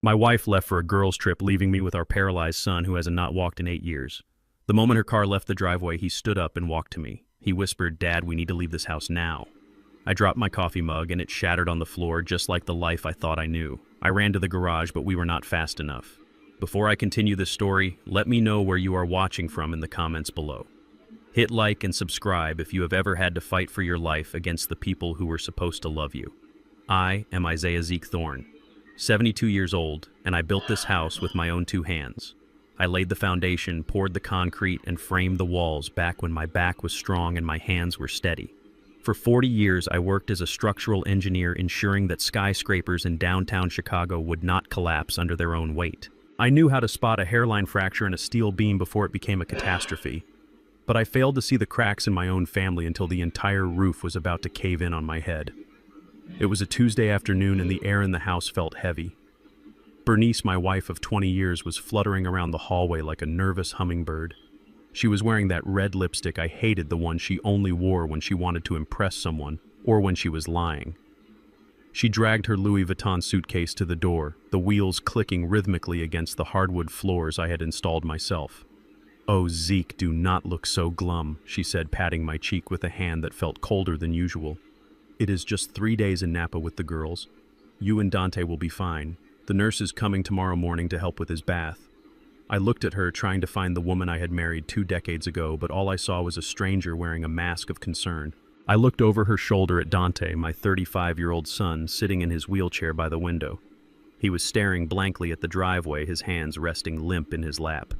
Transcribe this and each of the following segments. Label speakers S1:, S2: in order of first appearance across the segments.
S1: My wife left for a girls' trip, leaving me with our paralyzed son who has not walked in 8 years. The moment her car left the driveway, he stood up and walked to me. He whispered, "Dad, we need to leave this house now." I dropped my coffee mug and it shattered on the floor just like the life I thought I knew. I ran to the garage, but we were not fast enough. Before I continue this story, let me know where you are watching from in the comments below. Hit like and subscribe if you have ever had to fight for your life against the people who were supposed to love you. I am Isaiah Zeke Thorne, 72 years old, and I built this house with my own 2 hands. I laid the foundation, poured the concrete, and framed the walls back when my back was strong and my hands were steady. For 40 years, I worked as a structural engineer, ensuring that skyscrapers in downtown Chicago would not collapse under their own weight. I knew how to spot a hairline fracture in a steel beam before it became a catastrophe, but I failed to see the cracks in my own family until the entire roof was about to cave in on my head. It was a Tuesday afternoon and the air in the house felt heavy. Bernice, my wife of 20 years, was fluttering around the hallway like a nervous hummingbird. She was wearing that red lipstick I hated, the one she only wore when she wanted to impress someone or when she was lying. She dragged her Louis Vuitton suitcase to the door, the wheels clicking rhythmically against the hardwood floors I had installed myself. "Oh, Zeke, do not look so glum," she said, patting my cheek with a hand that felt colder than usual. "It is just 3 days in Napa with the girls. You and Dante will be fine. The nurse is coming tomorrow morning to help with his bath." I looked at her, trying to find the woman I had married 2 decades ago, but all I saw was a stranger wearing a mask of concern. I looked over her shoulder at Dante, my 35-year-old son, sitting in his wheelchair by the window. He was staring blankly at the driveway, his hands resting limp in his lap.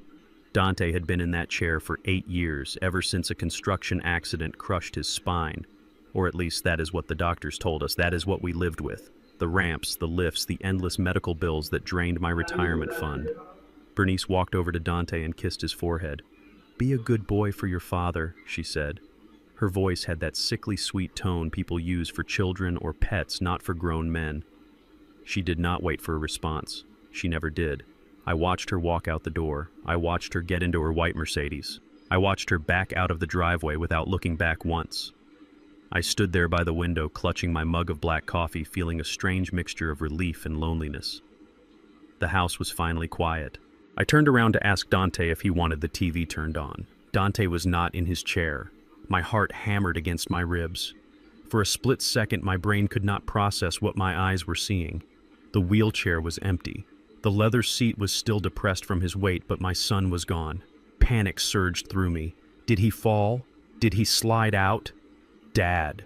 S1: Dante had been in that chair for 8 years, ever since a construction accident crushed his spine. Or at least that is what the doctors told us. That is what we lived with. The ramps, the lifts, the endless medical bills that drained my retirement fund. Bernice walked over to Dante and kissed his forehead. "Be a good boy for your father," she said. Her voice had that sickly sweet tone people use for children or pets, not for grown men. She did not wait for a response. She never did. I watched her walk out the door. I watched her get into her white Mercedes. I watched her back out of the driveway without looking back once. I stood there by the window, clutching my mug of black coffee, feeling a strange mixture of relief and loneliness. The house was finally quiet. I turned around to ask Dante if he wanted the TV turned on. Dante was not in his chair. My heart hammered against my ribs. For a split second, my brain could not process what my eyes were seeing. The wheelchair was empty. The leather seat was still depressed from his weight, but my son was gone. Panic surged through me. Did he fall? Did he slide out? "Dad."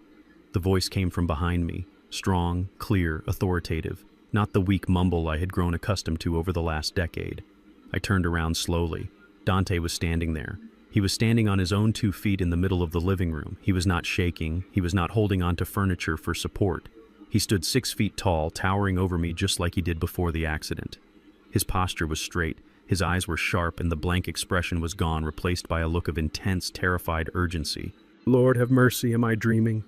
S1: The voice came from behind me, strong, clear, authoritative, not the weak mumble I had grown accustomed to over the last decade. I turned around slowly. Dante was standing there. He was standing on his own 2 feet in the middle of the living room. He was not shaking. He was not holding onto furniture for support. He stood 6 feet tall, towering over me just like he did before the accident. His posture was straight. His eyes were sharp, and the blank expression was gone, replaced by a look of intense, terrified urgency. "Lord have mercy, am I dreaming?"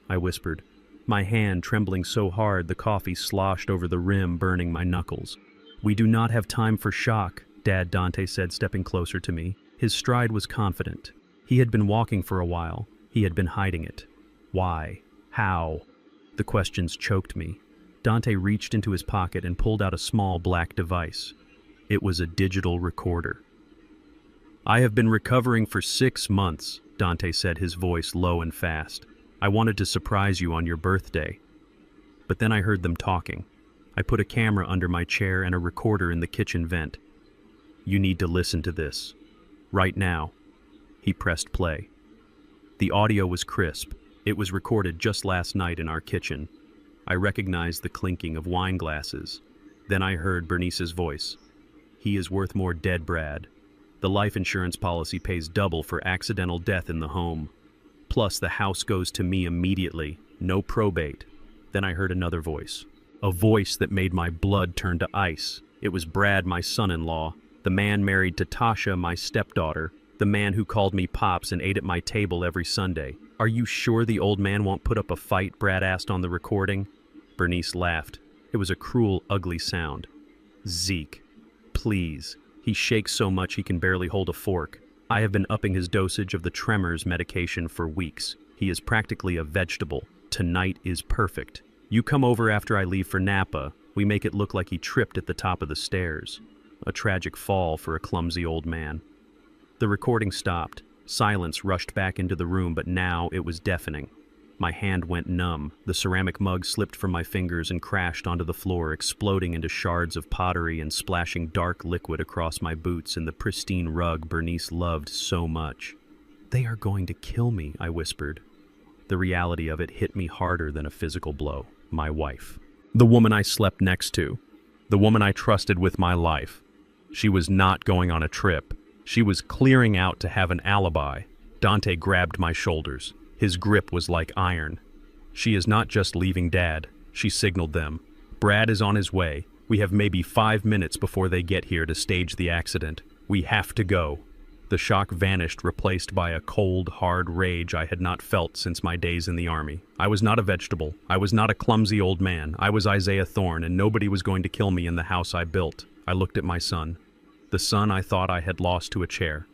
S1: I whispered, my hand trembling so hard the coffee sloshed over the rim, burning my knuckles. "We do not have time for shock," Dad, Dante said, stepping closer to me. His stride was confident. He had been walking for a while. He had been hiding it. Why? How? The questions choked me. Dante reached into his pocket and pulled out a small black device. It was a digital recorder. "I have been recovering for 6 months, Dante said, his voice low and fast. "I wanted to surprise you on your birthday." But then I heard them talking. I put a camera under my chair and a recorder in the kitchen vent. "You need to listen to this. Right now." He pressed play. The audio was crisp. It was recorded just last night in our kitchen. I recognized the clinking of wine glasses. Then I heard Bernice's voice. "He is worth more dead, Brad. The life insurance policy pays double for accidental death in the home. Plus, the house goes to me immediately. No probate." Then I heard another voice. A voice that made my blood turn to ice. It was Brad, my son-in-law, the man married to Tasha, my stepdaughter, the man who called me Pops and ate at my table every Sunday. "Are you sure the old man won't put up a fight?" Brad asked on the recording. Bernice laughed. It was a cruel, ugly sound. "Zeke, please. He shakes so much he can barely hold a fork. I have been upping his dosage of the tremors medication for weeks. He is practically a vegetable. Tonight is perfect. You come over after I leave for Napa. We make it look like he tripped at the top of the stairs. A tragic fall for a clumsy old man. The recording stopped. Silence rushed back into the room, but now it was deafening. My hand went numb. The ceramic mug slipped from my fingers and crashed onto the floor, exploding into shards of pottery and splashing dark liquid across my boots and the pristine rug Bernice loved so much. "They are going to kill me," I whispered. The reality of it hit me harder than a physical blow. My wife. The woman I slept next to. The woman I trusted with my life. She was not going on a trip. She was clearing out to have an alibi. Dante grabbed my shoulders. His grip was like iron. "She is not just leaving Dad," she signaled them. "Brad is on his way. We have maybe 5 minutes before they get here to stage the accident. We have to go." The shock vanished, replaced by a cold, hard rage I had not felt since my days in the army. I was not a vegetable. I was not a clumsy old man. I was Isaiah Thorne, and nobody was going to kill me in the house I built. I looked at my son. The son I thought I had lost to a chair.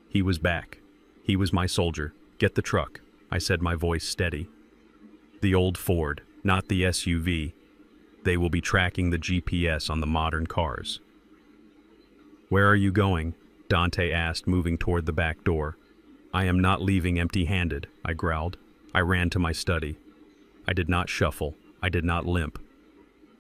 S1: He was back. He was my soldier. "Get the truck," I said, my voice steady. "The old Ford, not the SUV. They will be tracking the GPS on the modern cars." "Where are you going?" Dante asked, moving toward the back door. "I am not leaving empty-handed," I growled. I ran to my study. I did not shuffle. I did not limp.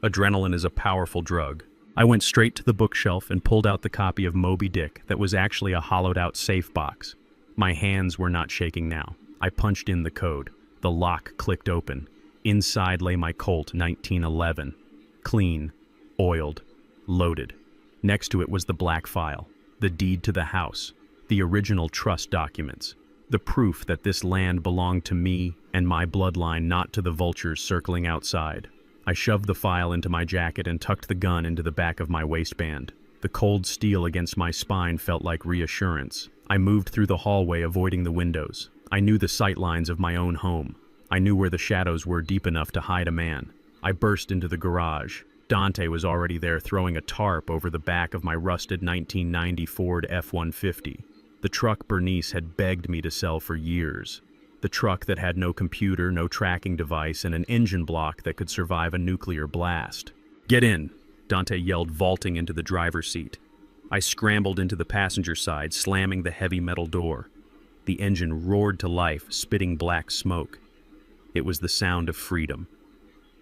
S1: Adrenaline is a powerful drug. I went straight to the bookshelf and pulled out the copy of Moby Dick that was actually a hollowed-out safe box. My hands were not shaking now. I punched in the code. The lock clicked open. Inside lay my Colt 1911. Clean, oiled, loaded. Next to it was the black file, the deed to the house, the original trust documents, the proof that this land belonged to me and my bloodline, not to the vultures circling outside. I shoved the file into my jacket and tucked the gun into the back of my waistband. The cold steel against my spine felt like reassurance. I moved through the hallway, avoiding the windows. I knew the sight lines of my own home. I knew where the shadows were deep enough to hide a man. I burst into the garage. Dante was already there, throwing a tarp over the back of my rusted 1990 Ford F-150. The truck Bernice had begged me to sell for years. The truck that had no computer, no tracking device, and an engine block that could survive a nuclear blast. "Get in," Dante yelled, vaulting into the driver's seat. I scrambled into the passenger side, slamming the heavy metal door. The engine roared to life, spitting black smoke. It was the sound of freedom.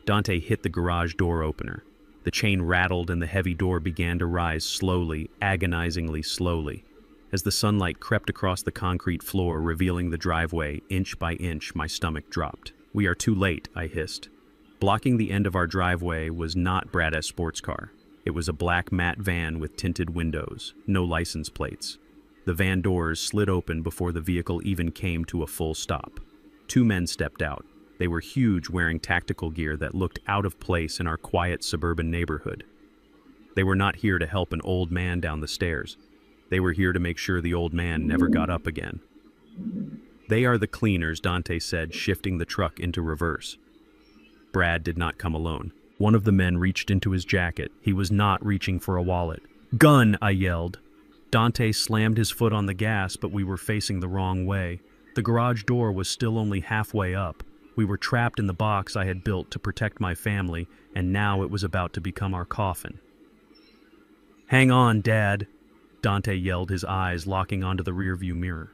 S1: Dante hit the garage door opener. The chain rattled and the heavy door began to rise slowly, agonizingly slowly. As the sunlight crept across the concrete floor, revealing the driveway, inch by inch, my stomach dropped. "We are too late," I hissed. Blocking the end of our driveway was not Brad's sports car. It was a black matte van with tinted windows, no license plates. The van doors slid open before the vehicle even came to a full stop. 2 men stepped out. They were huge, wearing tactical gear that looked out of place in our quiet suburban neighborhood. They were not here to help an old man down the stairs. They were here to make sure the old man never got up again. "They are the cleaners," Dante said, shifting the truck into reverse. Brad did not come alone. One of the men reached into his jacket. He was not reaching for a wallet. "Gun!" I yelled. Dante slammed his foot on the gas, but we were facing the wrong way. The garage door was still only halfway up. We were trapped in the box I had built to protect my family, and now it was about to become our coffin. "Hang on, Dad!" Dante yelled, his eyes locking onto the rearview mirror.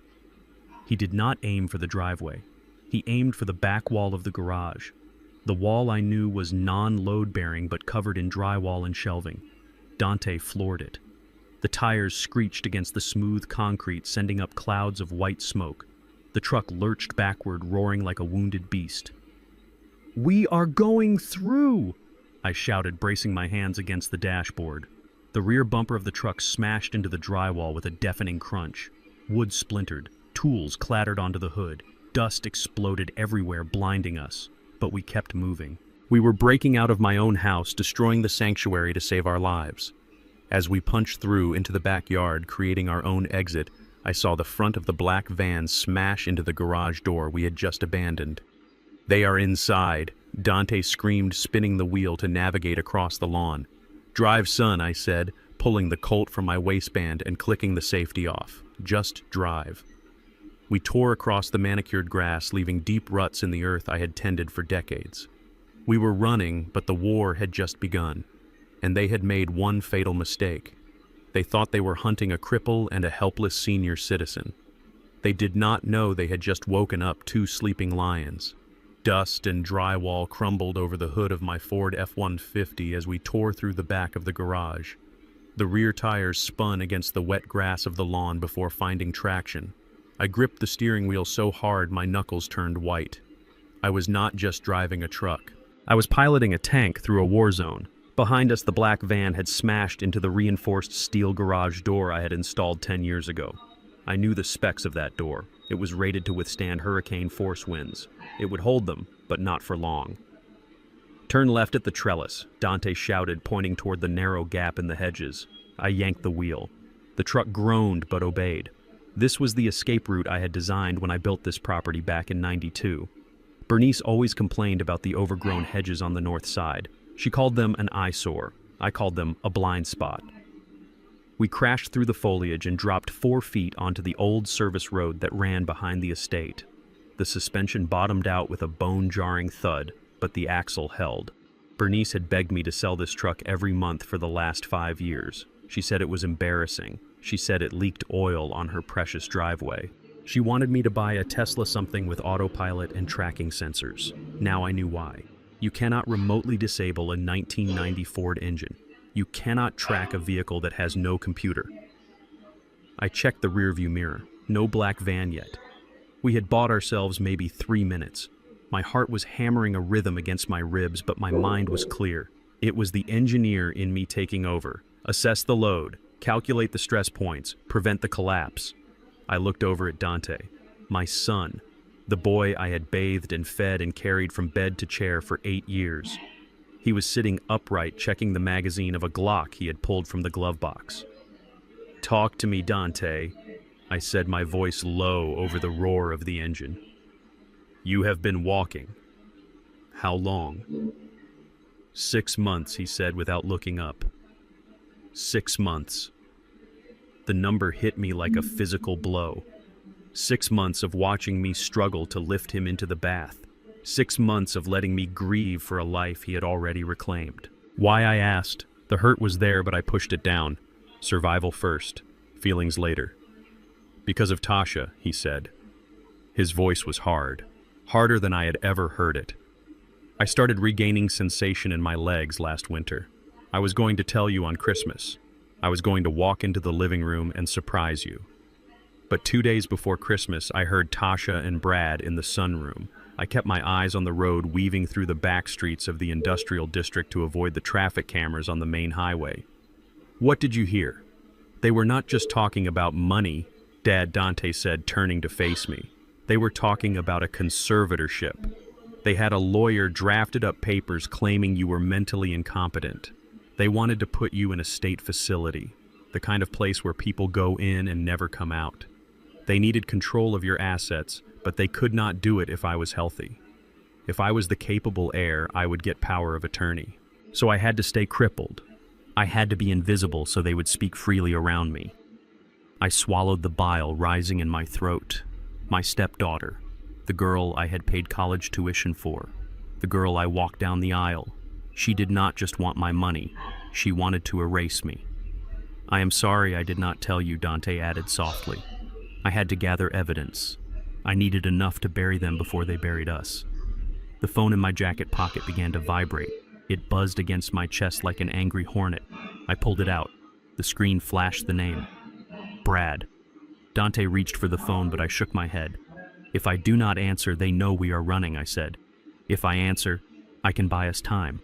S1: He did not aim for the driveway. He aimed for the back wall of the garage. The wall I knew was non-load-bearing but covered in drywall and shelving. Dante floored it. The tires screeched against the smooth concrete, sending up clouds of white smoke. The truck lurched backward, roaring like a wounded beast. "We are going through!" I shouted, bracing my hands against the dashboard. The rear bumper of the truck smashed into the drywall with a deafening crunch. Wood splintered. Tools clattered onto the hood. Dust exploded everywhere, blinding us. But we kept moving. We were breaking out of my own house, destroying the sanctuary to save our lives. As we punched through into the backyard, creating our own exit, I saw the front of the black van smash into the garage door we had just abandoned. "They are inside," Dante screamed, spinning the wheel to navigate across the lawn. "Drive, son," I said, pulling the Colt from my waistband and clicking the safety off. "Just drive." We tore across the manicured grass, leaving deep ruts in the earth I had tended for decades. We were running, but the war had just begun. and they had made one fatal mistake. They thought they were hunting a cripple and a helpless senior citizen. They did not know they had just woken up two sleeping lions. Dust and drywall crumbled over the hood of my Ford F-150 as we tore through the back of the garage. The rear tires spun against the wet grass of the lawn before finding traction. I gripped the steering wheel so hard my knuckles turned white. I was not just driving a truck. I was piloting a tank through a war zone. Behind us, the black van had smashed into the reinforced steel garage door I had installed 10 years ago. I knew the specs of that door. It was rated to withstand hurricane force winds. It would hold them, but not for long. "Turn left at the trellis," Dante shouted, pointing toward the narrow gap in the hedges. I yanked the wheel. The truck groaned but obeyed. This was the escape route I had designed when I built this property back in '92. Bernice always complained about the overgrown hedges on the north side. She called them an eyesore. I called them a blind spot. We crashed through the foliage and dropped 4 feet onto the old service road that ran behind the estate. The suspension bottomed out with a bone-jarring thud, but the axle held. Bernice had begged me to sell this truck every month for the last 5 years. She said it was embarrassing. She said it leaked oil on her precious driveway. She wanted me to buy a Tesla something with autopilot and tracking sensors. Now I knew why. You cannot remotely disable a 1990 Ford engine. You cannot track a vehicle that has no computer. I checked the rearview mirror. No black van yet. We had bought ourselves maybe 3 minutes. My heart was hammering a rhythm against my ribs, but my mind was clear. It was the engineer in me taking over. Assess the load, calculate the stress points, prevent the collapse. I looked over at Dante, my son, the boy I had bathed and fed and carried from bed to chair for 8 years. He was sitting upright, checking the magazine of a Glock he had pulled from the glove box. "Talk to me, Dante," I said, my voice low over the roar of the engine. "You have been walking. How long?" 6 months, he said without looking up. 6 months. The number hit me like a physical blow. 6 months of watching me struggle to lift him into the bath. 6 months of letting me grieve for a life he had already reclaimed. Why, I asked. The hurt was there, but I pushed it down. Survival first, feelings later. "Because of Tasha," he said. His voice was hard, harder than I had ever heard it. "I started regaining sensation in my legs last winter. I was going to tell you on Christmas. I was going to walk into the living room and surprise you. But 2 days before Christmas, I heard Tasha and Brad in the sunroom. I kept my eyes on the road, weaving through the back streets of the industrial district to avoid the traffic cameras on the main highway. What did you hear? They were not just talking about money," Dad Dante said, turning to face me. "They were talking about a conservatorship. They had a lawyer drafted up papers claiming you were mentally incompetent. They wanted to put you in a state facility, the kind of place where people go in and never come out. They needed control of your assets, but they could not do it if I was healthy. If I was the capable heir, I would get power of attorney. So I had to stay crippled. I had to be invisible so they would speak freely around me." I swallowed the bile rising in my throat. My stepdaughter, the girl I had paid college tuition for, the girl I walked down the aisle. She did not just want my money, she wanted to erase me. "I am sorry I did not tell you," Dante added softly. "I had to gather evidence. I needed enough to bury them before they buried us." The phone in my jacket pocket began to vibrate. It buzzed against my chest like an angry hornet. I pulled it out. The screen flashed the name. Brad. Dante reached for the phone, but I shook my head. "If I do not answer, they know we are running," I said. "If I answer, I can buy us time."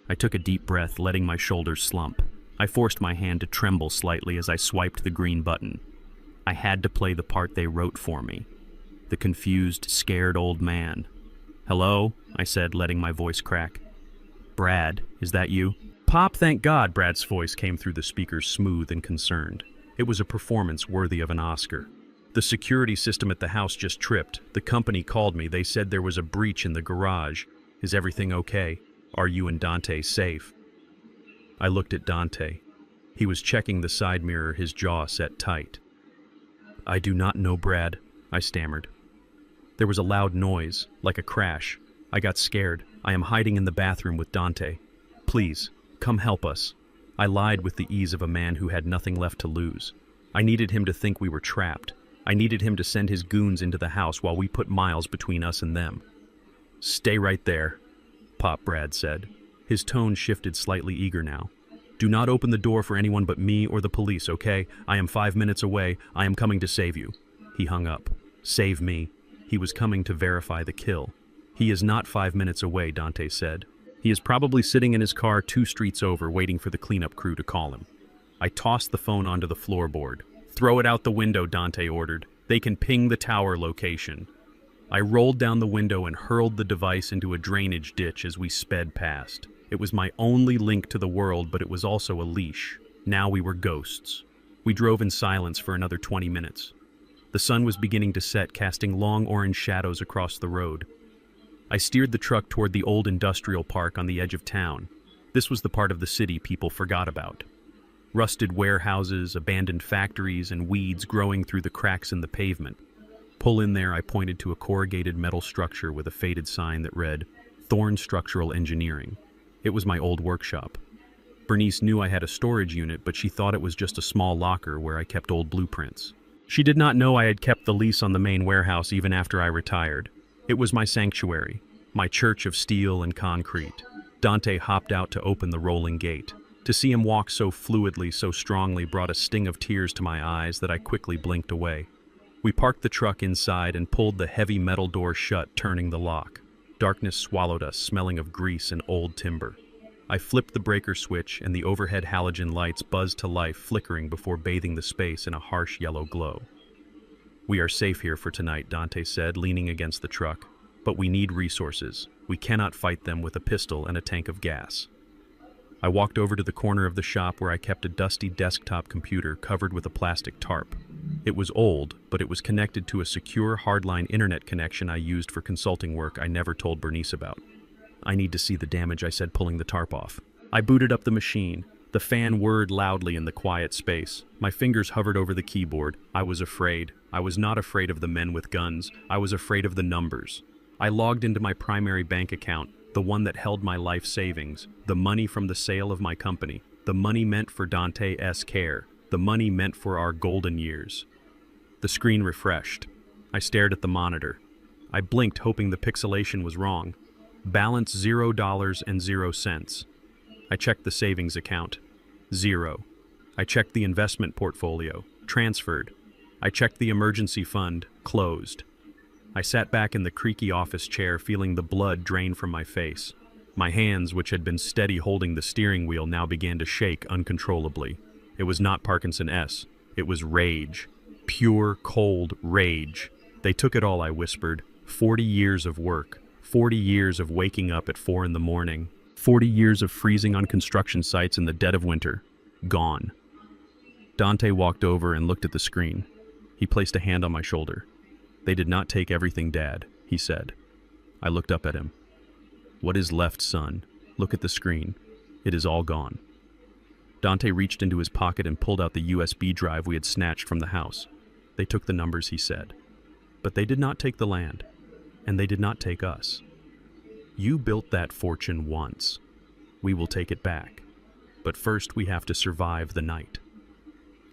S1: I took a deep breath, letting my shoulders slump. I forced my hand to tremble slightly as I swiped the green button. I had to play the part they wrote for me. The confused, scared old man. "Hello?" I said, letting my voice crack. "Brad, is that you?" "Pop, thank God," Brad's voice came through the speakers, smooth and concerned. It was a performance worthy of an Oscar. "The security system at the house just tripped. The company called me. They said there was a breach in the garage. Is everything okay? Are you and Dante safe?" I looked at Dante. He was checking the side mirror, his jaw set tight. "I do not know, Brad," I stammered. There was a loud noise, like a crash. I got scared. "I am hiding in the bathroom with Dante. Please, come help us." I lied with the ease of a man who had nothing left to lose. I needed him to think we were trapped. I needed him to send his goons into the house while we put miles between us and them. "Stay right there," Pop Brad said. His tone shifted slightly eager now. "Do not open the door for anyone but me or the police, okay? I am 5 minutes away. I am coming to save you." He hung up. Save me. He was coming to verify the kill. "He is not 5 minutes away," Dante said. "He is probably sitting in his car 2 streets over waiting for the cleanup crew to call him." I tossed the phone onto the floorboard. "Throw it out the window," Dante ordered. "They can ping the tower location." I rolled down the window and hurled the device into a drainage ditch as we sped past. It was my only link to the world, but it was also a leash. Now we were ghosts. We drove in silence for another 20 minutes. The sun was beginning to set, casting long orange shadows across the road. I steered the truck toward the old industrial park on the edge of town. This was the part of the city people forgot about. Rusted warehouses, abandoned factories, and weeds growing through the cracks in the pavement. Pull in there, I pointed to a corrugated metal structure with a faded sign that read, Thorn Structural Engineering. It was my old workshop. Bernice knew I had a storage unit, but she thought it was just a small locker where I kept old blueprints. She did not know I had kept the lease on the main warehouse even after I retired. It was my sanctuary, my church of steel and concrete. Dante hopped out to open the rolling gate. To see him walk so fluidly, so strongly, brought a sting of tears to my eyes that I quickly blinked away. We parked the truck inside and pulled the heavy metal door shut, turning the lock. Darkness swallowed us, smelling of grease and old timber. I flipped the breaker switch, and the overhead halogen lights buzzed to life, flickering before bathing the space in a harsh yellow glow. "We are safe here for tonight," Dante said, leaning against the truck. "But we need resources. We cannot fight them with a pistol and a tank of gas." I walked over to the corner of the shop where I kept a dusty desktop computer covered with a plastic tarp. It was old, but it was connected to a secure hardline internet connection I used for consulting work I never told Bernice about. "I need to see the damage," I said, pulling the tarp off. I booted up the machine. The fan whirred loudly in the quiet space. My fingers hovered over the keyboard. I was afraid. I was not afraid of the men with guns. I was afraid of the numbers. I logged into my primary bank account, the one that held my life savings, the money from the sale of my company, the money meant for Dante's care, the money meant for our golden years. The screen refreshed. I stared at the monitor. I blinked, hoping the pixelation was wrong. Balance $0.00. I checked the savings account. 0. I checked the investment portfolio. Transferred. I checked the emergency fund. Closed. I sat back in the creaky office chair, feeling the blood drain from my face. My hands, which had been steady holding the steering wheel, now began to shake uncontrollably. It was not Parkinson-S. It was rage. Pure, cold rage. "They took it all," I whispered. 40 years of work. 40 years of waking up at 4 in the morning. 40 years of freezing on construction sites in the dead of winter. Gone. Dante walked over and looked at the screen. He placed a hand on my shoulder. "They did not take everything, Dad," he said. I looked up at him. "What is left, son? Look at the screen. It is all gone." Dante reached into his pocket and pulled out the USB drive we had snatched from the house. "They took the numbers," he said. "But they did not take the land. And they did not take us. You built that fortune once. We will take it back. But first we have to survive the night."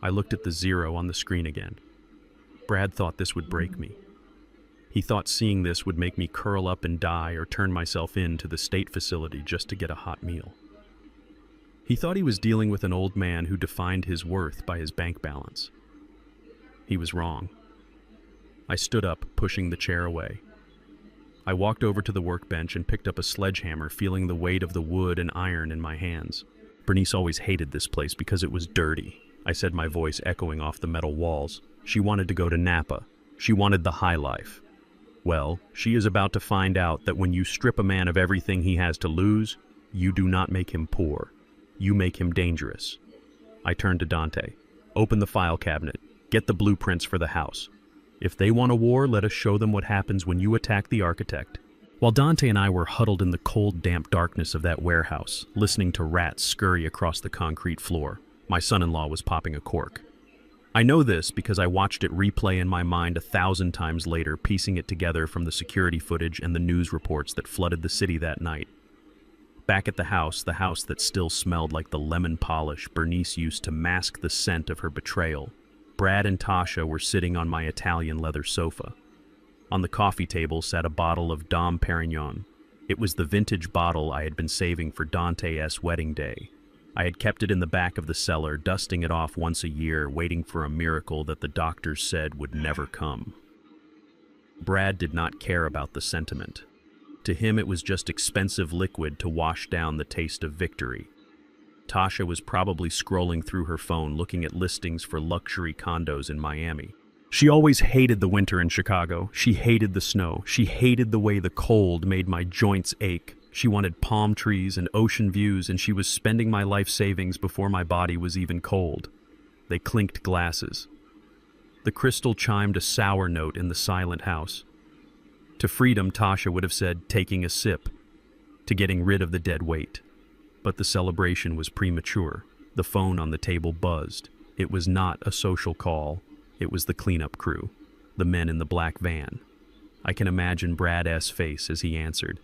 S1: I looked at the 0 on the screen again. Brad thought this would break me. He thought seeing this would make me curl up and die or turn myself in to the state facility just to get a hot meal. He thought he was dealing with an old man who defined his worth by his bank balance. He was wrong. I stood up, pushing the chair away. I walked over to the workbench and picked up a sledgehammer, feeling the weight of the wood and iron in my hands. Bernice always hated this place because it was dirty, I said, my voice echoing off the metal walls. She wanted to go to Napa. She wanted the high life. Well, she is about to find out that when you strip a man of everything he has to lose, you do not make him poor. You make him dangerous. I turned to Dante. "Open the file cabinet. Get the blueprints for the house. If they want a war, let us show them what happens when you attack the architect." While Dante and I were huddled in the cold, damp darkness of that warehouse, listening to rats scurry across the concrete floor, my son-in-law was popping a cork. I know this because I watched it replay in my mind 1,000 times later, piecing it together from the security footage and the news reports that flooded the city that night. Back at the house that still smelled like the lemon polish Bernice used to mask the scent of her betrayal, Brad and Tasha were sitting on my Italian leather sofa. On the coffee table sat a bottle of Dom Perignon. It was the vintage bottle I had been saving for Dante's wedding day. I had kept it in the back of the cellar, dusting it off once a year, waiting for a miracle that the doctors said would never come. Brad did not care about the sentiment. To him, it was just expensive liquid to wash down the taste of victory. Tasha was probably scrolling through her phone, looking at listings for luxury condos in Miami. She always hated the winter in Chicago. She hated the snow. She hated the way the cold made my joints ache. She wanted palm trees and ocean views, and she was spending my life savings before my body was even cold. They clinked glasses. The crystal chimed a sour note in the silent house. To freedom, Tasha would have said, taking a sip. To getting rid of the dead weight. But the celebration was premature. The phone on the table buzzed. It was not a social call. It was the cleanup crew, the men in the black van. I can imagine Brad's face as he answered.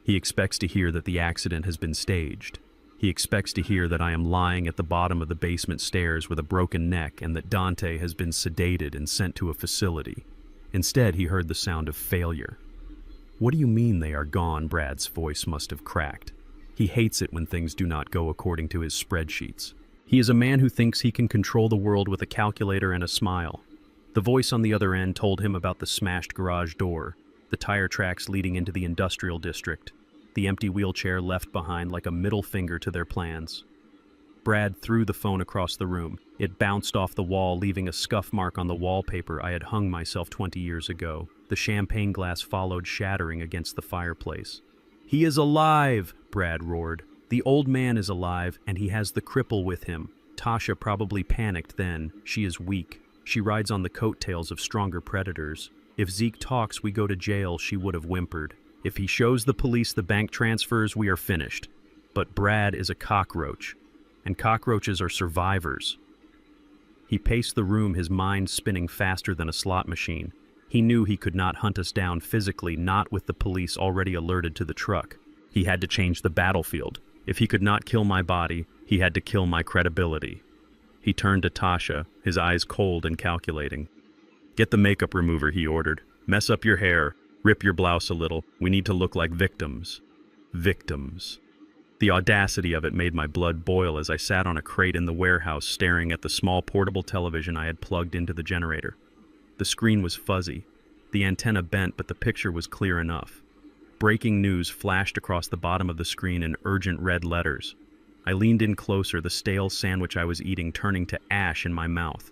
S1: He expects to hear that the accident has been staged. He expects to hear that I am lying at the bottom of the basement stairs with a broken neck and that Dante has been sedated and sent to a facility. Instead, he heard the sound of failure. What do you mean they are gone? Brad's voice must have cracked. He hates it when things do not go according to his spreadsheets. He is a man who thinks he can control the world with a calculator and a smile. The voice on the other end told him about the smashed garage door, the tire tracks leading into the industrial district, the empty wheelchair left behind like a middle finger to their plans. Brad threw the phone across the room. It bounced off the wall, leaving a scuff mark on the wallpaper I had hung myself 20 years ago. The champagne glass followed, shattering against the fireplace. "He is alive!" Brad roared. "The old man is alive, and he has the cripple with him." Tasha probably panicked then. She is weak. She rides on the coattails of stronger predators. If Zeke talks, we go to jail, she would have whimpered. If he shows the police the bank transfers, we are finished. But Brad is a cockroach, and cockroaches are survivors. He paced the room, his mind spinning faster than a slot machine. He knew he could not hunt us down physically, not with the police already alerted to the truck. He had to change the battlefield. If he could not kill my body, he had to kill my credibility. He turned to Tasha, his eyes cold and calculating. "Get the makeup remover," he ordered. "Mess up your hair. Rip your blouse a little. We need to look like victims." Victims. The audacity of it made my blood boil as I sat on a crate in the warehouse staring at the small portable television I had plugged into the generator. The screen was fuzzy. The antenna bent, but the picture was clear enough. Breaking news flashed across the bottom of the screen in urgent red letters. I leaned in closer, the stale sandwich I was eating turning to ash in my mouth.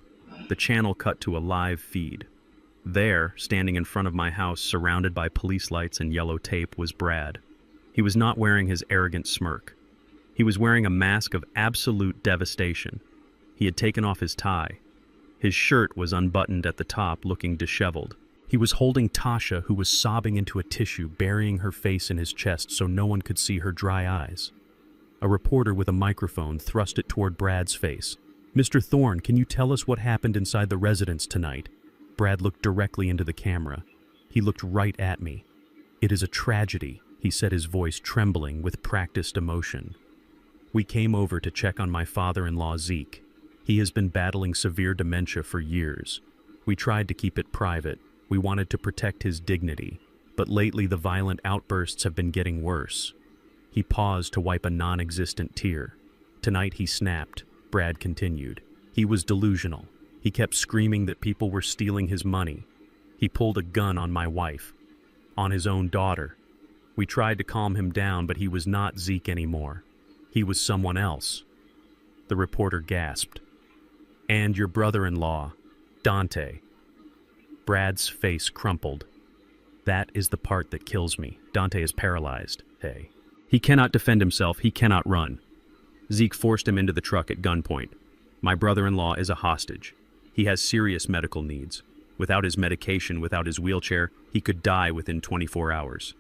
S1: The channel cut to a live feed. There, standing in front of my house, surrounded by police lights and yellow tape, was Brad. He was not wearing his arrogant smirk. He was wearing a mask of absolute devastation. He had taken off his tie. His shirt was unbuttoned at the top, looking disheveled. He was holding Tasha, who was sobbing into a tissue, burying her face in his chest so no one could see her dry eyes. A reporter with a microphone thrust it toward Brad's face. "Mr. Thorne, can you tell us what happened inside the residence tonight?" Brad looked directly into the camera. He looked right at me. "It is a tragedy," he said, his voice trembling with practiced emotion. "We came over to check on my father-in-law, Zeke. He has been battling severe dementia for years. We tried to keep it private. We wanted to protect his dignity. But lately the violent outbursts have been getting worse." He paused to wipe a non-existent tear. "Tonight he snapped," Brad continued. "He was delusional. He kept screaming that people were stealing his money. He pulled a gun on my wife, on his own daughter. We tried to calm him down, but he was not Zeke anymore. He was someone else." The reporter gasped. "And your brother-in-law, Dante." Brad's face crumpled. "That is the part that kills me. Dante is paralyzed. Hey. He cannot defend himself. He cannot run. Zeke forced him into the truck at gunpoint. My brother-in-law is a hostage. He has serious medical needs. Without his medication, without his wheelchair, he could die within 24 hours.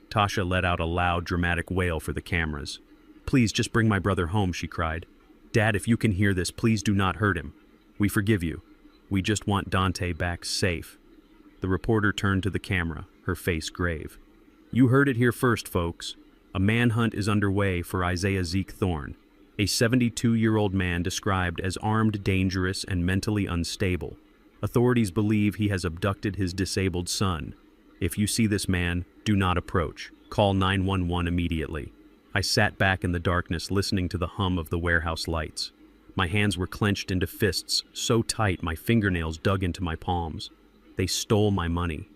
S1: Tasha let out a loud, dramatic wail for the cameras. "Please, just bring my brother home," she cried. "Dad, if you can hear this, please do not hurt him. We forgive you. We just want Dante back safe." The reporter turned to the camera, her face grave. "You heard it here first, folks. A manhunt is underway for Isaiah Zeke Thorne, a 72-year-old man described as armed, dangerous, and mentally unstable. Authorities believe he has abducted his disabled son. If you see this man, do not approach. Call 911 immediately. I sat back in the darkness listening to the hum of the warehouse lights. My hands were clenched into fists so tight my fingernails dug into my palms. They stole my money.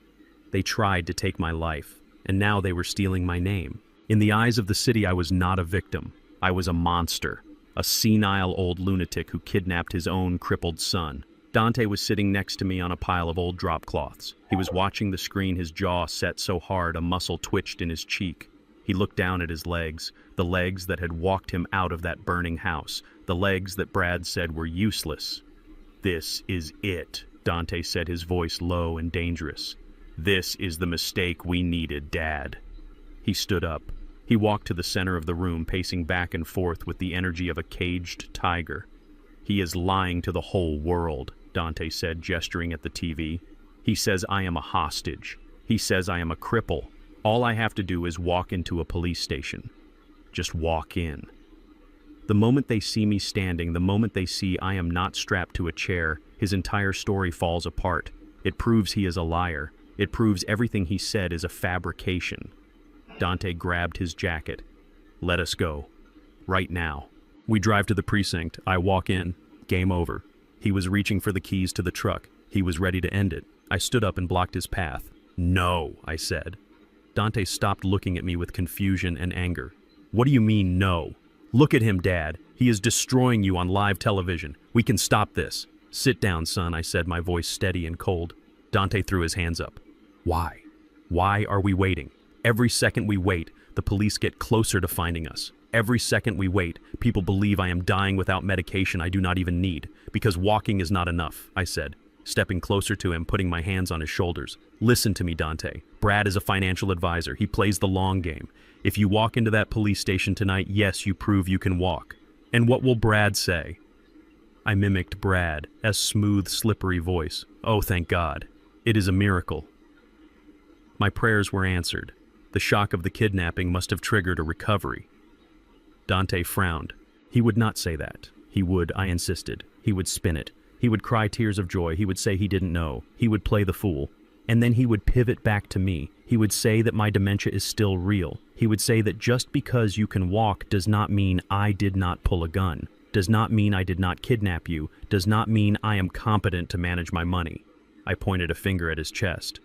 S1: They tried to take my life, and now they were stealing my name. In the eyes of the city, I was not a victim. I was a monster, a senile old lunatic who kidnapped his own crippled son. Dante was sitting next to me on a pile of old drop cloths. He was watching the screen, his jaw set so hard a muscle twitched in his cheek. He looked down at his legs, the legs that had walked him out of that burning house, the legs that Brad said were useless. "This is it," Dante said, his voice low and dangerous. "This is the mistake we needed, Dad." He stood up. He walked to the center of the room, pacing back and forth with the energy of a caged tiger. "He is lying to the whole world," Dante said, gesturing at the TV. "He says I am a hostage. He says I am a cripple. All I have to do is walk into a police station. Just walk in." The moment they see me standing, the moment they see I am not strapped to a chair, his entire story falls apart. It proves he is a liar. It proves everything he said is a fabrication. Dante grabbed his jacket. "Let us go. Right now." We drive to the precinct. I walk in. Game over. He was reaching for the keys to the truck. He was ready to end it. I stood up and blocked his path. "No," I said. Dante stopped looking at me with confusion and anger. "What do you mean, no? Look at him, Dad. He is destroying you on live television. We can stop this." "Sit down, son," I said, my voice steady and cold. Dante threw his hands up. "Why? Why are we waiting? Every second we wait, the police get closer to finding us. Every second we wait, people believe I am dying without medication I do not even need, because walking is not enough," I said, stepping closer to him, putting my hands on his shoulders. "Listen to me, Dante. Brad is a financial advisor. He plays the long game. If you walk into that police station tonight, yes, you prove you can walk. And what will Brad say?" I mimicked Brad, a smooth, slippery voice. "Oh, thank God. It is a miracle." My prayers were answered. The shock of the kidnapping must have triggered a recovery. Dante frowned. He would not say that. He would, I insisted. He would spin it. He would cry tears of joy. He would say he didn't know. He would play the fool. And then he would pivot back to me. He would say that my dementia is still real. He would say that just because you can walk does not mean I did not pull a gun, does not mean I did not kidnap you, does not mean I am competent to manage my money. I pointed a finger at his chest.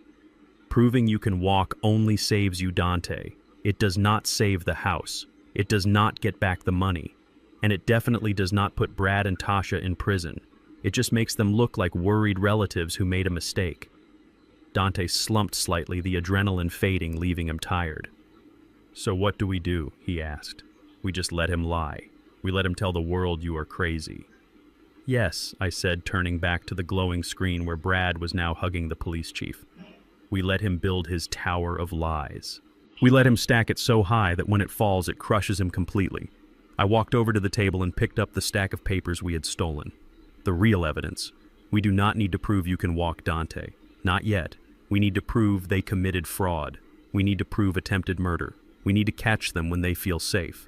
S1: "Proving you can walk only saves you, Dante. It does not save the house. It does not get back the money. And it definitely does not put Brad and Tasha in prison. It just makes them look like worried relatives who made a mistake." Dante slumped slightly, the adrenaline fading, leaving him tired. "So what do we do?" he asked. "We just let him lie. We let him tell the world you are crazy." "Yes," I said, turning back to the glowing screen where Brad was now hugging the police chief. "We let him build his tower of lies. We let him stack it so high that when it falls, it crushes him completely." I walked over to the table and picked up the stack of papers we had stolen. "The real evidence. We do not need to prove you can walk, Dante. Not yet. We need to prove they committed fraud. We need to prove attempted murder. We need to catch them when they feel safe."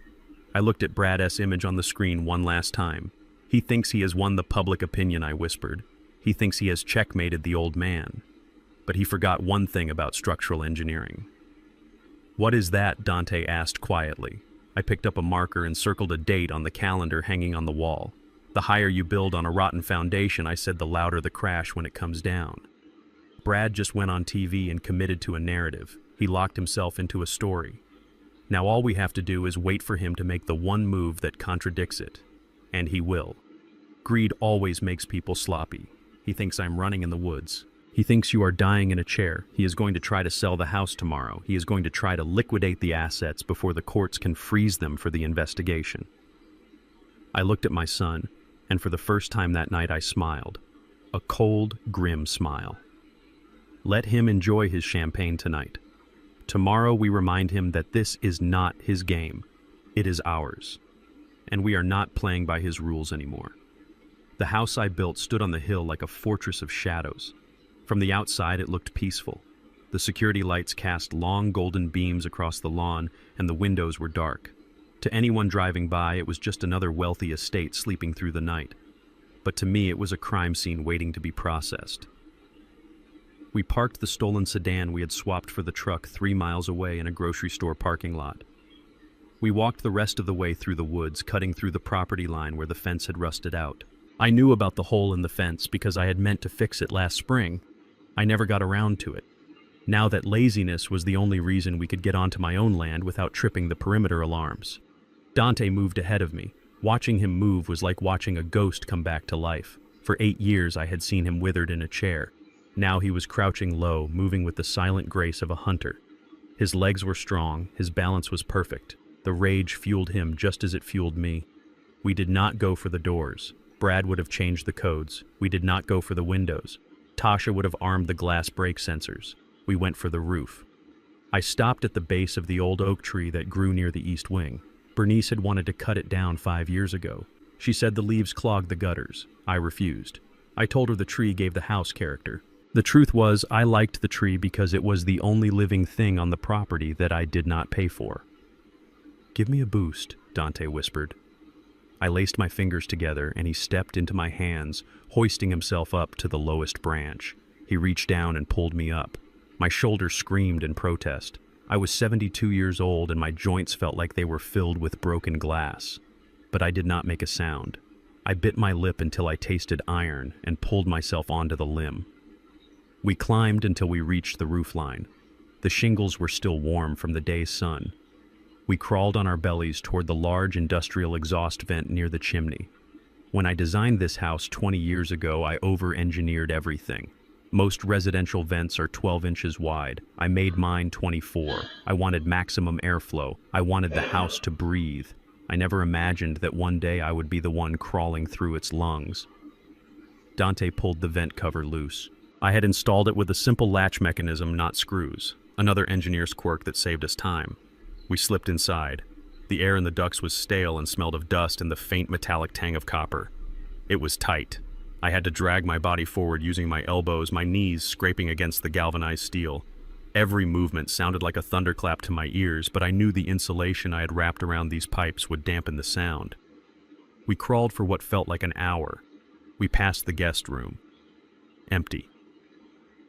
S1: I looked at Brad's image on the screen one last time. "He thinks he has won the public opinion," I whispered. "He thinks he has checkmated the old man. But he forgot one thing about structural engineering." "What is that?" Dante asked quietly. I picked up a marker and circled a date on the calendar hanging on the wall. "The higher you build on a rotten foundation," I said, "the louder the crash when it comes down." Brad just went on TV and committed to a narrative. He locked himself into a story. Now all we have to do is wait for him to make the one move that contradicts it. And he will. Greed always makes people sloppy. He thinks I'm running in the woods. He thinks you are dying in a chair. He is going to try to sell the house tomorrow. He is going to try to liquidate the assets before the courts can freeze them for the investigation. I looked at my son, and for the first time that night I smiled. A cold, grim smile. Let him enjoy his champagne tonight. Tomorrow we remind him that this is not his game. It is ours. And we are not playing by his rules anymore. The house I built stood on the hill like a fortress of shadows. From the outside it looked peaceful. The security lights cast long golden beams across the lawn, and the windows were dark. To anyone driving by, it was just another wealthy estate sleeping through the night. But to me, it was a crime scene waiting to be processed. We parked the stolen sedan we had swapped for the truck 3 miles away in a grocery store parking lot. We walked the rest of the way through the woods, cutting through the property line where the fence had rusted out. I knew about the hole in the fence because I had meant to fix it last spring. I never got around to it. Now that laziness was the only reason we could get onto my own land without tripping the perimeter alarms. Dante moved ahead of me. Watching him move was like watching a ghost come back to life. For 8 years I had seen him withered in a chair. Now he was crouching low, moving with the silent grace of a hunter. His legs were strong, his balance was perfect. The rage fueled him just as it fueled me. We did not go for the doors. Brad would have changed the codes. We did not go for the windows. Tasha would have armed the glass brake sensors. We went for the roof. I stopped at the base of the old oak tree that grew near the east wing. Bernice had wanted to cut it down 5 years ago. She said the leaves clogged the gutters. I refused. I told her the tree gave the house character. The truth was, I liked the tree because it was the only living thing on the property that I did not pay for. "Give me a boost," Dante whispered. I laced my fingers together and he stepped into my hands, hoisting himself up to the lowest branch. He reached down and pulled me up. My shoulders screamed in protest. I was 72 years old and my joints felt like they were filled with broken glass. But I did not make a sound. I bit my lip until I tasted iron and pulled myself onto the limb. We climbed until we reached the roofline. The shingles were still warm from the day's sun. We crawled on our bellies toward the large industrial exhaust vent near the chimney. When I designed this house 20 years ago, I over-engineered everything. Most residential vents are 12 inches wide. I made mine 24. I wanted maximum airflow. I wanted the house to breathe. I never imagined that one day I would be the one crawling through its lungs. Dante pulled the vent cover loose. I had installed it with a simple latch mechanism, not screws. Another engineer's quirk that saved us time. We slipped inside. The air in the ducts was stale and smelled of dust and the faint metallic tang of copper. It was tight. I had to drag my body forward using my elbows, my knees scraping against the galvanized steel. Every movement sounded like a thunderclap to my ears, but I knew the insulation I had wrapped around these pipes would dampen the sound. We crawled for what felt like an hour. We passed the guest room. Empty.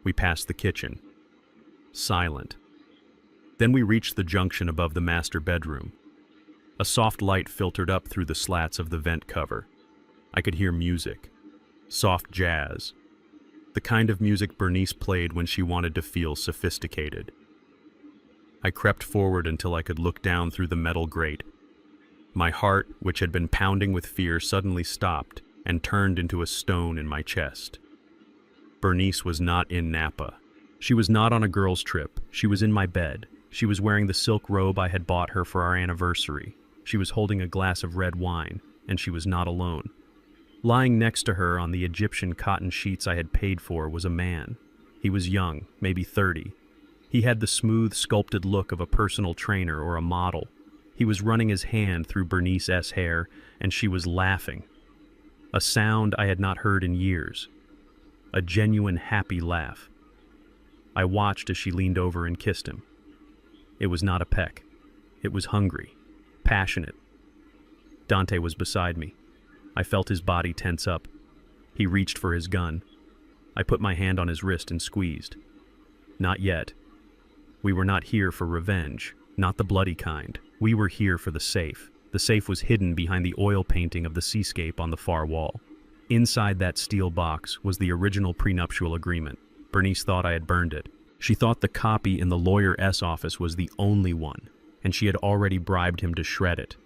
S1: We passed the kitchen. Silent. Then we reached the junction above the master bedroom. A soft light filtered up through the slats of the vent cover. I could hear music. Soft jazz. The kind of music Bernice played when she wanted to feel sophisticated. I crept forward until I could look down through the metal grate. My heart, which had been pounding with fear, suddenly stopped and turned into a stone in my chest. Bernice was not in Napa. She was not on a girls' trip. She was in my bed. She was wearing the silk robe I had bought her for our anniversary. She was holding a glass of red wine, and she was not alone. Lying next to her on the Egyptian cotton sheets I had paid for was a man. He was young, maybe 30. He had the smooth, sculpted look of a personal trainer or a model. He was running his hand through Bernice's hair, and she was laughing. A sound I had not heard in years. A genuine, happy laugh. I watched as she leaned over and kissed him. It was not a peck. It was hungry, passionate. Dante was beside me. I felt his body tense up. He reached for his gun. I put my hand on his wrist and squeezed. Not yet. We were not here for revenge, not the bloody kind. We were here for the safe. The safe was hidden behind the oil painting of the seascape on the far wall. Inside that steel box was the original prenuptial agreement. Bernice thought I had burned it. She thought the copy in the Lawyer S office was the only one, and she had already bribed him to shred it.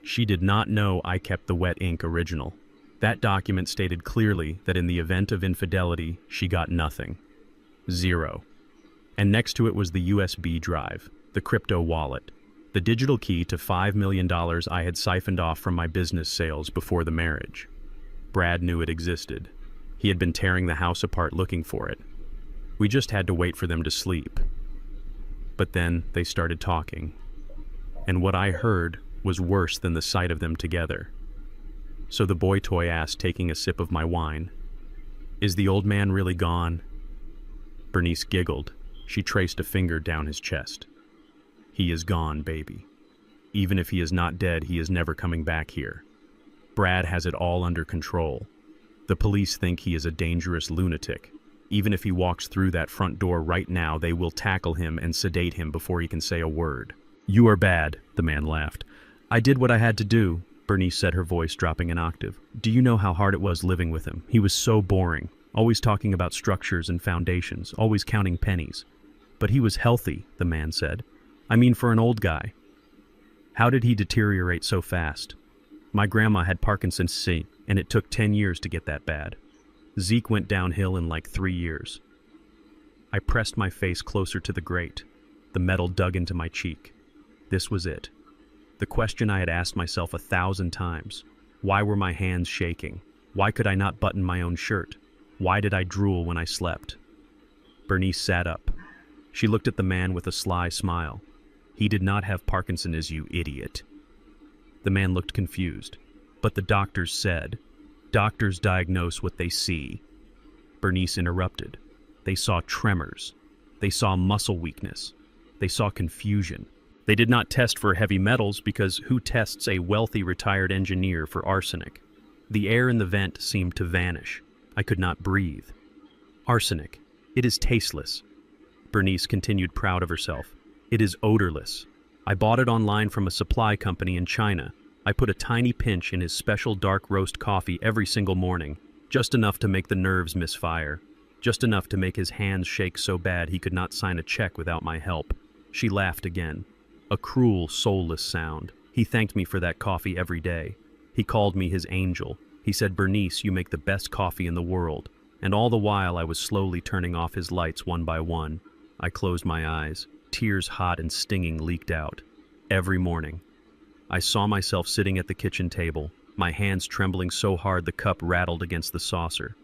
S1: She did not know I kept the wet ink original. That document stated clearly that in the event of infidelity, she got nothing. 0. And next to it was the USB drive, the crypto wallet, the digital key to $5 million I had siphoned off from my business sales before the marriage. Brad knew it existed. He had been tearing the house apart looking for it. We just had to wait for them to sleep. But then they started talking. And what I heard was worse than the sight of them together. So the boy toy asked, taking a sip of my wine, "Is the old man really gone?" Bernice giggled. She traced a finger down his chest. He is gone, baby. Even if he is not dead, he is never coming back here. Brad has it all under control. The police think he is a dangerous lunatic. Even if he walks through that front door right now, they will tackle him and sedate him before he can say a word. You are bad, the man laughed. I did what I had to do, Bernice said, her voice dropping an octave. Do you know how hard it was living with him? He was so boring, always talking about structures and foundations, always counting pennies. But he was healthy, the man said. I mean, for an old guy. How did he deteriorate so fast? My grandma had Parkinson's disease, and it took 10 years to get that bad. Zeke went downhill in like 3 years. I pressed my face closer to the grate. The metal dug into my cheek. This was it. The question I had asked myself 1,000 times. Why were my hands shaking? Why could I not button my own shirt? Why did I drool when I slept? Bernice sat up. She looked at the man with a sly smile. He did not have Parkinson's, you idiot. The man looked confused. But the doctors said. Doctors diagnose what they see. Bernice interrupted. They saw tremors. They saw muscle weakness. They saw confusion. They did not test for heavy metals because who tests a wealthy retired engineer for arsenic? The air in the vent seemed to vanish. I could not breathe. Arsenic. It is tasteless. Bernice continued, proud of herself. It is odorless. I bought it online from a supply company in China. I put a tiny pinch in his special dark roast coffee every single morning, just enough to make the nerves misfire, just enough to make his hands shake so bad he could not sign a check without my help. She laughed again. A cruel, soulless sound. He thanked me for that coffee every day. He called me his angel. He said, Bernice, you make the best coffee in the world. And all the while I was slowly turning off his lights one by one. I closed my eyes. Tears hot and stinging leaked out. Every morning. I saw myself sitting at the kitchen table, my hands trembling so hard the cup rattled against the saucer.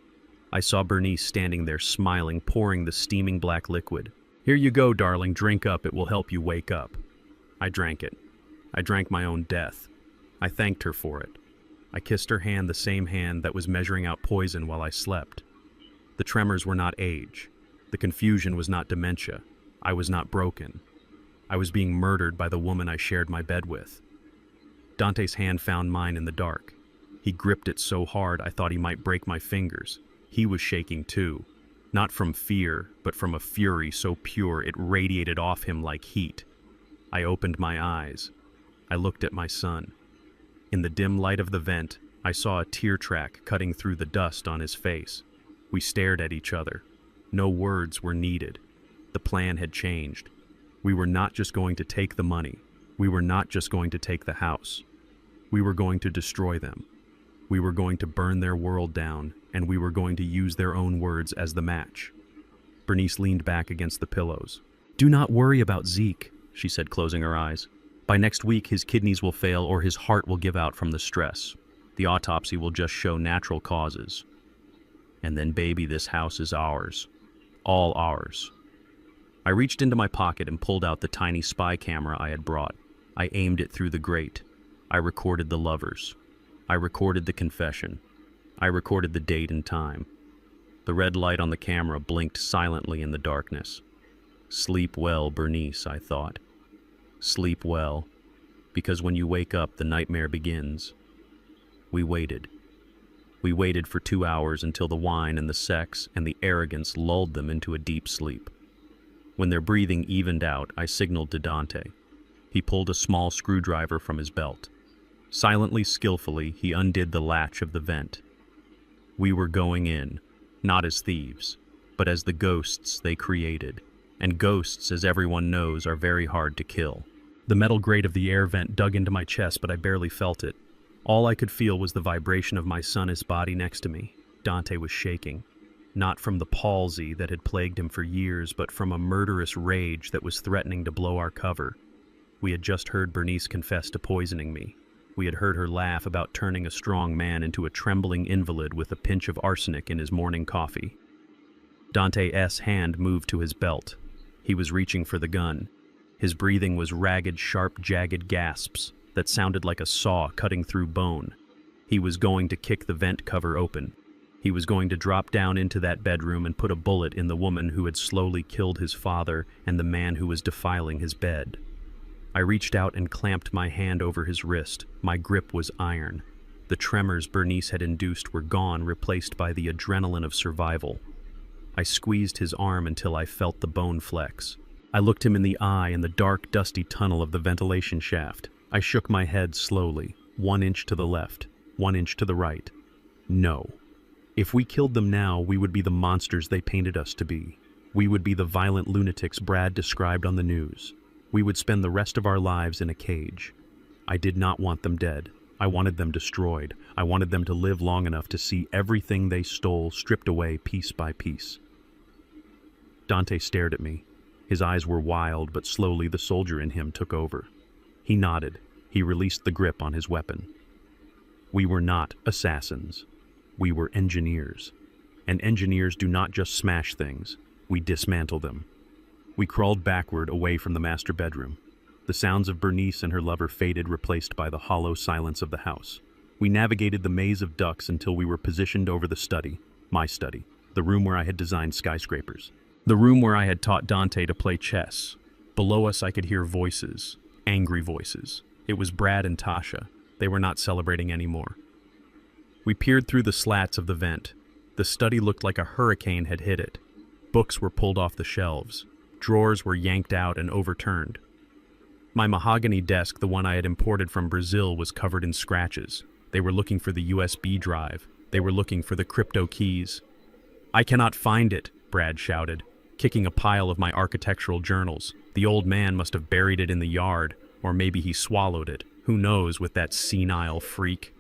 S1: I saw Bernice standing there smiling, pouring the steaming black liquid. Here you go, darling, drink up, it will help you wake up. I drank it. I drank my own death. I thanked her for it. I kissed her hand, the same hand that was measuring out poison while I slept. The tremors were not age. The confusion was not dementia. I was not broken. I was being murdered by the woman I shared my bed with. Dante's hand found mine in the dark. He gripped it so hard I thought he might break my fingers. He was shaking too. Not from fear, but from a fury so pure it radiated off him like heat. I opened my eyes. I looked at my son. In the dim light of the vent, I saw a tear track cutting through the dust on his face. We stared at each other. No words were needed. The plan had changed. We were not just going to take the money. We were not just going to take the house. We were going to destroy them. We were going to burn their world down, and we were going to use their own words as the match. Bernice leaned back against the pillows. Do not worry about Zeke, she said, closing her eyes. By next week, his kidneys will fail or his heart will give out from the stress. The autopsy will just show natural causes. And then, baby, this house is ours. All ours. I reached into my pocket and pulled out the tiny spy camera I had brought. I aimed it through the grate. I recorded the lovers. I recorded the confession. I recorded the date and time. The red light on the camera blinked silently in the darkness. Sleep well, Bernice, I thought. Sleep well, because when you wake up, the nightmare begins. We waited. We waited for 2 hours until the wine and the sex and the arrogance lulled them into a deep sleep. When their breathing evened out, I signaled to Dante. He pulled a small screwdriver from his belt. Silently, skillfully, he undid the latch of the vent. We were going in, not as thieves, but as the ghosts they created. And ghosts, as everyone knows, are very hard to kill. The metal grate of the air vent dug into my chest, but I barely felt it. All I could feel was the vibration of my son's body next to me. Dante was shaking. Not from the palsy that had plagued him for years, but from a murderous rage that was threatening to blow our cover. We had just heard Bernice confess to poisoning me. We had heard her laugh about turning a strong man into a trembling invalid with a pinch of arsenic in his morning coffee. Dante's hand moved to his belt. He was reaching for the gun. His breathing was ragged, sharp, jagged gasps that sounded like a saw cutting through bone. He was going to kick the vent cover open. He was going to drop down into that bedroom and put a bullet in the woman who had slowly killed his father and the man who was defiling his bed. I reached out and clamped my hand over his wrist. My grip was iron. The tremors Bernice had induced were gone, replaced by the adrenaline of survival. I squeezed his arm until I felt the bone flex. I looked him in the eye in the dark, dusty tunnel of the ventilation shaft. I shook my head slowly, 1 inch to the left, 1 inch to the right. No. If we killed them now, we would be the monsters they painted us to be. We would be the violent lunatics Brad described on the news. We would spend the rest of our lives in a cage. I did not want them dead. I wanted them destroyed. I wanted them to live long enough to see everything they stole stripped away piece by piece. Dante stared at me. His eyes were wild, but slowly the soldier in him took over. He nodded. He released the grip on his weapon. We were not assassins. We were engineers. And engineers do not just smash things. We dismantle them. We crawled backward away from the master bedroom. The sounds of Bernice and her lover faded, replaced by the hollow silence of the house. We navigated the maze of ducts until we were positioned over the study, my study, the room where I had designed skyscrapers. The room where I had taught Dante to play chess. Below us I could hear voices, angry voices. It was Brad and Tasha. They were not celebrating anymore. We peered through the slats of the vent. The study looked like a hurricane had hit it. Books were pulled off the shelves. Drawers were yanked out and overturned. My mahogany desk, the one I had imported from Brazil, was covered in scratches. They were looking for the USB drive. They were looking for the crypto keys. "I cannot find it," Brad shouted, kicking a pile of my architectural journals. The old man must have buried it in the yard, or maybe he swallowed it. Who knows, with that senile freak.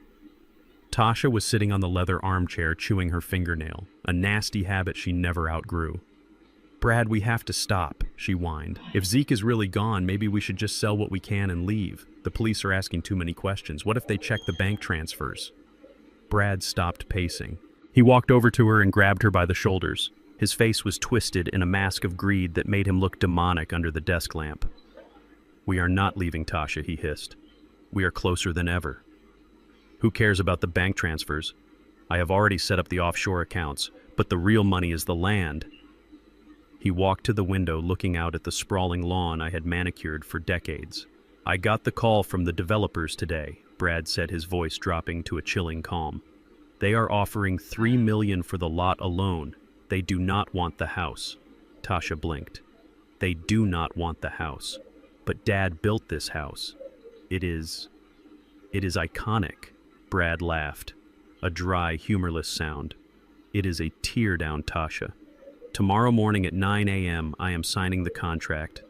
S1: Tasha was sitting on the leather armchair chewing her fingernail, a nasty habit she never outgrew. "Brad, we have to stop," she whined. "If Zeke is really gone, maybe we should just sell what we can and leave. The police are asking too many questions. What if they check the bank transfers?" Brad stopped pacing. He walked over to her and grabbed her by the shoulders. His face was twisted in a mask of greed that made him look demonic under the desk lamp. "We are not leaving, Tasha," he hissed. "We are closer than ever. Who cares about the bank transfers? I have already set up the offshore accounts, but the real money is the land." He walked to the window, looking out at the sprawling lawn I had manicured for decades. "I got the call from the developers today," Brad said, his voice dropping to a chilling calm. "They are offering $3 million for the lot alone. They do not want the house." Tasha blinked. "They do not want the house. But Dad built this house. It is iconic." Brad laughed, a dry, humorless sound. "It is a tear-down, Tasha. Tomorrow morning at 9 a.m., I am signing the contract.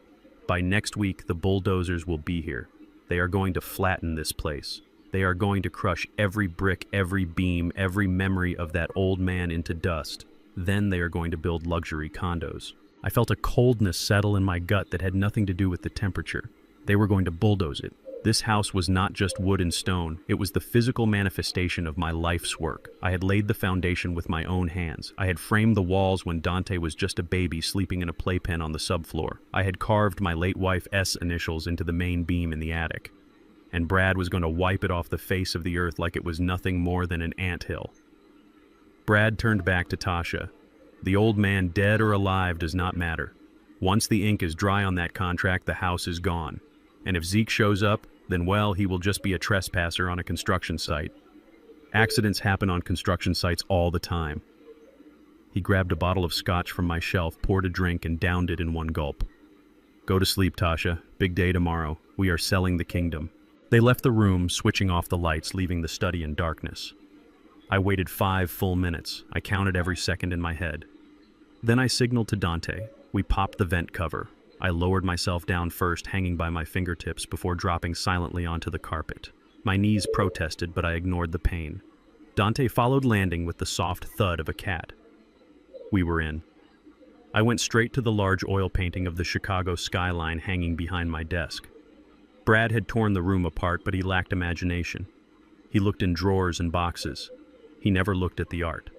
S1: By next week, the bulldozers will be here. They are going to flatten this place. They are going to crush every brick, every beam, every memory of that old man into dust. Then they are going to build luxury condos." I felt a coldness settle in my gut that had nothing to do with the temperature. They were going to bulldoze it. This house was not just wood and stone. It was the physical manifestation of my life's work. I had laid the foundation with my own hands. I had framed the walls when Dante was just a baby sleeping in a playpen on the subfloor. I had carved my late wife's initials into the main beam in the attic. And Brad was going to wipe it off the face of the earth like it was nothing more than an anthill. Brad turned back to Tasha. "The old man, dead or alive, does not matter. Once the ink is dry on that contract, the house is gone. And if Zeke shows up, then well, he will just be a trespasser on a construction site. Accidents happen on construction sites all the time." He grabbed a bottle of scotch from my shelf, poured a drink, and downed it in one gulp. "Go to sleep, Tasha. Big day tomorrow. We are selling the kingdom." They left the room, switching off the lights, leaving the study in darkness. I waited 5 full minutes. I counted every second in my head. Then I signaled to Dante. We popped the vent cover. I lowered myself down first, hanging by my fingertips, before dropping silently onto the carpet. My knees protested, but I ignored the pain. Dante followed, landing with the soft thud of a cat. We were in. I went straight to the large oil painting of the Chicago skyline hanging behind my desk. Brad had torn the room apart, but he lacked imagination. He looked in drawers and boxes. He never looked at the art.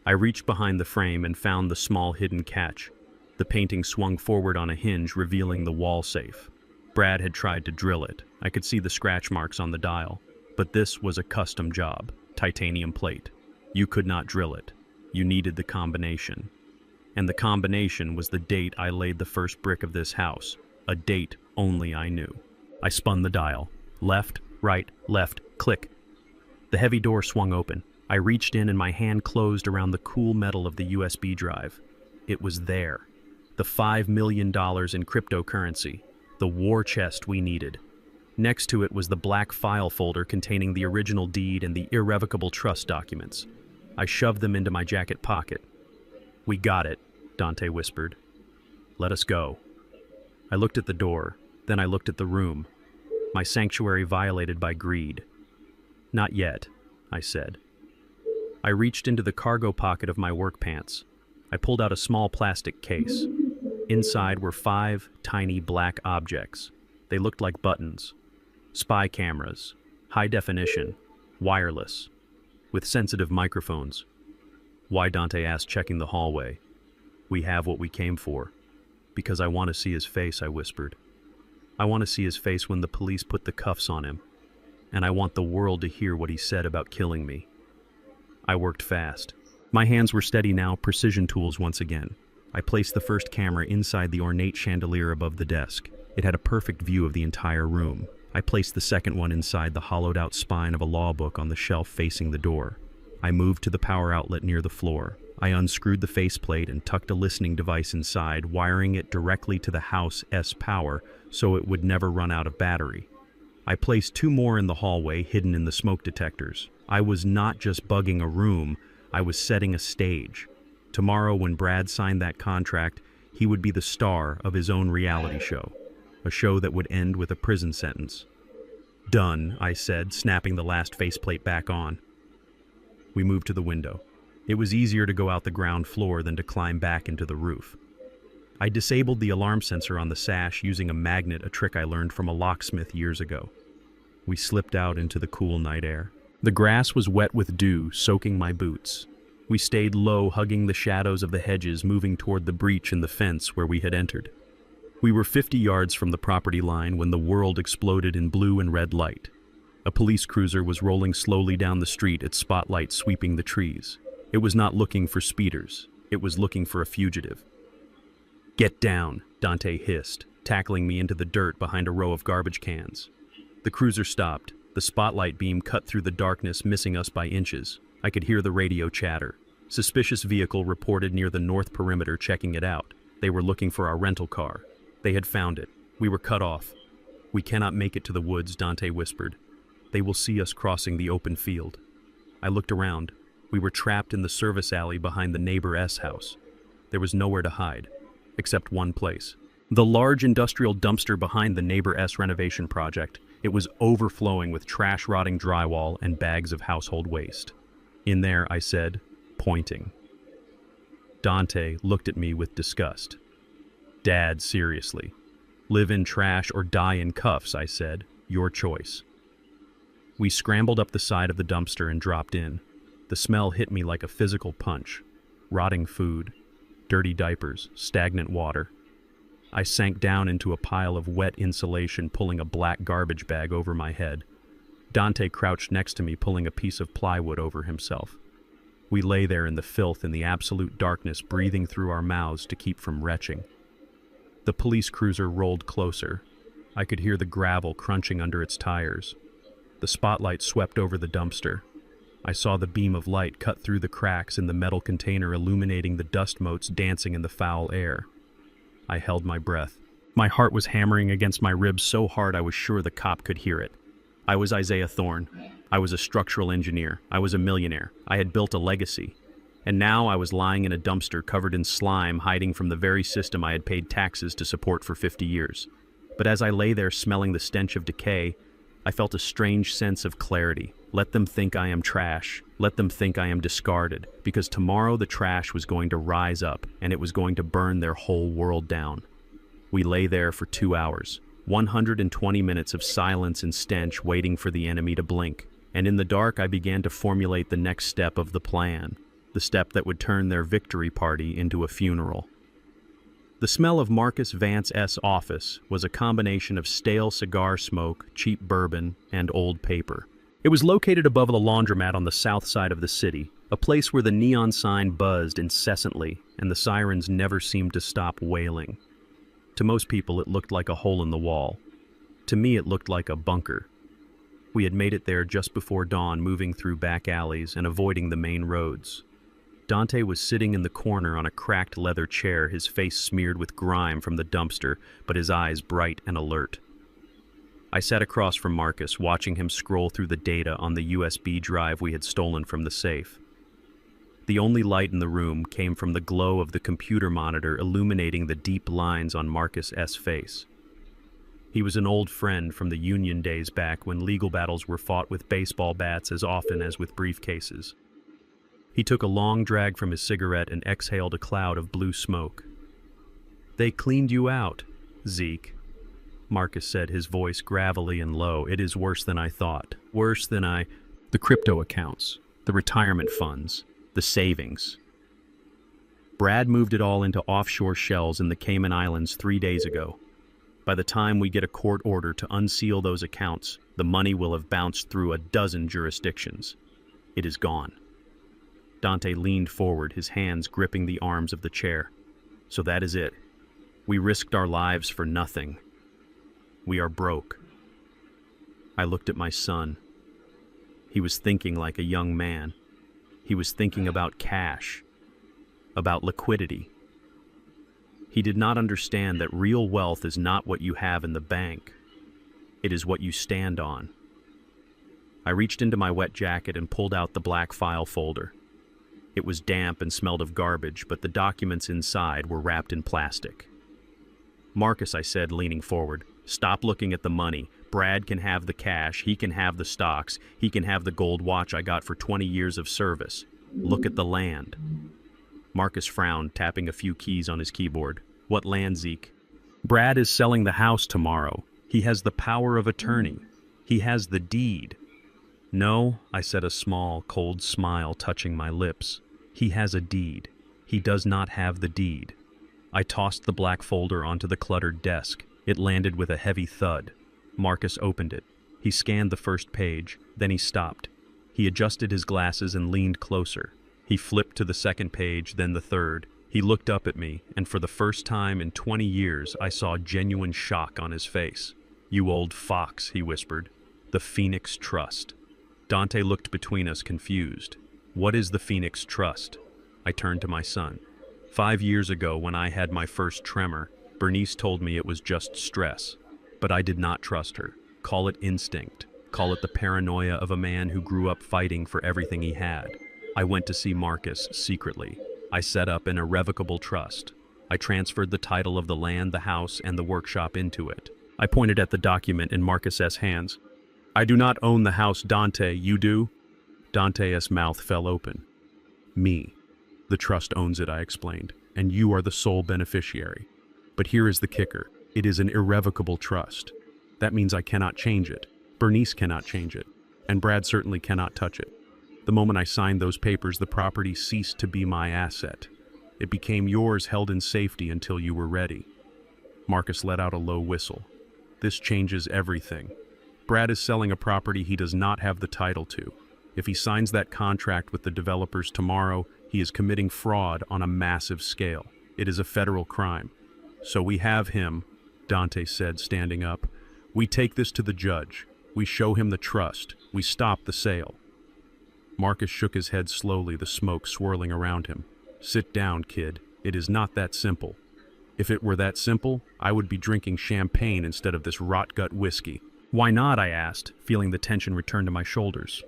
S1: I reached behind the frame and found the small hidden catch. The painting swung forward on a hinge, revealing the wall safe. Brad had tried to drill it. I could see the scratch marks on the dial. But this was a custom job, titanium plate. You could not drill it. You needed the combination. And the combination was the date I laid the first brick of this house, a date only I knew. I spun the dial. Left, left, click. The heavy door swung open. I reached in and my hand closed around the cool metal of the USB drive. It was there. The $5 million in cryptocurrency. The war chest we needed. Next to it was the black file folder containing the original deed and the irrevocable trust documents. I shoved them into my jacket pocket. "We got it," Dante whispered. "Let us go." I looked at the door, then I looked at the room. My sanctuary violated by greed. "Not yet," I said. I reached into the cargo pocket of my work pants. I pulled out a small plastic case. Inside were 5 tiny black objects. They looked like buttons. Spy cameras, high definition, wireless, with sensitive microphones. "Why?" Dante asked, checking the hallway. "We have what we came for." "Because I want to see his face," I whispered. "I want to see his face when the police put the cuffs on him. And I want the world to hear what he said about killing me." I worked fast. My hands were steady now, precision tools once again. I placed the first camera inside the ornate chandelier above the desk. It had a perfect view of the entire room. I placed the second one inside the hollowed-out spine of a law book on the shelf facing the door. I moved to the power outlet near the floor. I unscrewed the faceplate and tucked a listening device inside, wiring it directly to the house's power so it would never run out of battery. I placed 2 more in the hallway, hidden in the smoke detectors. I was not just bugging a room, I was setting a stage. Tomorrow, when Brad signed that contract, he would be the star of his own reality show. A show that would end with a prison sentence. "Done," I said, snapping the last faceplate back on. We moved to the window. It was easier to go out the ground floor than to climb back into the roof. I disabled the alarm sensor on the sash using a magnet, a trick I learned from a locksmith years ago. We slipped out into the cool night air. The grass was wet with dew, soaking my boots. We stayed low, hugging the shadows of the hedges, moving toward the breach in the fence where we had entered. We were 50 yards from the property line when the world exploded in blue and red light. A police cruiser was rolling slowly down the street, its spotlight sweeping the trees. It was not looking for speeders. It was looking for a fugitive. "Get down," Dante hissed, tackling me into the dirt behind a row of garbage cans. The cruiser stopped. The spotlight beam cut through the darkness, missing us by inches. I could hear the radio chatter. Suspicious vehicle reported near the north perimeter, checking it out. They were looking for our rental car. They had found it. We were cut off. "We cannot make it to the woods," Dante whispered. "They will see us crossing the open field." I looked around. We were trapped in the service alley behind the neighbor's house. There was nowhere to hide, except one place. The large industrial dumpster behind the neighbor's renovation project. It was overflowing with trash-rotting drywall and bags of household waste. "In there," I said, pointing. Dante looked at me with disgust. "Dad, seriously. Live in trash or die in cuffs," I said. "Your choice." We scrambled up the side of the dumpster and dropped in. The smell hit me like a physical punch. Rotting food, dirty diapers, stagnant water. I sank down into a pile of wet insulation, pulling a black garbage bag over my head. Dante crouched next to me, pulling a piece of plywood over himself. We lay there in the filth, in the absolute darkness, breathing through our mouths to keep from retching. The police cruiser rolled closer. I could hear the gravel crunching under its tires. The spotlight swept over the dumpster. I saw the beam of light cut through the cracks in the metal container, illuminating the dust motes dancing in the foul air. I held my breath. My heart was hammering against my ribs so hard I was sure the cop could hear it. I was Isaiah Thorne. I was a structural engineer. I was a millionaire. I had built a legacy. And now I was lying in a dumpster covered in slime, hiding from the very system I had paid taxes to support for 50 years. But as I lay there smelling the stench of decay, I felt a strange sense of clarity. Let them think I am trash. Let them think I am discarded, because tomorrow the trash was going to rise up, and it was going to burn their whole world down. We lay there for 2 hours, 120 minutes of silence and stench, waiting for the enemy to blink. And in the dark, I began to formulate the next step of the plan, the step that would turn their victory party into a funeral. The smell of Marcus Vance's office was a combination of stale cigar smoke, cheap bourbon, and old paper. It was located above the laundromat on the south side of the city, A place where the neon sign buzzed incessantly and the sirens never seemed to stop wailing. To most people, it looked like a hole in the wall. To me, it looked like a bunker. We had made it there just before dawn, moving through back alleys and avoiding the main roads. Dante was sitting in the corner on a cracked leather chair, his face smeared with grime from the dumpster, but his eyes bright and alert. I sat across from Marcus, watching him scroll through the data on the USB drive we had stolen from the safe. The only light in the room came from the glow of the computer monitor illuminating the deep lines on Marcus' face. He was an old friend from the Union days back when legal battles were fought with baseball bats as often as with briefcases. He took a long drag from his cigarette and exhaled a cloud of blue smoke. "They cleaned you out, Zeke," Marcus said, his voice gravelly and low. "It is worse than I thought. Worse than I—" The crypto accounts, the retirement funds, the savings. Brad moved it all into offshore shells in the Cayman Islands 3 days ago. By the time we get a court order to unseal those accounts, the money will have bounced through a dozen jurisdictions. It is gone. Dante leaned forward, his hands gripping the arms of the chair. "So that is it. We risked our lives for nothing. We are broke." I looked at my son. He was thinking like a young man. He was thinking about cash, about liquidity. He did not understand that real wealth is not what you have in the bank. It is what you stand on. I reached into my wet jacket and pulled out the black file folder. It was damp and smelled of garbage, but the documents inside were wrapped in plastic. "Marcus," I said, leaning forward, "stop looking at the money. Brad can have the cash, he can have the stocks, he can have the gold watch I got for 20 years of service. Look at the land." Marcus frowned, tapping a few keys on his keyboard. "What land, Zeke?" "Brad is selling the house tomorrow. He has the power of attorney. He has the deed." "No," I said, a small, cold smile touching my lips. "He has a deed. He does not have the deed." I tossed the black folder onto the cluttered desk. It landed with a heavy thud. Marcus opened it. He scanned the first page, then he stopped. He adjusted his glasses and leaned closer. He flipped to the second page, then the third. He looked up at me, and for the first time in 20 years, I saw genuine shock on his face. "You old fox," he whispered. "The Phoenix Trust." Dante looked between us, confused. "What is the Phoenix Trust?" I turned to my son. 5 years ago, when I had my first tremor, Bernice told me it was just stress. But I did not trust her. Call it instinct. Call it the paranoia of a man who grew up fighting for everything he had. I went to see Marcus secretly. I set up an irrevocable trust. I transferred the title of the land, the house, and the workshop into it. I pointed at the document in Marcus's hands. "I do not own the house, Dante. You do?" Dante's mouth fell open. "Me. The trust owns it," I explained, "and you are the sole beneficiary. But here is the kicker. It is an irrevocable trust. That means I cannot change it. Bernice cannot change it. And Brad certainly cannot touch it. The moment I signed those papers, the property ceased to be my asset. It became yours, held in safety until you were ready." Marcus let out a low whistle. "This changes everything. Brad is selling a property he does not have the title to. If he signs that contract with the developers tomorrow, he is committing fraud on a massive scale. It is a federal crime. So we have him," Dante said, standing up. "We take this to the judge. We show him the trust. We stop the sale." Marcus shook his head slowly, the smoke swirling around him. "Sit down, kid. It is not that simple. If it were that simple, I would be drinking champagne instead of this rot-gut whiskey." "Why not?" I asked, feeling the tension return to my shoulders.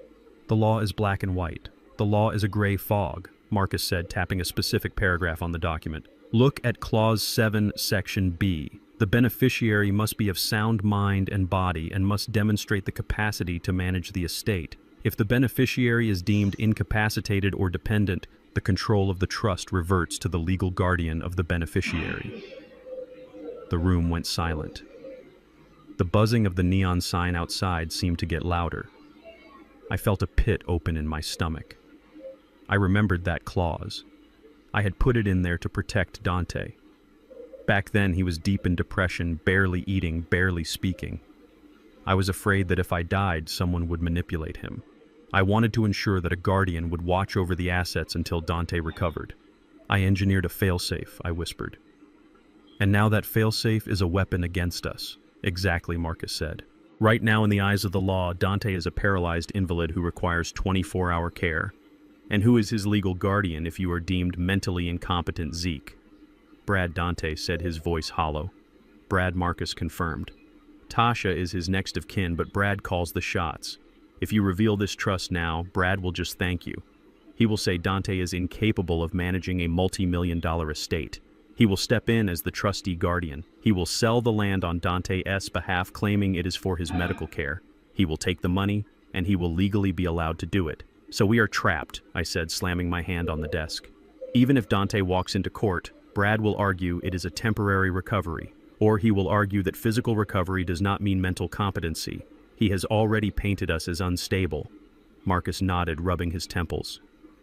S1: "The law is black and white. The law is a gray fog," Marcus said, tapping a specific paragraph on the document. "Look at Clause 7, Section B. The beneficiary must be of sound mind and body and must demonstrate the capacity to manage the estate. If the beneficiary is deemed incapacitated or dependent, the control of the trust reverts to the legal guardian of the beneficiary." The room went silent. The buzzing of the neon sign outside seemed to get louder. I felt a pit open in my stomach. I remembered that clause. I had put it in there to protect Dante. Back then, he was deep in depression, barely eating, barely speaking. I was afraid that if I died, someone would manipulate him. I wanted to ensure that a guardian would watch over the assets until Dante recovered. I engineered a failsafe, I whispered. And now that failsafe is a weapon against us. Exactly, Marcus said. Right now, in the eyes of the law, Dante is a paralyzed invalid who requires 24-hour care. And who is his legal guardian if you are deemed mentally incompetent, Zeke? Brad, Dante said, his voice hollow. Brad, Marcus confirmed. Tasha is his next of kin, but Brad calls the shots. If you reveal this trust now, Brad will just thank you. He will say Dante is incapable of managing a multi-million-dollar estate. He will step in as the trustee guardian. He will sell the land on Dante's behalf, claiming it is for his medical care. He will take the money, and he will legally be allowed to do it. So we are trapped, I said, slamming my hand on the desk. Even if Dante walks into court, Brad will argue it is a temporary recovery, or he will argue that physical recovery does not mean mental competency. He has already painted us as unstable. Marcus nodded, rubbing his temples.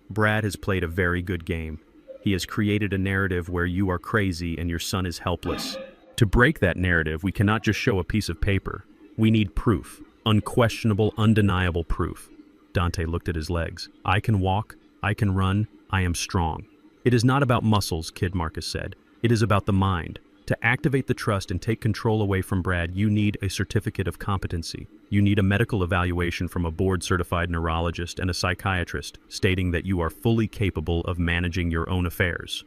S1: Brad has played a very good game. He has created a narrative where you are crazy and your son is helpless. To break that narrative, we cannot just show a piece of paper. We need proof. Unquestionable, undeniable proof. Dante looked at his legs. I can walk. I can run. I am strong. It is not about muscles, Kid Marcus said. It is about the mind. To activate the trust and take control away from Brad, you need a certificate of competency. You need a medical evaluation from a board-certified neurologist and a psychiatrist stating that you are fully capable of managing your own affairs.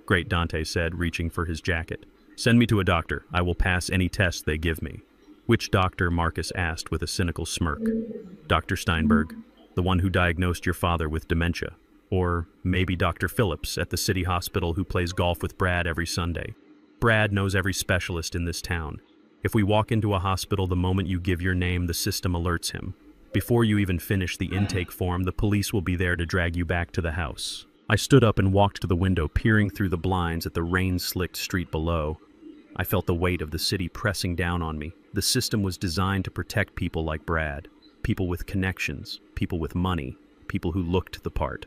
S1: Great, Dante said, reaching for his jacket. Send me to a doctor. I will pass any tests they give me. Which doctor? Marcus asked with a cynical smirk. Dr. Steinberg, the one who diagnosed your father with dementia. Or maybe Dr. Phillips at the city hospital who plays golf with Brad every Sunday. Brad knows every specialist in this town. If we walk into a hospital the moment you give your name, the system alerts him. Before you even finish the intake form, the police will be there to drag you back to the house. I stood up and walked to the window, peering through the blinds at the rain-slicked street below. I felt the weight of the city pressing down on me. The system was designed to protect people like Brad, people with connections, people with money, people who looked the part.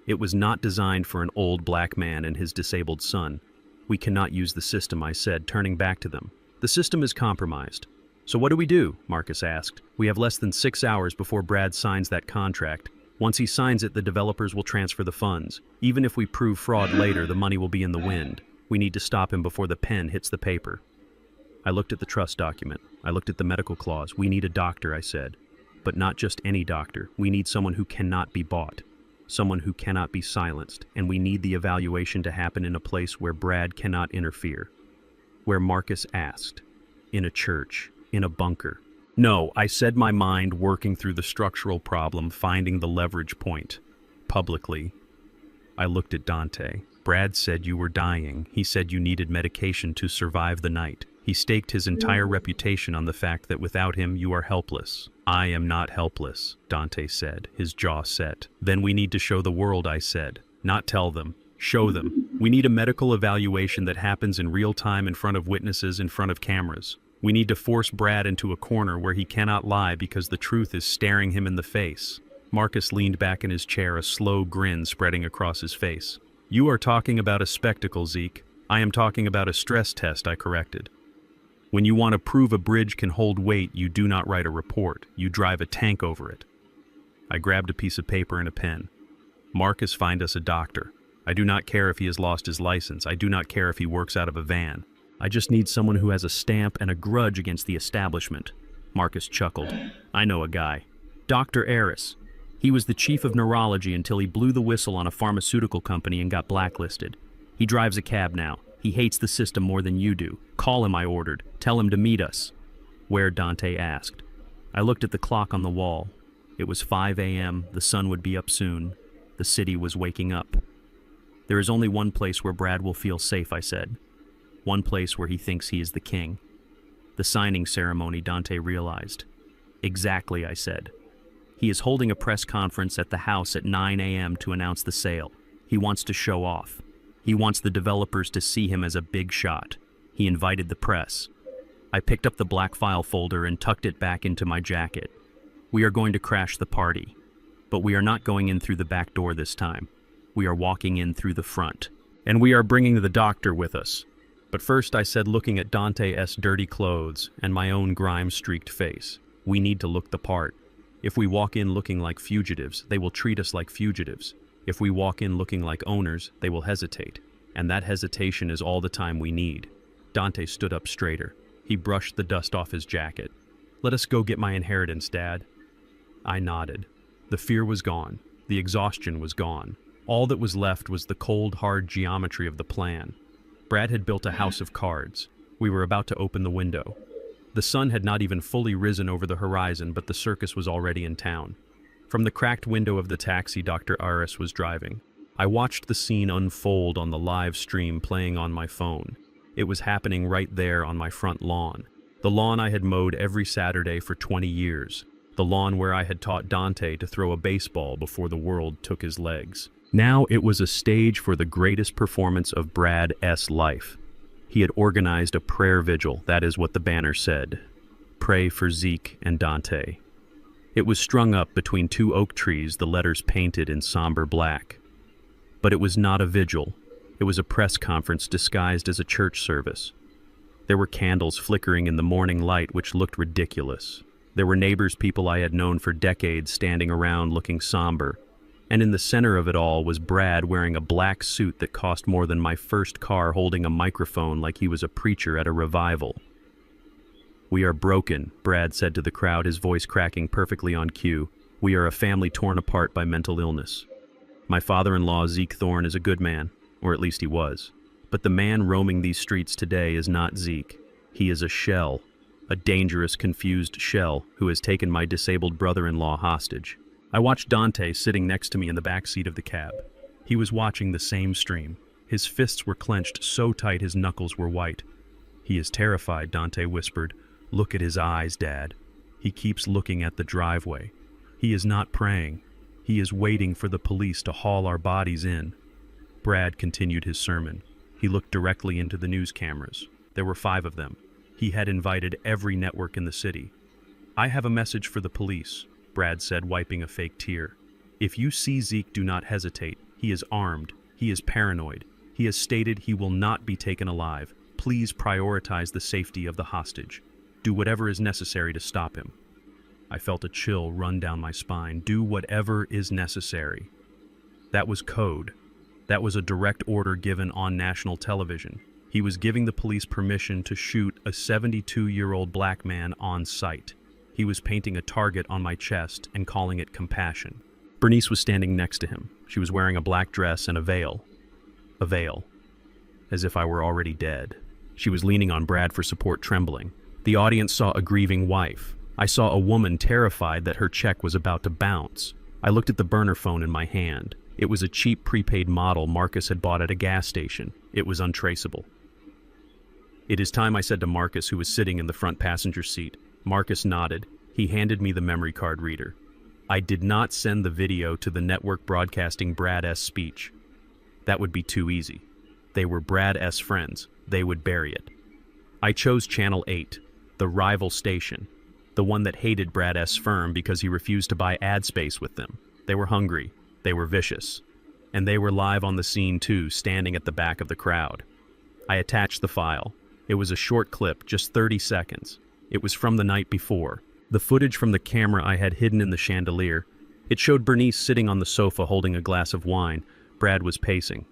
S1: It was not designed for an old black man and his disabled son. We cannot use the system, I said, turning back to them. The system is compromised. So what do we do? Marcus asked. We have less than 6 hours before Brad signs that contract. Once he signs it, the developers will transfer the funds. Even if we prove fraud later, the money will be in the wind. We need to stop him before the pen hits the paper. I looked at the trust document. I looked at the medical clause. We need a doctor, I said. But not just any doctor. We need someone who cannot be bought. Someone who cannot be silenced, and we need the evaluation to happen in a place where Brad cannot interfere. Where Marcus asked. In a church. In a bunker. No, I said my mind, working through the structural problem, finding the leverage point. Publicly. I looked at Dante. Brad said you were dying. He said you needed medication to survive the night. He staked his entire reputation on the fact that without him you are helpless. I am not helpless, Dante said, his jaw set. Then we need to show the world, I said. Not tell them. Show them. We need a medical evaluation that happens in real time in front of witnesses, in front of cameras. We need to force Brad into a corner where he cannot lie because the truth is staring him in the face. Marcus leaned back in his chair, a slow grin spreading across his face. You are talking about a spectacle, Zeke. I am talking about a stress test, I corrected. When you want to prove a bridge can hold weight, you do not write a report. You drive a tank over it. I grabbed a piece of paper and a pen. Marcus, find us a doctor. I do not care if he has lost his license. I do not care if he works out of a van. I just need someone who has a stamp and a grudge against the establishment. Marcus chuckled. I know a guy. Dr. Aris. He was the chief of neurology until he blew the whistle on a pharmaceutical company and got blacklisted. He drives a cab now. He hates the system more than you do. Call him, I ordered. Tell him to meet us. Where? Dante asked. I looked at the clock on the wall. It was 5 a.m. The sun would be up soon. The city was waking up. There is only one place where Brad will feel safe, I said. One place where he thinks he is the king. The signing ceremony, Dante realized. Exactly, I said. He is holding a press conference at the house at 9 a.m. to announce the sale. He wants to show off. He wants the developers to see him as a big shot. He invited the press. I picked up the black file folder and tucked it back into my jacket. We are going to crash the party. But we are not going in through the back door this time. We are walking in through the front. And we are bringing the doctor with us. But first, I said, looking at Dante's dirty clothes and my own grime-streaked face, we need to look the part. If we walk in looking like fugitives, they will treat us like fugitives. If we walk in looking like owners, they will hesitate. And that hesitation is all the time we need. Dante stood up straighter. He brushed the dust off his jacket. "Let us go get my inheritance, Dad." I nodded. The fear was gone. The exhaustion was gone. All that was left was the cold, hard geometry of the plan. Brad had built a house of cards. We were about to open the window. The sun had not even fully risen over the horizon, but the circus was already in town. From the cracked window of the taxi Dr. Aris was driving, I watched the scene unfold on the live stream playing on my phone. It was happening right there on my front lawn. The lawn I had mowed every Saturday for 20 years. The lawn where I had taught Dante to throw a baseball before the world took his legs. Now it was a stage for the greatest performance of Brad's life. He had organized a prayer vigil, that is what the banner said. Pray for Zeke and Dante. It was strung up between two oak trees, the letters painted in somber black. But it was not a vigil. It was a press conference disguised as a church service. There were candles flickering in the morning light which looked ridiculous. There were neighbors, people I had known for decades, standing around looking somber. And in the center of it all was Brad wearing a black suit that cost more than my first car, holding a microphone like he was a preacher at a revival. "We are broken," Brad said to the crowd, his voice cracking perfectly on cue. "We are a family torn apart by mental illness. My father-in-law, Zeke Thorne, is a good man, or at least he was. But the man roaming these streets today is not Zeke. He is a shell, a dangerous, confused shell who has taken my disabled brother-in-law hostage." I watched Dante sitting next to me in the back seat of the cab. He was watching the same stream. His fists were clenched so tight his knuckles were white. "He is terrified," Dante whispered. "Look at his eyes, Dad. He keeps looking at the driveway. He is not praying. He is waiting for the police to haul our bodies in." Brad continued his sermon. He looked directly into the news cameras. There were 5 of them. He had invited every network in the city. "I have a message for the police," Brad said, wiping a fake tear. "If you see Zeke, do not hesitate. He is armed. He is paranoid. He has stated he will not be taken alive. Please prioritize the safety of the hostage. Do whatever is necessary to stop him." I felt a chill run down my spine. Do whatever is necessary. That was code. That was a direct order given on national television. He was giving the police permission to shoot a 72-year-old black man on sight. He was painting a target on my chest and calling it compassion. Bernice was standing next to him. She was wearing a black dress and a veil. A veil. As if I were already dead. She was leaning on Brad for support, trembling. The audience saw a grieving wife. I saw a woman terrified that her check was about to bounce. I looked at the burner phone in my hand. It was a cheap prepaid model Marcus had bought at a gas station. It was untraceable. "It is time," I said to Marcus, who was sitting in the front passenger seat. Marcus nodded. He handed me the memory card reader. I did not send the video to the network broadcasting Brad's speech. That would be too easy. They were Brad's friends. They would bury it. I chose Channel 8, the rival station, the one that hated Brad's firm because he refused to buy ad space with them. They were hungry. They were vicious. And they were live on the scene too, standing at the back of the crowd. I attached the file. It was a short clip, just 30 seconds. It was from the night before. The footage from the camera I had hidden in the chandelier. It showed Bernice sitting on the sofa holding a glass of wine. Brad was pacing.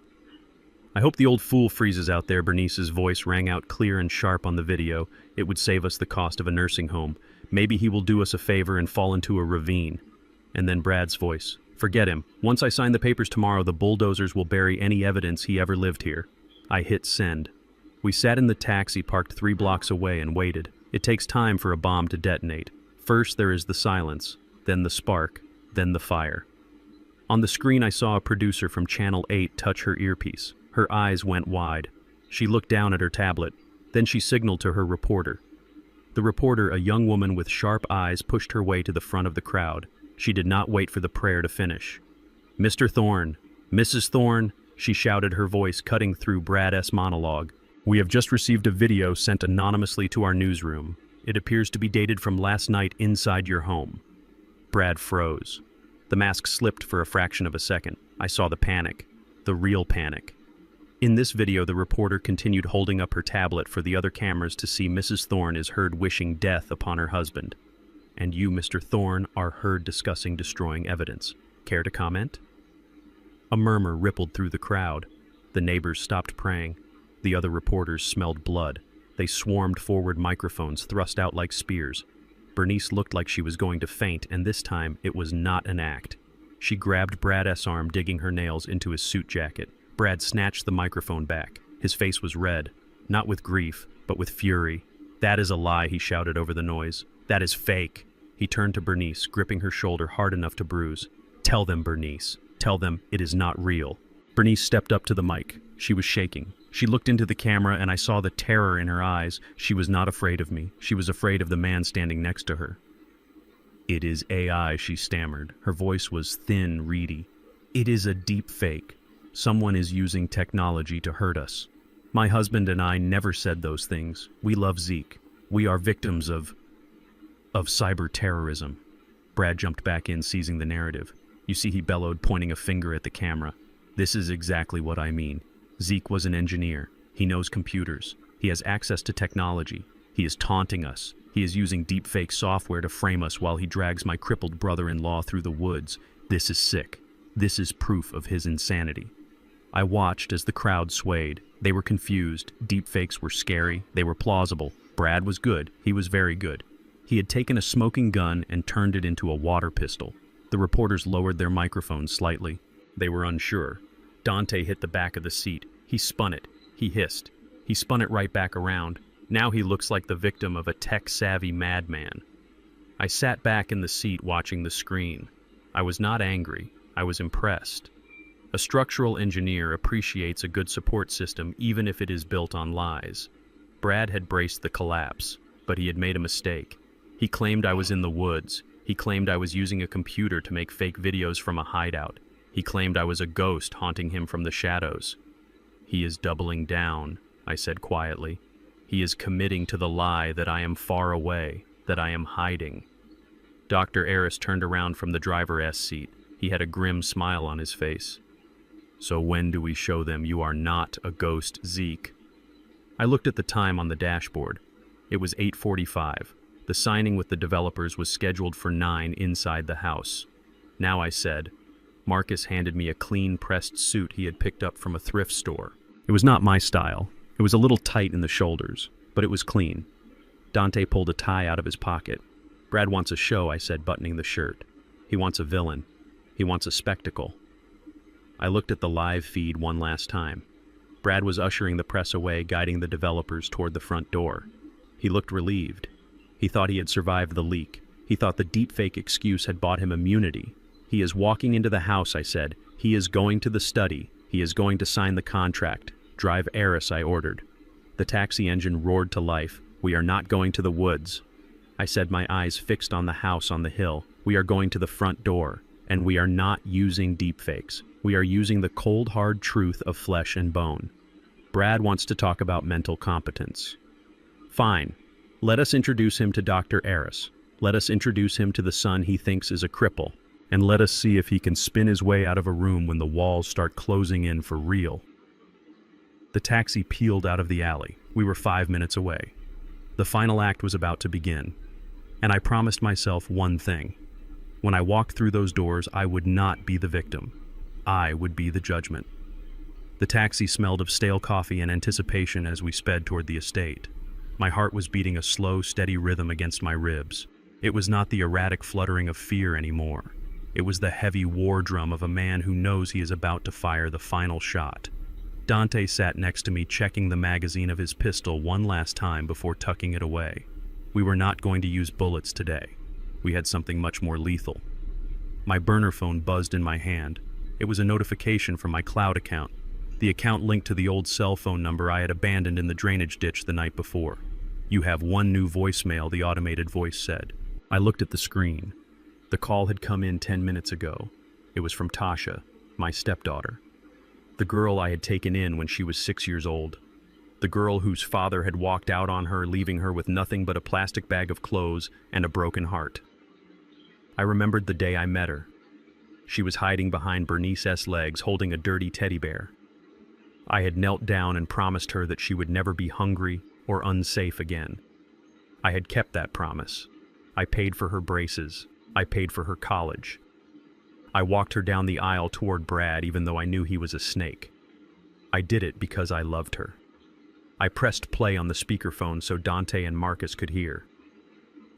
S1: "I hope the old fool freezes out there," Bernice's voice rang out clear and sharp on the video. "It would save us the cost of a nursing home. Maybe he will do us a favor and fall into a ravine." And then Brad's voice. "Forget him. Once I sign the papers tomorrow, the bulldozers will bury any evidence he ever lived here." I hit send. We sat in the taxi parked 3 blocks away and waited. It takes time for a bomb to detonate. First there is the silence, then the spark, then the fire. On the screen I saw a producer from Channel 8 touch her earpiece. Her eyes went wide. She looked down at her tablet. Then she signaled to her reporter. The reporter, a young woman with sharp eyes, pushed her way to the front of the crowd. She did not wait for the prayer to finish. "Mr. Thorne, Mrs. Thorne," she shouted, her voice cutting through Brad's monologue. "We have just received a video sent anonymously to our newsroom. It appears to be dated from last night inside your home." Brad froze. The mask slipped for a fraction of a second. I saw the panic. The real panic. In this video, the reporter continued holding up her tablet for the other cameras to see Mrs. Thorne is heard wishing death upon her husband. and you, Mr. Thorne, are heard discussing destroying evidence. Care to comment? A murmur rippled through the crowd. The neighbors stopped praying. The other reporters smelled blood. They swarmed forward, microphones thrust out like spears. Bernice looked like she was going to faint, and this time it was not an act. She grabbed Brad's arm, digging her nails into his suit jacket. Brad snatched the microphone back. His face was red, not with grief, but with fury. "That is a lie," he shouted over the noise. "That is fake." He turned to Bernice, gripping her shoulder hard enough to bruise. "Tell them, Bernice. Tell them it is not real." Bernice stepped up to the mic. She was shaking. She looked into the camera, and I saw the terror in her eyes. She was not afraid of me. She was afraid of the man standing next to her. "It is AI," she stammered. Her voice was thin, reedy. "It is a deep fake. Someone is using technology to hurt us. My husband and I never said those things. We love Zeke. We are victims of cyber terrorism." Brad jumped back in, seizing the narrative. "You see," he bellowed, pointing a finger at the camera. "This is exactly what I mean. Zeke was an engineer. He knows computers. He has access to technology. He is taunting us. He is using deepfake software to frame us while he drags my crippled brother-in-law through the woods. This is sick. This is proof of his insanity." I watched as the crowd swayed. They were confused. Deepfakes were scary. They were plausible. Brad was good. He was very good. He had taken a smoking gun and turned it into a water pistol. The reporters lowered their microphones slightly. They were unsure. Dante hit the back of the seat. He spun it. He hissed. He spun it right back around. Now he looks like the victim of a tech-savvy madman. I sat back in the seat watching the screen. I was not angry. I was impressed. A structural engineer appreciates a good support system even if it is built on lies. Brad had braced the collapse, but he had made a mistake. He claimed I was in the woods. He claimed I was using a computer to make fake videos from a hideout. He claimed I was a ghost haunting him from the shadows. "He is doubling down," I said quietly. "He is committing to the lie that I am far away, that I am hiding." Dr. Eris turned around from the driver's seat. He had a grim smile on his face. "So when do we show them you are not a ghost, Zeke?" I looked at the time on the dashboard. It was 8:45. The signing with the developers was scheduled for 9 inside the house. "Now," I said. Marcus handed me a clean pressed suit he had picked up from a thrift store. It was not my style. It was a little tight in the shoulders, but it was clean. Dante pulled a tie out of his pocket. "Brad wants a show," I said, buttoning the shirt. "He wants a villain. He wants a spectacle." I looked at the live feed one last time. Brad was ushering the press away, guiding the developers toward the front door. He looked relieved. He thought he had survived the leak. He thought the deepfake excuse had bought him immunity. "He is walking into the house," I said. "He is going to the study. He is going to sign the contract. Drive Eris," I ordered. The taxi engine roared to life. "We are not going to the woods," I said, my eyes fixed on the house on the hill. "We are going to the front door, and we are not using deepfakes. We are using the cold, hard truth of flesh and bone." Brad wants to talk about mental competence. Fine. Let us introduce him to Dr. Eris. Let us introduce him to the son he thinks is a cripple. And let us see if he can spin his way out of a room when the walls start closing in for real. The taxi peeled out of the alley. We were 5 minutes away. The final act was about to begin. And I promised myself one thing. When I walked through those doors, I would not be the victim. I would be the judgment. The taxi smelled of stale coffee and anticipation as we sped toward the estate. My heart was beating a slow, steady rhythm against my ribs. It was not the erratic fluttering of fear anymore. It was the heavy war drum of a man who knows he is about to fire the final shot. Dante sat next to me, checking the magazine of his pistol one last time before tucking it away. We were not going to use bullets today. We had something much more lethal. My burner phone buzzed in my hand. It was a notification from my cloud account, the account linked to the old cell phone number I had abandoned in the drainage ditch the night before. "You have one new voicemail," the automated voice said. I looked at the screen. The call had come in 10 minutes ago. It was from Tasha, my stepdaughter. The girl I had taken in when she was 6 years old. The girl whose father had walked out on her, leaving her with nothing but a plastic bag of clothes and a broken heart. I remembered the day I met her. She was hiding behind Bernice's legs, holding a dirty teddy bear. I had knelt down and promised her that she would never be hungry or unsafe again. I had kept that promise. I paid for her braces. I paid for her college. I walked her down the aisle toward Brad even though I knew he was a snake. I did it because I loved her. I pressed play on the speakerphone so Dante and Marcus could hear.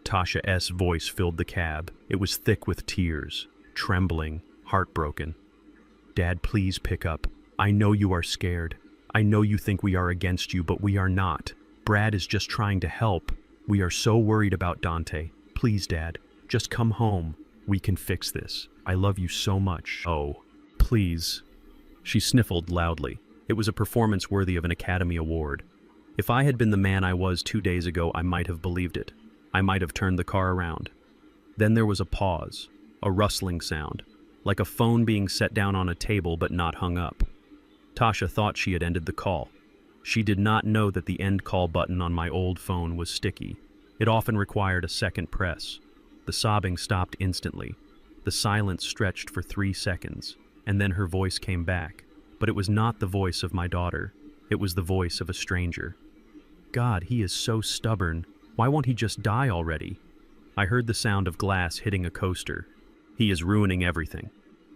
S1: Tasha S.'s voice filled the cab. It was thick with tears, trembling, heartbroken. Dad, please pick up. I know you are scared. I know you think we are against you, but we are not. Brad is just trying to help. We are so worried about Dante. Please, Dad, just come home. We can fix this. I love you so much. Oh, please. She sniffled loudly. It was a performance worthy of an Academy Award. If I had been the man I was 2 days ago, I might have believed it. I might have turned the car around. Then there was a pause, a rustling sound, like a phone being set down on a table but not hung up. Tasha thought she had ended the call. She did not know that the end call button on my old phone was sticky. It often required a second press. The sobbing stopped instantly. The silence stretched for 3 seconds, and then her voice came back. But it was not the voice of my daughter. It was the voice of a stranger. God, he is so stubborn. Why won't he just die already? I heard the sound of glass hitting a coaster. He is ruining everything.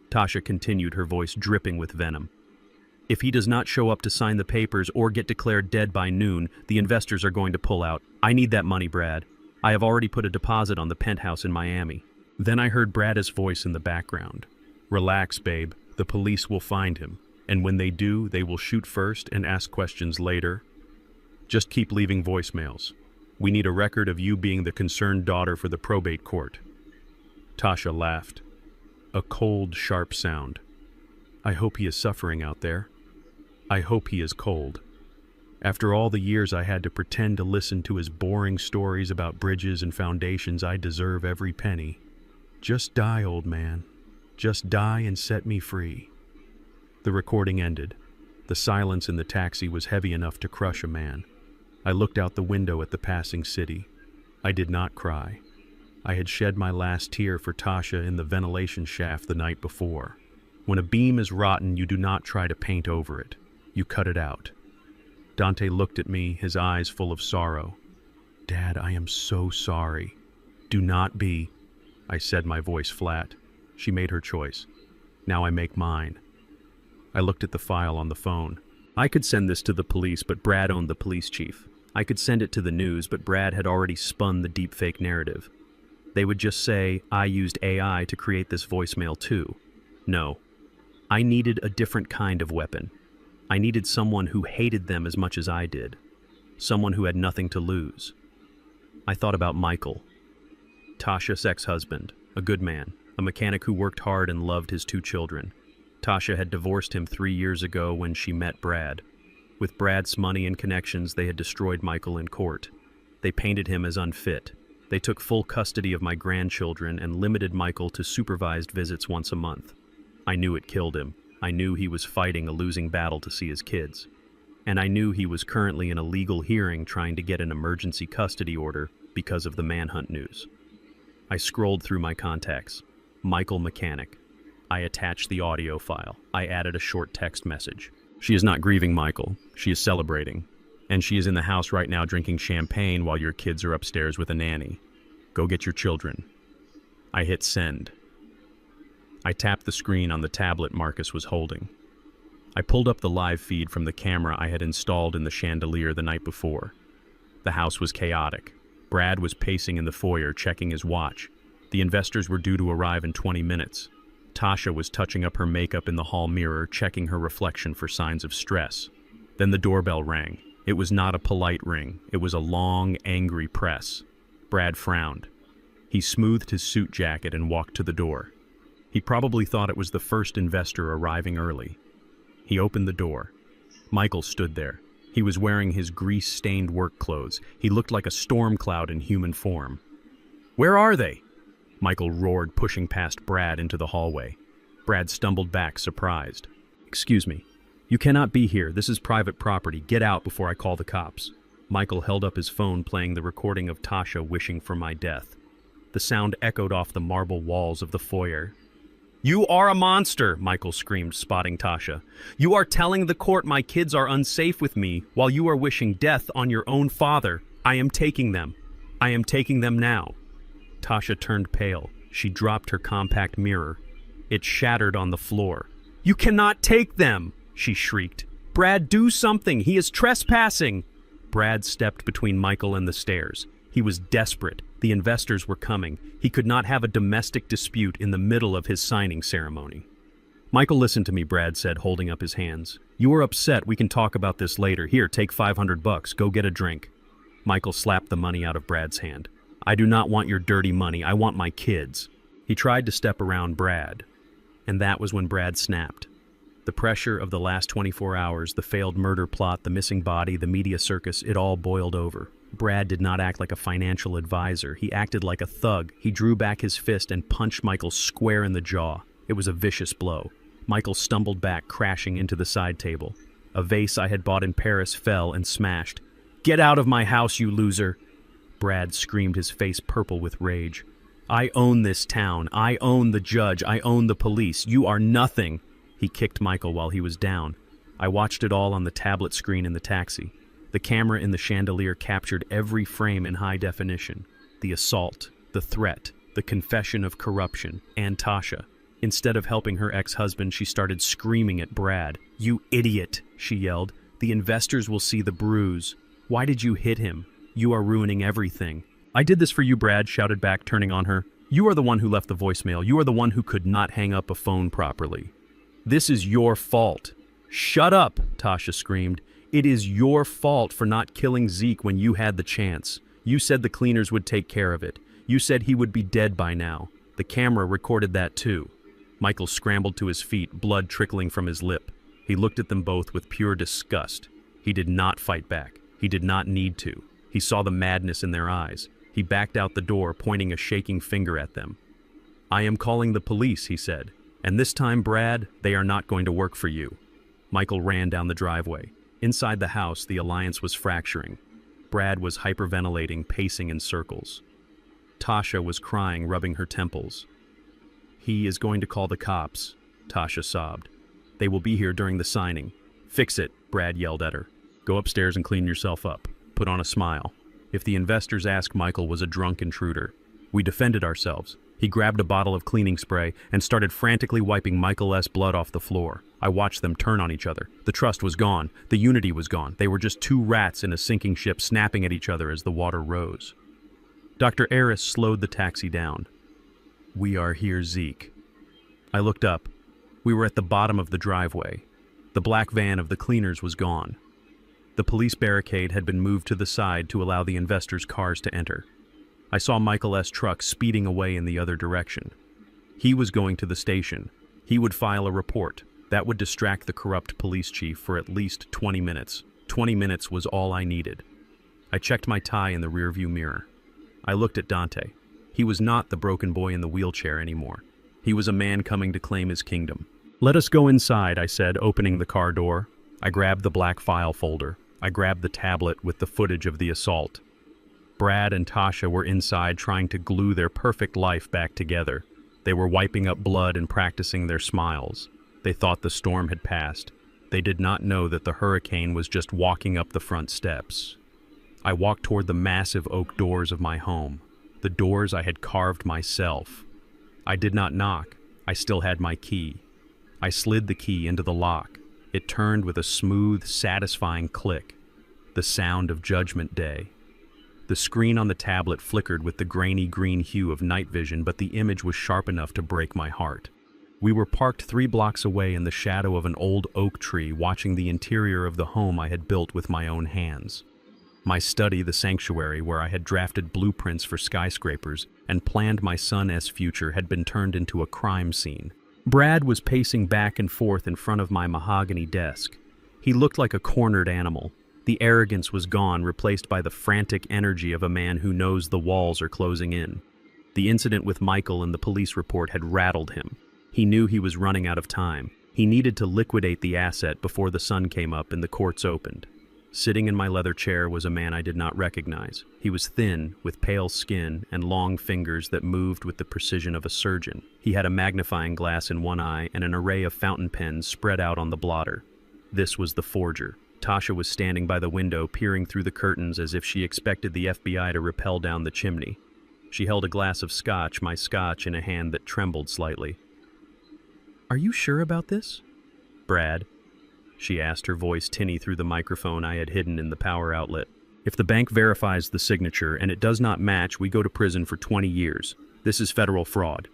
S1: Tasha continued, her voice dripping with venom. If he does not show up to sign the papers or get declared dead by noon, the investors are going to pull out. I need that money, Brad. I have already put a deposit on the penthouse in Miami. Then I heard Brad's voice in the background. Relax, babe. The police will find him. And when they do, they will shoot first and ask questions later. Just keep leaving voicemails. We need a record of you being the concerned daughter for the probate court. Tasha laughed. A cold, sharp sound. I hope he is suffering out there. I hope he is cold. After all the years I had to pretend to listen to his boring stories about bridges and foundations, I deserve every penny. Just die, old man. Just die and set me free. The recording ended. The silence in the taxi was heavy enough to crush a man. I looked out the window at the passing city. I did not cry. I had shed my last tear for Tasha in the ventilation shaft the night before. When a beam is rotten, you do not try to paint over it. You cut it out. Dante looked at me, his eyes full of sorrow. Dad, I am so sorry. Do not be. I said, my voice flat. She made her choice. Now I make mine. I looked at the file on the phone. I could send this to the police, but Brad owned the police chief. I could send it to the news, but Brad had already spun the deepfake narrative. They would just say, I used AI to create this voicemail too. No. I needed a different kind of weapon. I needed someone who hated them as much as I did. Someone who had nothing to lose. I thought about Michael. Tasha's ex-husband, a good man, a mechanic who worked hard and loved his 2 children. Tasha had divorced him 3 years ago when she met Brad. With Brad's money and connections, they had destroyed Michael in court. They painted him as unfit. They took full custody of my grandchildren and limited Michael to supervised visits once a month. I knew it killed him. I knew he was fighting a losing battle to see his kids. And I knew he was currently in a legal hearing trying to get an emergency custody order because of the manhunt news. I scrolled through my contacts. Michael Mechanic. I attached the audio file. I added a short text message. She is not grieving Michael. She is celebrating. And she is in the house right now drinking champagne while your kids are upstairs with a nanny. Go get your children. I hit send. I tapped the screen on the tablet Marcus was holding. I pulled up the live feed from the camera I had installed in the chandelier the night before. The house was chaotic. Brad was pacing in the foyer, checking his watch. The investors were due to arrive in 20 minutes. Tasha was touching up her makeup in the hall mirror, checking her reflection for signs of stress. Then the doorbell rang. It was not a polite ring. It was a long, angry press. Brad frowned. He smoothed his suit jacket and walked to the door. He probably thought it was the first investor arriving early. He opened the door. Michael stood there. He was wearing his grease-stained work clothes. He looked like a storm cloud in human form. "Where are they?" Michael roared, pushing past Brad into the hallway. Brad stumbled back, surprised. "Excuse me. You cannot be here. This is private property. Get out before I call the cops." Michael held up his phone, playing the recording of Tasha wishing for my death. The sound echoed off the marble walls of the foyer. "You are a monster," Michael screamed, spotting Tasha. "You are telling the court my kids are unsafe with me while you are wishing death on your own father. I am taking them. I am taking them now." Tasha turned pale. She dropped her compact mirror. It shattered on the floor. "You cannot take them!" she shrieked. "Brad, do something! He is trespassing!" Brad stepped between Michael and the stairs. He was desperate. The investors were coming. He could not have a domestic dispute in the middle of his signing ceremony. "Michael, listen to me," Brad said, holding up his hands. "You are upset. We can talk about this later. Here, take $500. Go get a drink." Michael slapped the money out of Brad's hand. "I do not want your dirty money. I want my kids." He tried to step around Brad, and that was when Brad snapped. The pressure of the last 24 hours, the failed murder plot, the missing body, the media circus, it all boiled over. Brad did not act like a financial advisor. He acted like a thug. He drew back his fist and punched Michael square in the jaw. It was a vicious blow. Michael stumbled back, crashing into the side table. A vase I had bought in Paris fell and smashed. "Get out of my house, you loser!" Brad screamed, his face purple with rage. "I own this town. I own the judge. I own the police. You are nothing." He kicked Michael while he was down. I watched it all on the tablet screen in the taxi. The camera in the chandelier captured every frame in high definition. The assault, the threat, the confession of corruption, and Tasha. Instead of helping her ex-husband, she started screaming at Brad. "You idiot," she yelled. "The investors will see the bruise. Why did you hit him? You are ruining everything." "I did this for you," Brad shouted back, turning on her. "You are the one who left the voicemail. You are the one who could not hang up a phone properly. This is your fault." "Shut up," Tasha screamed. "It is your fault for not killing Zeke when you had the chance. You said the cleaners would take care of it. You said he would be dead by now. The camera recorded that too." Michael scrambled to his feet, blood trickling from his lip. He looked at them both with pure disgust. He did not fight back. He did not need to. He saw the madness in their eyes. He backed out the door, pointing a shaking finger at them. "I am calling the police," he said. "And this time, Brad, they are not going to work for you." Michael ran down the driveway. Inside the house, the alliance was fracturing. Brad was hyperventilating, pacing in circles. Tasha was crying, rubbing her temples. "He is going to call the cops," Tasha sobbed. "They will be here during the signing." "Fix it," Brad yelled at her. "Go upstairs and clean yourself up. Put on a smile." If the investors asked, Michael was a drunk intruder. We defended ourselves. He grabbed a bottle of cleaning spray and started frantically wiping Michael's blood off the floor. I watched them turn on each other. The trust was gone. The unity was gone. They were just two rats in a sinking ship snapping at each other as the water rose. Dr. Aris slowed the taxi down. "We are here, Zeke." I looked up. We were at the bottom of the driveway. The black van of the cleaners was gone. The police barricade had been moved to the side to allow the investors' cars to enter. I saw Michael's truck speeding away in the other direction. He was going to the station. He would file a report. That would distract the corrupt police chief for at least 20 minutes. 20 minutes was all I needed. I checked my tie in the rearview mirror. I looked at Dante. He was not the broken boy in the wheelchair anymore. He was a man coming to claim his kingdom. "Let us go inside," I said, opening the car door. I grabbed the black file folder. I grabbed the tablet with the footage of the assault. Brad and Tasha were inside trying to glue their perfect life back together. They were wiping up blood and practicing their smiles. They thought the storm had passed. They did not know that the hurricane was just walking up the front steps. I walked toward the massive oak doors of my home, the doors I had carved myself. I did not knock. I still had my key. I slid the key into the lock. It turned with a smooth, satisfying click. The sound of Judgment Day. The screen on the tablet flickered with the grainy green hue of night vision, but the image was sharp enough to break my heart. We were parked 3 blocks away in the shadow of an old oak tree, watching the interior of the home I had built with my own hands. My study, the sanctuary, where I had drafted blueprints for skyscrapers and planned my son's future, had been turned into a crime scene. Brad was pacing back and forth in front of my mahogany desk. He looked like a cornered animal. The arrogance was gone, replaced by the frantic energy of a man who knows the walls are closing in. The incident with Michael and the police report had rattled him. He knew he was running out of time. He needed to liquidate the asset before the sun came up and the courts opened. Sitting in my leather chair was a man I did not recognize. He was thin, with pale skin and long fingers that moved with the precision of a surgeon. He had a magnifying glass in one eye and an array of fountain pens spread out on the blotter. This was the forger. Tasha was standing by the window, peering through the curtains as if she expected the FBI to rappel down the chimney. She held a glass of scotch, my scotch, in a hand that trembled slightly. "Are you sure about this, Brad?" she asked, her voice tinny through the microphone I had hidden in the power outlet. "If the bank verifies the signature and it does not match, we go to prison for 20 years. This is federal fraud."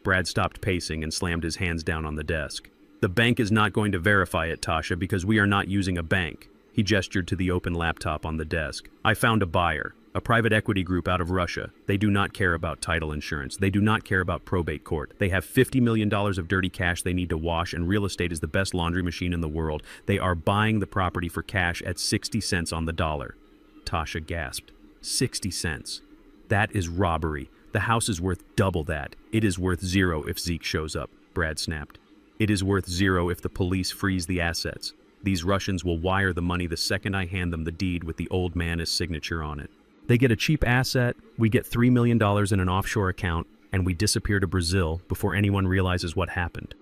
S1: Brad stopped pacing and slammed his hands down on the desk. "The bank is not going to verify it, Tasha, because we are not using a bank." He gestured to the open laptop on the desk. "I found a buyer, a private equity group out of Russia. They do not care about title insurance. They do not care about probate court. They have $50 million of dirty cash they need to wash, and real estate is the best laundry machine in the world. They are buying the property for cash at 60 cents on the dollar." Tasha gasped. 60 cents. "That is robbery. The house is worth double that. It is worth zero if Zeke shows up," Brad snapped. "It is worth zero if the police freeze the assets. These Russians will wire the money the second I hand them the deed with the old man's signature on it. They get a cheap asset, we get $3 million in an offshore account, and we disappear to Brazil before anyone realizes what happened."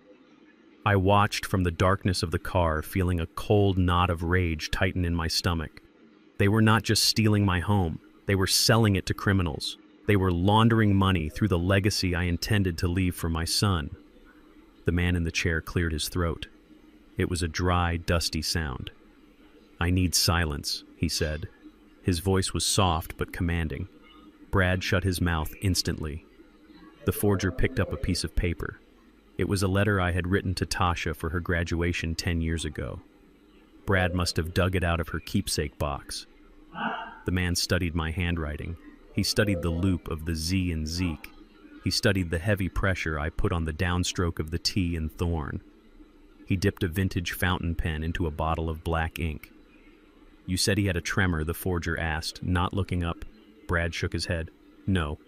S1: I watched from the darkness of the car, feeling a cold knot of rage tighten in my stomach. They were not just stealing my home, they were selling it to criminals. They were laundering money through the legacy I intended to leave for my son. The man in the chair cleared his throat. It was a dry, dusty sound. "I need silence," he said. His voice was soft but commanding. Brad shut his mouth instantly. The forger picked up a piece of paper. It was a letter I had written to Tasha for her graduation 10 years ago. Brad must have dug it out of her keepsake box. The man studied my handwriting. He studied the loop of the Z in Zeke. He studied the heavy pressure I put on the downstroke of the T in Thorn. He dipped a vintage fountain pen into a bottle of black ink. "You said he had a tremor," the forger asked, not looking up. Brad shook his head. "No.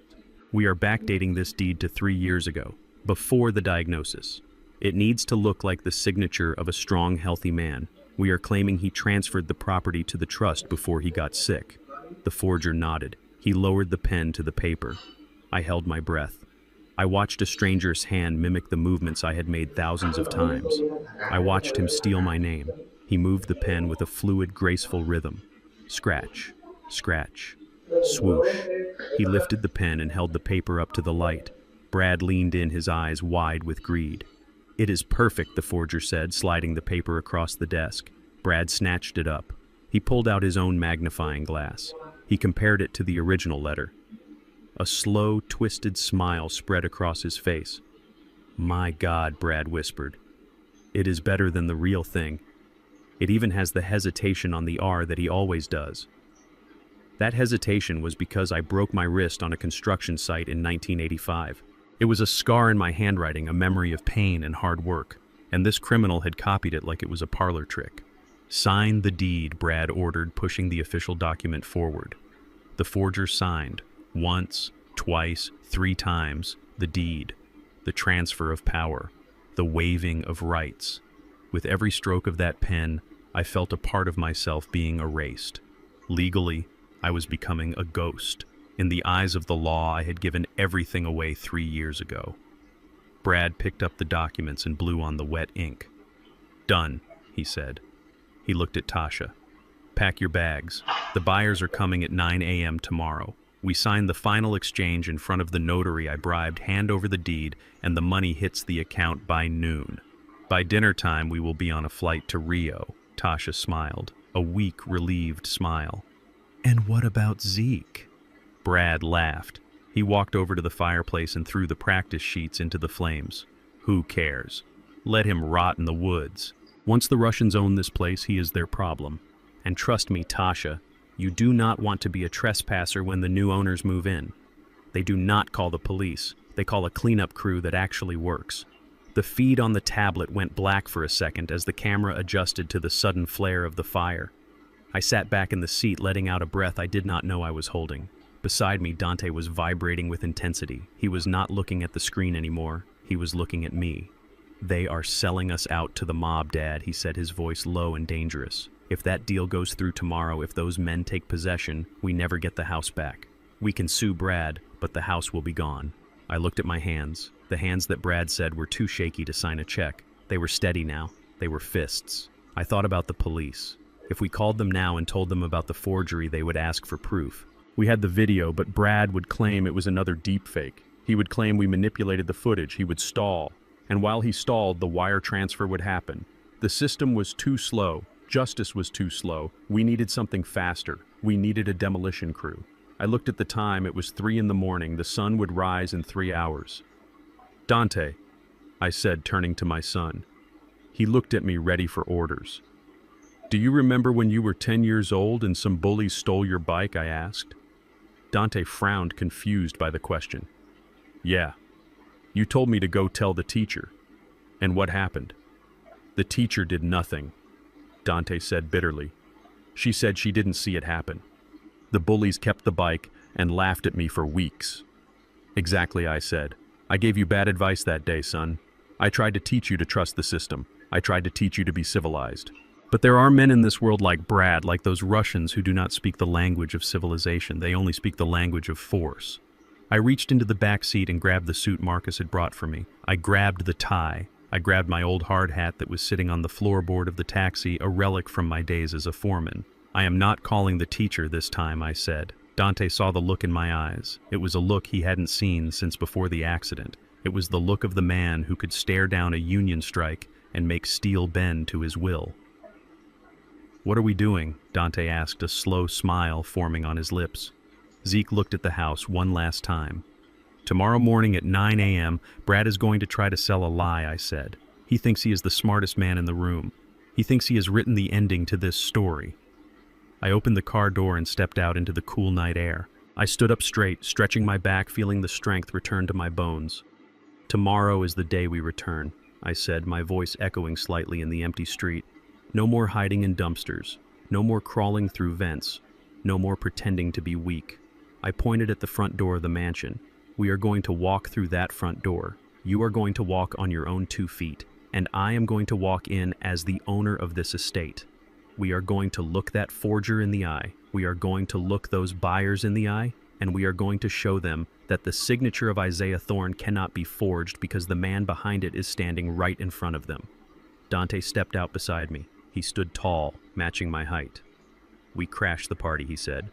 S1: We are backdating this deed to 3 years ago, before the diagnosis. It needs to look like the signature of a strong, healthy man. We are claiming he transferred the property to the trust before he got sick." The forger nodded. He lowered the pen to the paper. I held my breath. I watched a stranger's hand mimic the movements I had made thousands of times. I watched him steal my name. He moved the pen with a fluid, graceful rhythm. Scratch, scratch, swoosh. He lifted the pen and held the paper up to the light. Brad leaned in, his eyes wide with greed. "It is perfect," the forger said, sliding the paper across the desk. Brad snatched it up. He pulled out his own magnifying glass. He compared it to the original letter. A slow, twisted smile spread across his face. "My God," Brad whispered. "It is better than the real thing. It even has the hesitation on the R that he always does." That hesitation was because I broke my wrist on a construction site in 1985. It was a scar in my handwriting, a memory of pain and hard work, and this criminal had copied it like it was a parlor trick. "Sign the deed," Brad ordered, pushing the official document forward. The forger signed. Once, twice, 3 times, the deed, the transfer of power, the waiving of rights. With every stroke of that pen, I felt a part of myself being erased. Legally, I was becoming a ghost. In the eyes of the law, I had given everything away 3 years ago. Brad picked up the documents and blew on the wet ink. "Done," he said. He looked at Tasha. "Pack your bags. The buyers are coming at 9 a.m. tomorrow. We signed the final exchange in front of the notary I bribed, hand over the deed, and the money hits the account by noon. By dinner time, we will be on a flight to Rio." Tasha smiled, a weak, relieved smile. "And what about Zeke?" Brad laughed. He walked over to the fireplace and threw the practice sheets into the flames. "Who cares? Let him rot in the woods. Once the Russians own this place, he is their problem. And trust me, Tasha, you do not want to be a trespasser when the new owners move in. They do not call the police. They call a cleanup crew that actually works." The feed on the tablet went black for a second as the camera adjusted to the sudden flare of the fire. I sat back in the seat, letting out a breath I did not know I was holding. Beside me, Dante was vibrating with intensity. He was not looking at the screen anymore. He was looking at me. "They are selling us out to the mob, Dad," he said, his voice low and dangerous. "If that deal goes through tomorrow, if those men take possession, we never get the house back. We can sue Brad, but the house will be gone." I looked at my hands. The hands that Brad said were too shaky to sign a check. They were steady now. They were fists. I thought about the police. If we called them now and told them about the forgery, they would ask for proof. We had the video, but Brad would claim it was another deepfake. He would claim we manipulated the footage. He would stall. And while he stalled, the wire transfer would happen. The system was too slow. Justice was too slow. We needed something faster. We needed a demolition crew. I looked at the time. It was 3 in the morning. The sun would rise in 3 hours. "Dante," I said, turning to my son. He looked at me, ready for orders. "Do you remember when you were 10 years old and some bullies stole your bike?" I asked. Dante frowned, confused by the question. "Yeah. You told me to go tell the teacher. And what happened?" "The teacher did nothing," Dante said bitterly. "She said she didn't see it happen. The bullies kept the bike and laughed at me for weeks." "Exactly," I said. "I gave you bad advice that day, son. I tried to teach you to trust the system. I tried to teach you to be civilized. But there are men in this world like Brad, like those Russians who do not speak the language of civilization. They only speak the language of force." I reached into the back seat and grabbed the suit Marcus had brought for me. I grabbed the tie. I grabbed my old hard hat that was sitting on the floorboard of the taxi, a relic from my days as a foreman. "I am not calling the teacher this time," I said. Dante saw the look in my eyes. It was a look he hadn't seen since before the accident. It was the look of the man who could stare down a union strike and make steel bend to his will. "What are we doing?" Dante asked, a slow smile forming on his lips. Zeke looked at the house one last time. "Tomorrow morning at 9 a.m., Brad is going to try to sell a lie," I said. "He thinks he is the smartest man in the room. He thinks he has written the ending to this story." I opened the car door and stepped out into the cool night air. I stood up straight, stretching my back, feeling the strength return to my bones. "Tomorrow is the day we return," I said, my voice echoing slightly in the empty street. "No more hiding in dumpsters. No more crawling through vents. No more pretending to be weak." I pointed at the front door of the mansion. "We are going to walk through that front door. You are going to walk on your own 2 feet, and I am going to walk in as the owner of this estate. We are going to look that forger in the eye. We are going to look those buyers in the eye, and we are going to show them that the signature of Isaiah Thorne cannot be forged because the man behind it is standing right in front of them." Dante stepped out beside me. He stood tall, matching my height. "We crash the party," he said.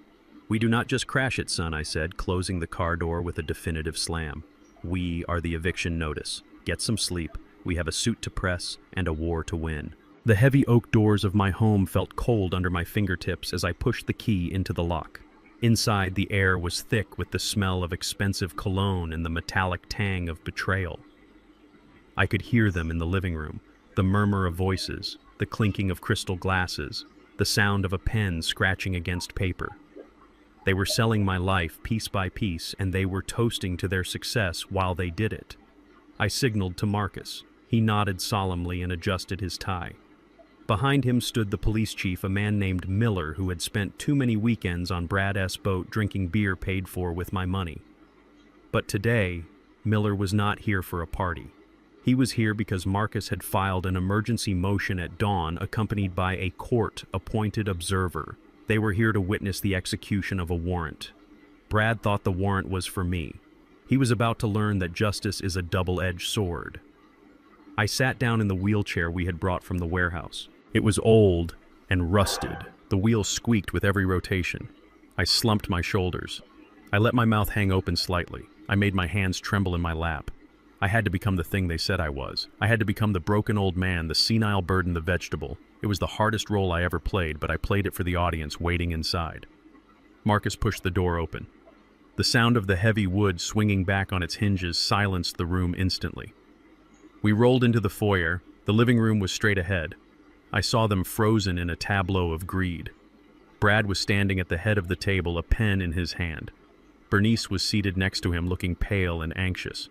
S1: "We do not just crash it, son," I said, closing the car door with a definitive slam. "We are the eviction notice. Get some sleep. We have a suit to press and a war to win." The heavy oak doors of my home felt cold under my fingertips as I pushed the key into the lock. Inside, the air was thick with the smell of expensive cologne and the metallic tang of betrayal. I could hear them in the living room, the murmur of voices, the clinking of crystal glasses, the sound of a pen scratching against paper. They were selling my life piece by piece, and they were toasting to their success while they did it. I signaled to Marcus. He nodded solemnly and adjusted his tie. Behind him stood the police chief, a man named Miller, who had spent too many weekends on Brad S. boat drinking beer paid for with my money. But today, Miller was not here for a party. He was here because Marcus had filed an emergency motion at dawn, accompanied by a court-appointed observer. They were here to witness the execution of a warrant. Brad thought the warrant was for me. He was about to learn that justice is a double-edged sword. I sat down in the wheelchair we had brought from the warehouse. It was old and rusted. The wheels squeaked with every rotation. I slumped my shoulders. I let my mouth hang open slightly. I made my hands tremble in my lap. I had to become the thing they said I was. I had to become the broken old man, the senile bird and the vegetable. It was the hardest role I ever played, but I played it for the audience waiting inside. Marcus pushed the door open. The sound of the heavy wood swinging back on its hinges silenced the room instantly. We rolled into the foyer. The living room was straight ahead. I saw them frozen in a tableau of greed. Brad was standing at the head of the table, a pen in his hand. Bernice was seated next to him, looking pale and anxious.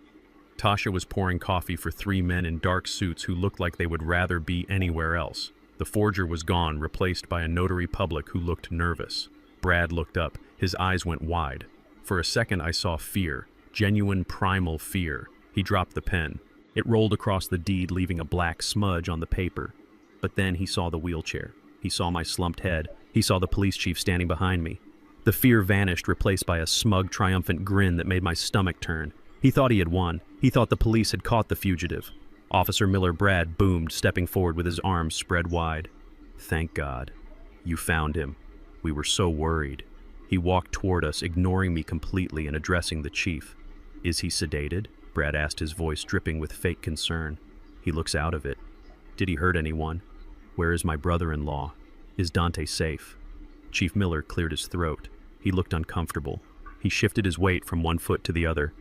S1: Tasha was pouring coffee for 3 men in dark suits who looked like they would rather be anywhere else. The forger was gone, replaced by a notary public who looked nervous. Brad looked up. His eyes went wide. For a second I saw fear, genuine primal fear. He dropped the pen. It rolled across the deed, leaving a black smudge on the paper. But then he saw the wheelchair. He saw my slumped head. He saw the police chief standing behind me. The fear vanished, replaced by a smug, triumphant grin that made my stomach turn. He thought he had won. He thought the police had caught the fugitive. Officer Miller Brad boomed, stepping forward with his arms spread wide. "Thank God. You found him. We were so worried." He walked toward us, ignoring me completely and addressing the chief. "Is he sedated?" Brad asked, his voice dripping with fake concern. "He looks out of it. Did he hurt anyone? Where is my brother-in-law? Is Dante safe?" Chief Miller cleared his throat. He looked uncomfortable. He shifted his weight from one foot to the other.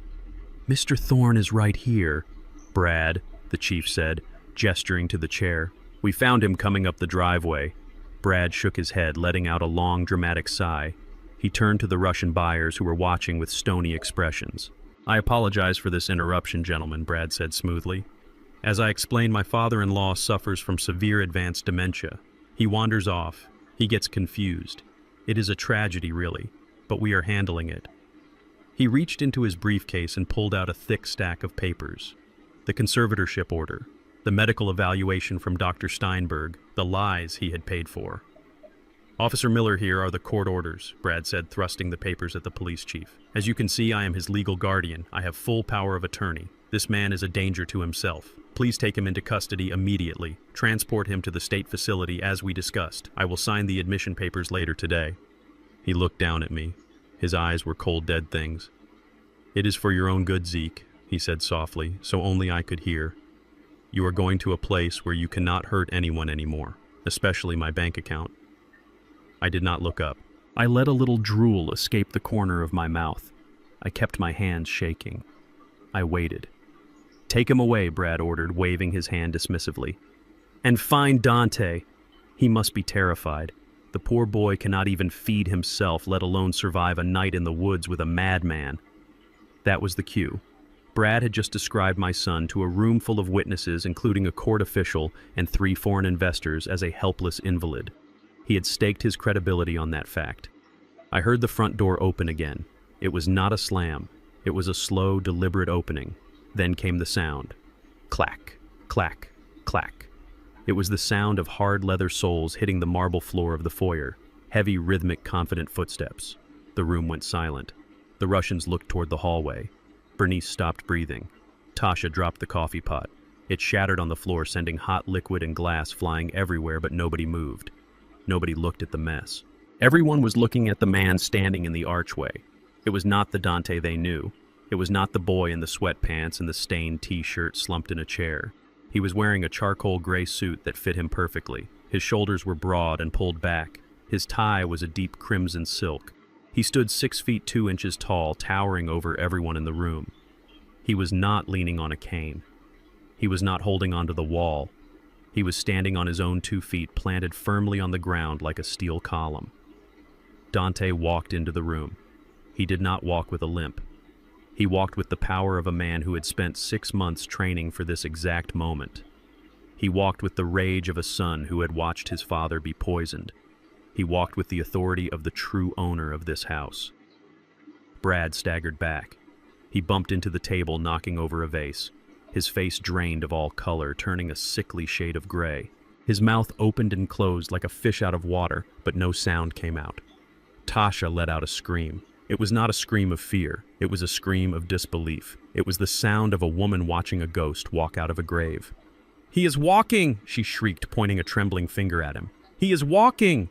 S1: "Mr. Thorne is right here, Brad," the chief said, gesturing to the chair. "We found him coming up the driveway." Brad shook his head, letting out a long, dramatic sigh. He turned to the Russian buyers who were watching with stony expressions. "I apologize for this interruption, gentlemen," Brad said smoothly. "As I explained, my father-in-law suffers from severe advanced dementia. He wanders off. He gets confused. It is a tragedy, really, but we are handling it." He reached into his briefcase and pulled out a thick stack of papers. The conservatorship order, the medical evaluation from Dr. Steinberg, the lies he had paid for. "Officer Miller, here are the court orders," Brad said, thrusting the papers at the police chief. "As you can see, I am his legal guardian. I have full power of attorney. This man is a danger to himself. Please take him into custody immediately. Transport him to the state facility as we discussed. I will sign the admission papers later today." He looked down at me. His eyes were cold, dead things. "It is for your own good, Zeke," he said softly, so only I could hear. "You are going to a place where you cannot hurt anyone anymore, especially my bank account." I did not look up. I let a little drool escape the corner of my mouth. I kept my hands shaking. I waited. "Take him away," Brad ordered, waving his hand dismissively. "And find Dante." He must be terrified. The poor boy cannot even feed himself, let alone survive a night in the woods with a madman. That was the cue. Brad had just described my son to a room full of witnesses, including a court official and 3 foreign investors, as a helpless invalid. He had staked his credibility on that fact. I heard the front door open again. It was not a slam. It was a slow, deliberate opening. Then came the sound. Clack, clack, clack. It was the sound of hard leather soles hitting the marble floor of the foyer. Heavy, rhythmic, confident footsteps. The room went silent. The Russians looked toward the hallway. Bernice stopped breathing. Tasha dropped the coffee pot. It shattered on the floor, sending hot liquid and glass flying everywhere, but nobody moved. Nobody looked at the mess. Everyone was looking at the man standing in the archway. It was not the Dante they knew. It was not the boy in the sweatpants and the stained t-shirt slumped in a chair. He was wearing a charcoal gray suit that fit him perfectly. His shoulders were broad and pulled back. His tie was a deep crimson silk. He stood 6 feet 2 inches tall, towering over everyone in the room. He was not leaning on a cane. He was not holding onto the wall. He was standing on his own 2 feet, planted firmly on the ground like a steel column. Dante walked into the room. He did not walk with a limp. He walked with the power of a man who had spent 6 months training for this exact moment. He walked with the rage of a son who had watched his father be poisoned. He walked with the authority of the true owner of this house. Brad staggered back. He bumped into the table, knocking over a vase. His face drained of all color, turning a sickly shade of gray. His mouth opened and closed like a fish out of water, but no sound came out. Tasha let out a scream. It was not a scream of fear. It was a scream of disbelief. It was the sound of a woman watching a ghost walk out of a grave. "He is walking!" she shrieked, pointing a trembling finger at him. "He is walking!"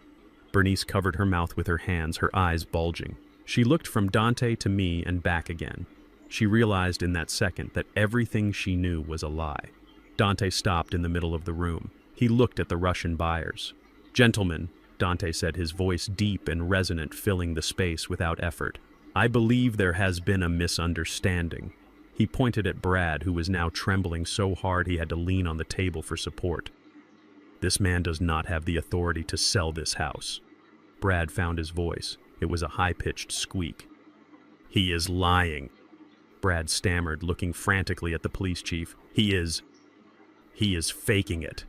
S1: Bernice covered her mouth with her hands, her eyes bulging. She looked from Dante to me and back again. She realized in that second that everything she knew was a lie. Dante stopped in the middle of the room. He looked at the Russian buyers. "Gentlemen," Dante said, his voice deep and resonant, filling the space without effort, "I believe there has been a misunderstanding." He pointed at Brad, who was now trembling so hard he had to lean on the table for support. "This man does not have the authority to sell this house." Brad found his voice. It was a high-pitched squeak. "He is lying." Brad stammered, looking frantically at the police chief. He is faking it.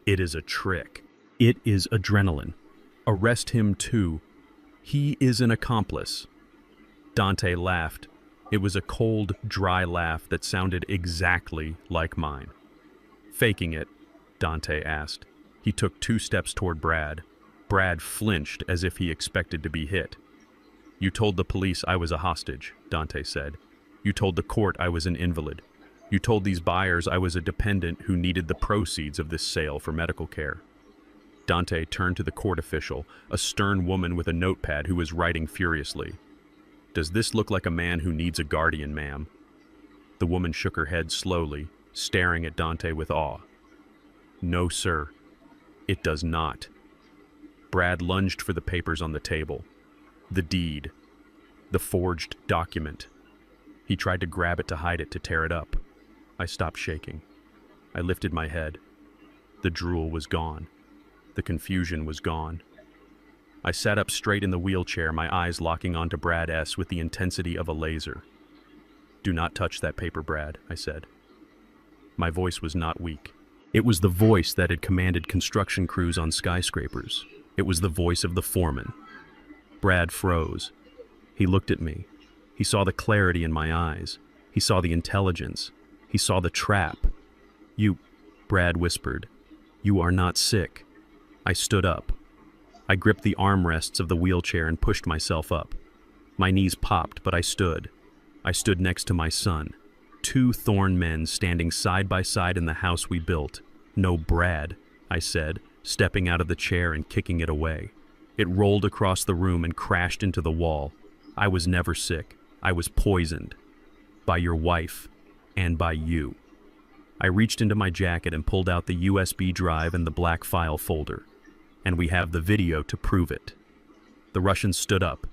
S1: It is a trick. It is adrenaline. Arrest him too. He is an accomplice." Dante laughed. It was a cold, dry laugh that sounded exactly like mine. "Faking it?" Dante asked. He took 2 steps toward Brad. Brad flinched as if he expected to be hit. "You told the police I was a hostage," Dante said. "You told the court I was an invalid. You told these buyers I was a dependent who needed the proceeds of this sale for medical care." Dante turned to the court official, a stern woman with a notepad who was writing furiously. "Does this look like a man who needs a guardian, ma'am?" The woman shook her head slowly, staring at Dante with awe. "No, sir, it does not." Brad lunged for the papers on the table. The deed. The forged document. He tried to grab it to hide it, to tear it up. I stopped shaking. I lifted my head. The drool was gone. The confusion was gone. I sat up straight in the wheelchair, my eyes locking onto Brad S. with the intensity of a laser. "Do not touch that paper, Brad," I said. My voice was not weak. It was the voice that had commanded construction crews on skyscrapers. It was the voice of the foreman. Brad froze. He looked at me. He saw the clarity in my eyes. He saw the intelligence. He saw the trap. "You," Brad whispered, "you are not sick." I stood up. I gripped the armrests of the wheelchair and pushed myself up. My knees popped, but I stood. I stood next to my son. Two Thorn men standing side by side in the house we built. "No, Brad," I said, stepping out of the chair and kicking it away. It rolled across the room and crashed into the wall. I was never sick. I was poisoned. By your wife. And by you. I reached into my jacket and pulled out the USB drive and the black file folder. And we have the video to prove it. The Russian stood up.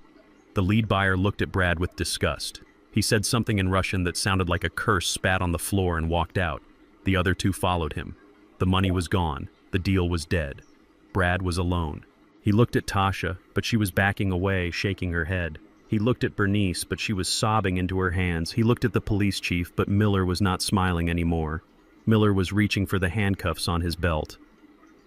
S1: The lead buyer looked at Brad with disgust. He said something in Russian that sounded like a curse, spat on the floor, and walked out. The other two followed him. The money was gone. The deal was dead. Brad was alone. He looked at Tasha, but she was backing away, shaking her head. He looked at Bernice, but she was sobbing into her hands. He looked at the police chief, but Miller was not smiling anymore. Miller was reaching for the handcuffs on his belt.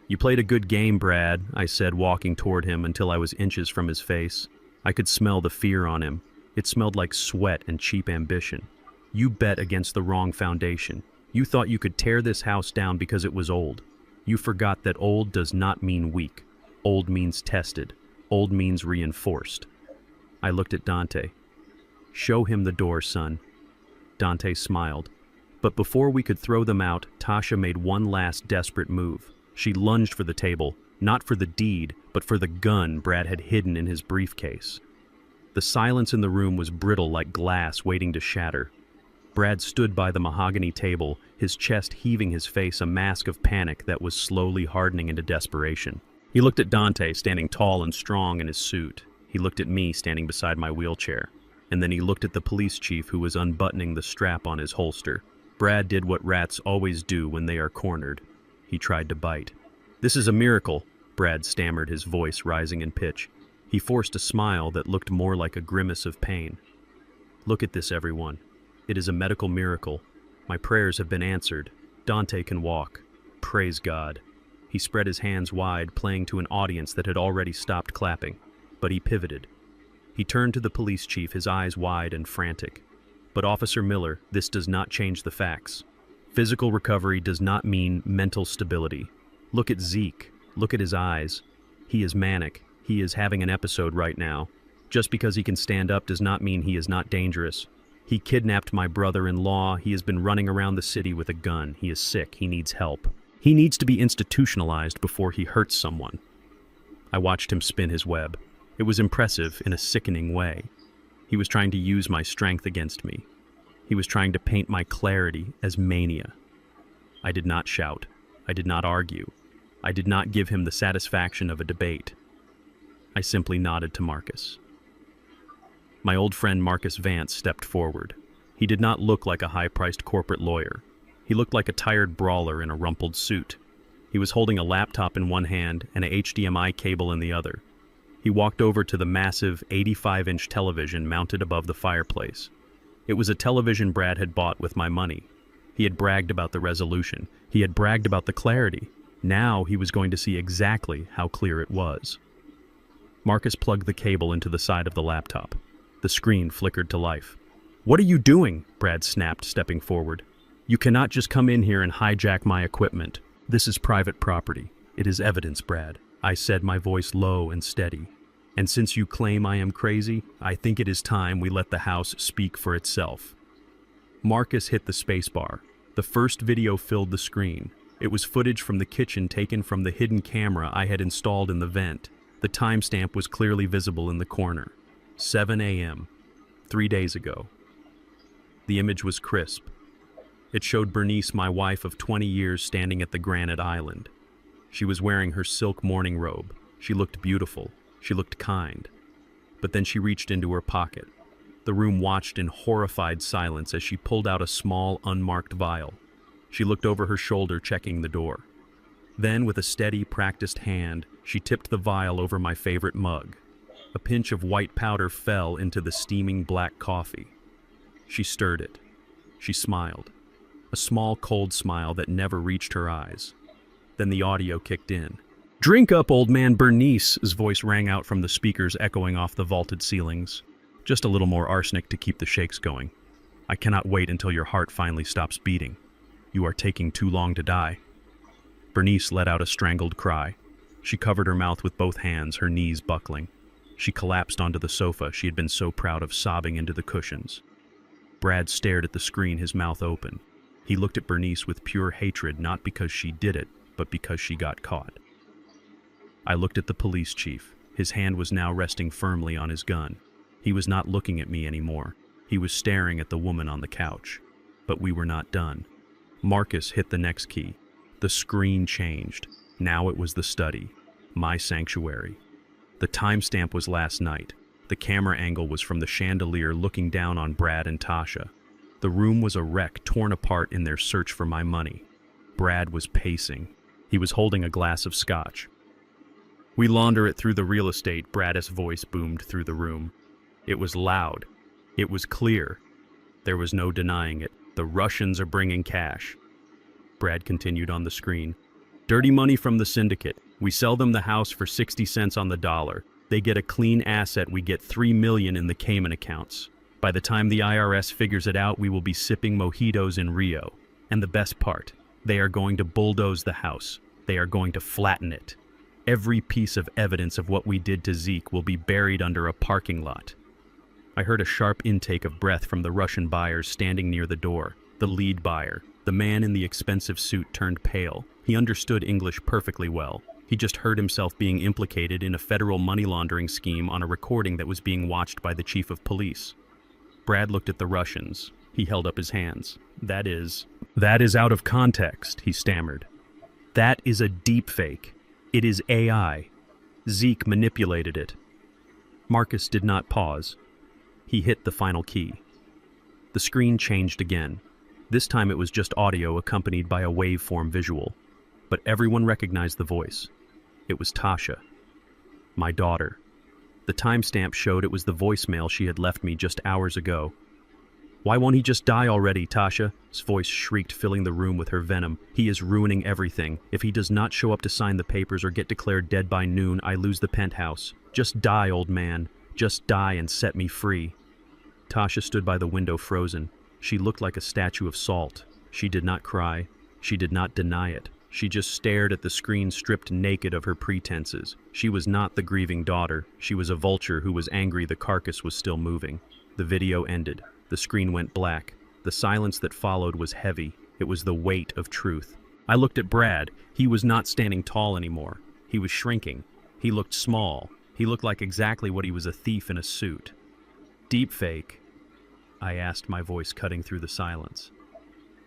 S1: "You played a good game, Brad," I said, walking toward him until I was inches from his face. I could smell the fear on him. It smelled like sweat and cheap ambition. "You bet against the wrong foundation. You thought you could tear this house down because it was old. You forgot that old does not mean weak. Old means tested. Old means reinforced." I looked at Dante. "Show him the door, son." Dante smiled. But before we could throw them out, Tasha made one last desperate move. She lunged for the table, not for the deed, but for the gun Brad had hidden in his briefcase. The silence in the room was brittle like glass waiting to shatter. Brad stood by the mahogany table, his chest heaving, his face a mask of panic that was slowly hardening into desperation. He looked at Dante, standing tall and strong in his suit. He looked at me, standing beside my wheelchair. And then he looked at the police chief, who was unbuttoning the strap on his holster. Brad did what rats always do when they are cornered. He tried to bite. "This is a miracle," Brad stammered, his voice rising in pitch. He forced a smile that looked more like a grimace of pain. "Look at this, everyone. It is a medical miracle. My prayers have been answered. Dante can walk. Praise God." He spread his hands wide, playing to an audience that had already stopped clapping. But he pivoted. He turned to the police chief, his eyes wide and frantic. "But Officer Miller, this does not change the facts. Physical recovery does not mean mental stability. Look at Zeke. Look at his eyes. He is manic. He is having an episode right now. Just because he can stand up does not mean he is not dangerous. He kidnapped my brother-in-law. He has been running around the city with a gun. He is sick. He needs help. He needs to be institutionalized before he hurts someone." I watched him spin his web. It was impressive in a sickening way. He was trying to use my strength against me. He was trying to paint my clarity as mania. I did not shout. I did not argue. I did not give him the satisfaction of a debate. I simply nodded to Marcus. My old friend Marcus Vance stepped forward. He did not look like a high-priced corporate lawyer. He looked like a tired brawler in a rumpled suit. He was holding a laptop in one hand and a HDMI cable in the other. He walked over to the massive 85-inch television mounted above the fireplace. It was a television Brad had bought with my money. He had bragged about the resolution. He had bragged about the clarity. Now he was going to see exactly how clear it was. Marcus plugged the cable into the side of the laptop. The screen flickered to life. "What are you doing?" Brad snapped, stepping forward. "You cannot just come in here and hijack my equipment. This is private property. It is evidence, Brad," I said, my voice low and steady. "And since you claim I am crazy, I think it is time we let the house speak for itself." Marcus hit the spacebar. The first video filled the screen. It was footage from the kitchen taken from the hidden camera I had installed in the vent. The timestamp was clearly visible in the corner. 7 a.m., 3 days ago. The image was crisp. It showed Bernice, my wife of 20 years, standing at the granite island. She was wearing her silk morning robe. She looked beautiful. She looked kind. But then she reached into her pocket. The room watched in horrified silence as she pulled out a small, unmarked vial. She looked over her shoulder, checking the door. Then, with a steady, practiced hand, she tipped the vial over my favorite mug. A pinch of white powder fell into the steaming black coffee. She stirred it. She smiled. A small, cold smile that never reached her eyes. Then the audio kicked in. "Drink up, old man." Bernice's voice rang out from the speakers, echoing off the vaulted ceilings. "Just a little more arsenic to keep the shakes going. I cannot wait until your heart finally stops beating. You are taking too long to die." Bernice let out a strangled cry. She covered her mouth with both hands, her knees buckling. She collapsed onto the sofa she had been so proud of, sobbing into the cushions. Brad stared at the screen, his mouth open. He looked at Bernice with pure hatred, not because she did it, but because she got caught. I looked at the police chief. His hand was now resting firmly on his gun. He was not looking at me anymore. He was staring at the woman on the couch. But we were not done. Marcus hit the next key. The screen changed. Now it was the study, my sanctuary. The timestamp was last night. The camera angle was from the chandelier looking down on Brad and Tasha. The room was a wreck, torn apart in their search for my money. Brad was pacing. He was holding a glass of scotch. "We launder it through the real estate," Brad's voice boomed through the room. It was loud. It was clear. There was no denying it. "The Russians are bringing cash." Brad continued on the screen. "Dirty money from the syndicate. We sell them the house for 60 cents on the dollar. They get a clean asset. We get $3 million in the Cayman accounts. By the time the IRS figures it out, we will be sipping mojitos in Rio. And the best part, they are going to bulldoze the house. They are going to flatten it. Every piece of evidence of what we did to Zeke will be buried under a parking lot." I heard a sharp intake of breath from the Russian buyers standing near the door. The lead buyer, the man in the expensive suit, turned pale. He understood English perfectly well. He just heard himself being implicated in a federal money laundering scheme on a recording that was being watched by the chief of police. Brad looked at the Russians. He held up his hands. That is out of context," he stammered. "That is a deep fake. It is AI. Zeke manipulated it." Marcus did not pause. He hit the final key. The screen changed again. This time it was just audio accompanied by a waveform visual. But everyone recognized the voice. It was Tasha, my daughter. The timestamp showed it was the voicemail she had left me just hours ago. "Why won't he just die already, Tasha's voice shrieked, filling the room with her venom. "He is ruining everything. If he does not show up to sign the papers or get declared dead by noon, I lose the penthouse. Just die, old man. Just die and set me free." Tasha stood by the window, frozen. She looked like a statue of salt. She did not cry. She did not deny it. She just stared at the screen, stripped naked of her pretenses. She was not the grieving daughter. She was a vulture who was angry the carcass was still moving. The video ended. The screen went black. The silence that followed was heavy. It was the weight of truth. I looked at Brad. He was not standing tall anymore. He was shrinking. He looked small. He looked like exactly what he was, a thief in a suit. "Deepfake?" I asked, my voice cutting through the silence.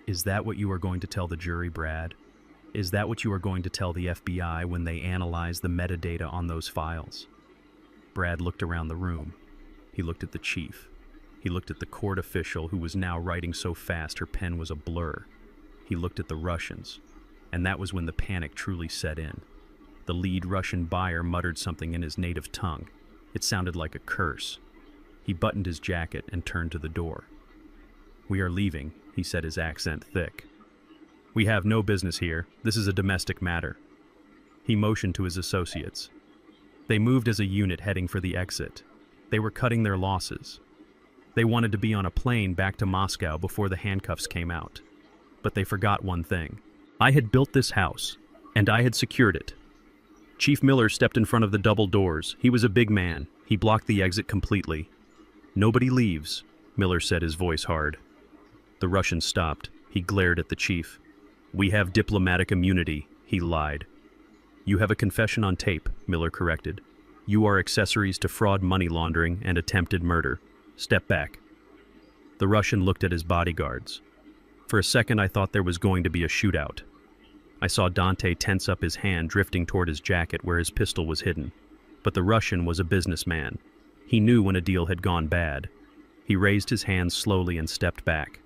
S1: "Is that what you are going to tell the jury, Brad? Is that what you are going to tell the FBI when they analyze the metadata on those files?" Brad looked around the room. He looked at the chief. He looked at the court official who was now writing so fast her pen was a blur. He looked at the Russians. And that was when the panic truly set in. The lead Russian buyer muttered something in his native tongue. It sounded like a curse. He buttoned his jacket and turned to the door. "We are leaving," he said, his accent thick. "We have no business here. This is a domestic matter." He motioned to his associates. They moved as a unit, heading for the exit. They were cutting their losses. They wanted to be on a plane back to Moscow before the handcuffs came out. But they forgot one thing. I had built this house, and I had secured it. Chief Miller stepped in front of the double doors. He was a big man. He blocked the exit completely. "Nobody leaves," Miller said, his voice hard. The Russian stopped. He glared at the chief. We have diplomatic immunity, he lied. You have a confession on tape, Miller corrected. You are accessories to fraud, money laundering, and attempted murder. Step back. The Russian looked at his bodyguards. For a second, I thought there was going to be a shootout. I saw Dante tense up his hand, drifting toward his jacket where his pistol was hidden. But the Russian was a businessman. He knew when a deal had gone bad. He raised his hands slowly and stepped back.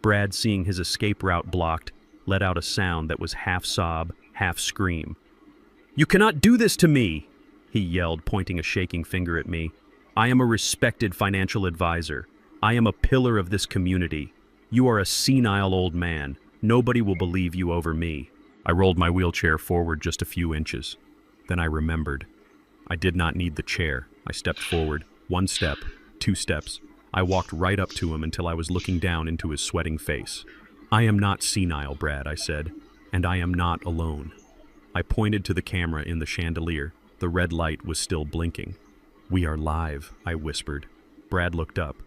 S1: Brad, seeing his escape route blocked, let out a sound that was half sob, half scream. "You cannot do this to me!" he yelled, pointing a shaking finger at me. "I am a respected financial advisor. I am a pillar of this community. You are a senile old man. Nobody will believe you over me." I rolled my wheelchair forward just a few inches. Then I remembered. I did not need the chair. I stepped forward. 1 step, 2 steps. I walked right up to him until I was looking down into his sweating face. "I am not senile, Brad," I said, "and I am not alone." I pointed to the camera in the chandelier. The red light was still blinking. "We are live," I whispered. Brad looked up.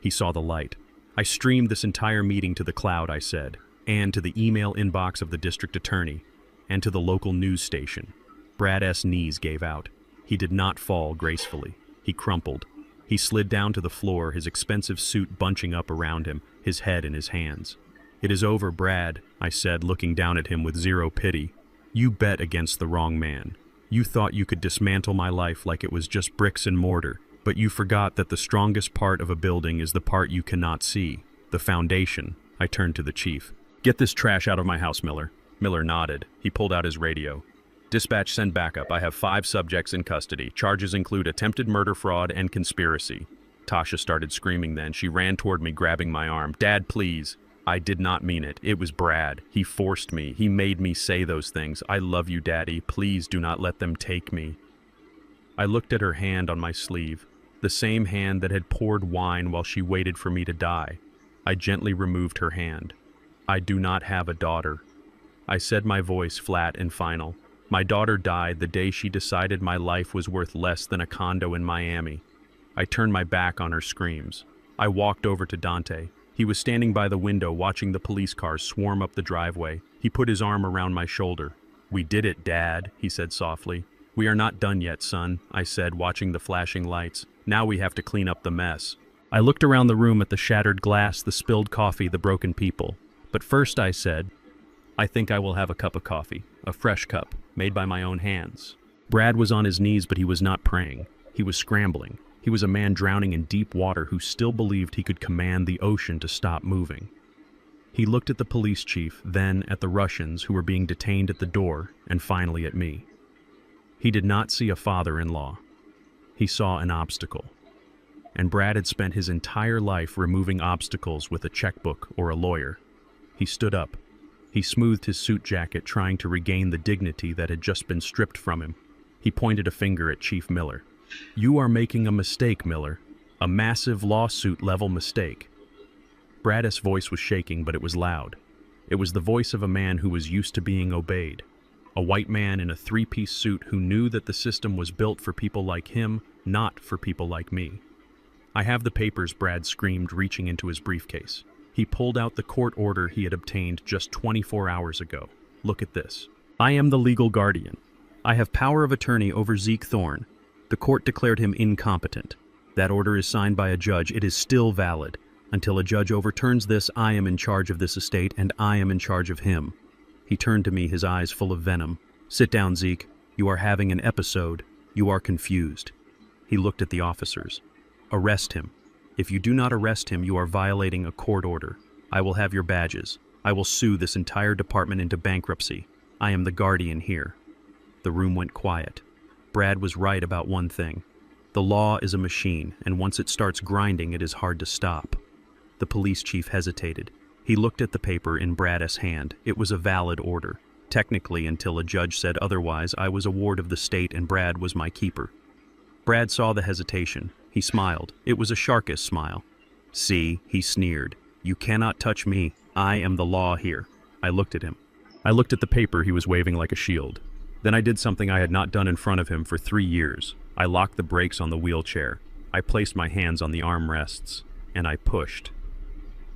S1: He saw the light. "I streamed this entire meeting to the cloud," I said, "and to the email inbox of the district attorney, and to the local news station." Brad's knees gave out. He did not fall gracefully. He crumpled. He slid down to the floor, his expensive suit bunching up around him, his head in his hands. "It is over, Brad," I said, looking down at him with zero pity. "You bet against the wrong man. You thought you could dismantle my life like it was just bricks and mortar, but you forgot that the strongest part of a building is the part you cannot see, the foundation." I turned to the chief. "Get this trash out of my house, Miller." Miller nodded. He pulled out his radio. "Dispatch, send backup. I have 5 subjects in custody. Charges include attempted murder, fraud, and conspiracy." Tasha started screaming then. She ran toward me, grabbing my arm. "Dad, please." I did not mean it. It was Brad. He forced me. He made me say those things. "I love you, Daddy. Please do not let them take me." I looked at her hand on my sleeve, the same hand that had poured wine while she waited for me to die. I gently removed her hand. "I do not have a daughter." I said, my voice flat and final. "My daughter died the day she decided my life was worth less than a condo in Miami." I turned my back on her screams. I walked over to Dante. He was standing by the window watching the police cars swarm up the driveway. He put his arm around my shoulder. "We did it, Dad," he said softly. "We are not done yet, son," I said, watching the flashing lights. "Now we have to clean up the mess." I looked around the room at the shattered glass, the spilled coffee, the broken people. But first I said, "I think I will have a cup of coffee, a fresh cup, made by my own hands." Brad was on his knees, but he was not praying. He was scrambling. He was a man drowning in deep water who still believed he could command the ocean to stop moving. He looked at the police chief, then at the Russians who were being detained at the door, and finally at me. He did not see a father-in-law. He saw an obstacle. And Brad had spent his entire life removing obstacles with a checkbook or a lawyer. He stood up. He smoothed his suit jacket, trying to regain the dignity that had just been stripped from him. He pointed a finger at Chief Miller. "You are making a mistake, Miller. A massive lawsuit-level mistake." Brad's voice was shaking, but it was loud. It was the voice of a man who was used to being obeyed. A white man in a 3-piece suit who knew that the system was built for people like him, not for people like me. "I have the papers," Brad screamed, reaching into his briefcase. He pulled out the court order he had obtained just 24 hours ago. "Look at this. I am the legal guardian. I have power of attorney over Zeke Thorne. The court declared him incompetent. That order is signed by a judge. It is still valid. Until a judge overturns this, I am in charge of this estate, and I am in charge of him." He turned to me, his eyes full of venom. "Sit down, Zeke. You are having an episode. You are confused." He looked at the officers. "Arrest him. If you do not arrest him, you are violating a court order. I will have your badges. I will sue this entire department into bankruptcy. I am the guardian here." The room went quiet. Brad was right about one thing. The law is a machine, and once it starts grinding, it is hard to stop. The police chief hesitated. He looked at the paper in Brad's hand. It was a valid order. Technically, until a judge said otherwise, I was a ward of the state and Brad was my keeper. Brad saw the hesitation. He smiled. It was a sharkish smile. "See," he sneered. "You cannot touch me. I am the law here." I looked at him. I looked at the paper he was waving like a shield. Then I did something I had not done in front of him for 3 years. I locked the brakes on the wheelchair. I placed my hands on the armrests, and I pushed.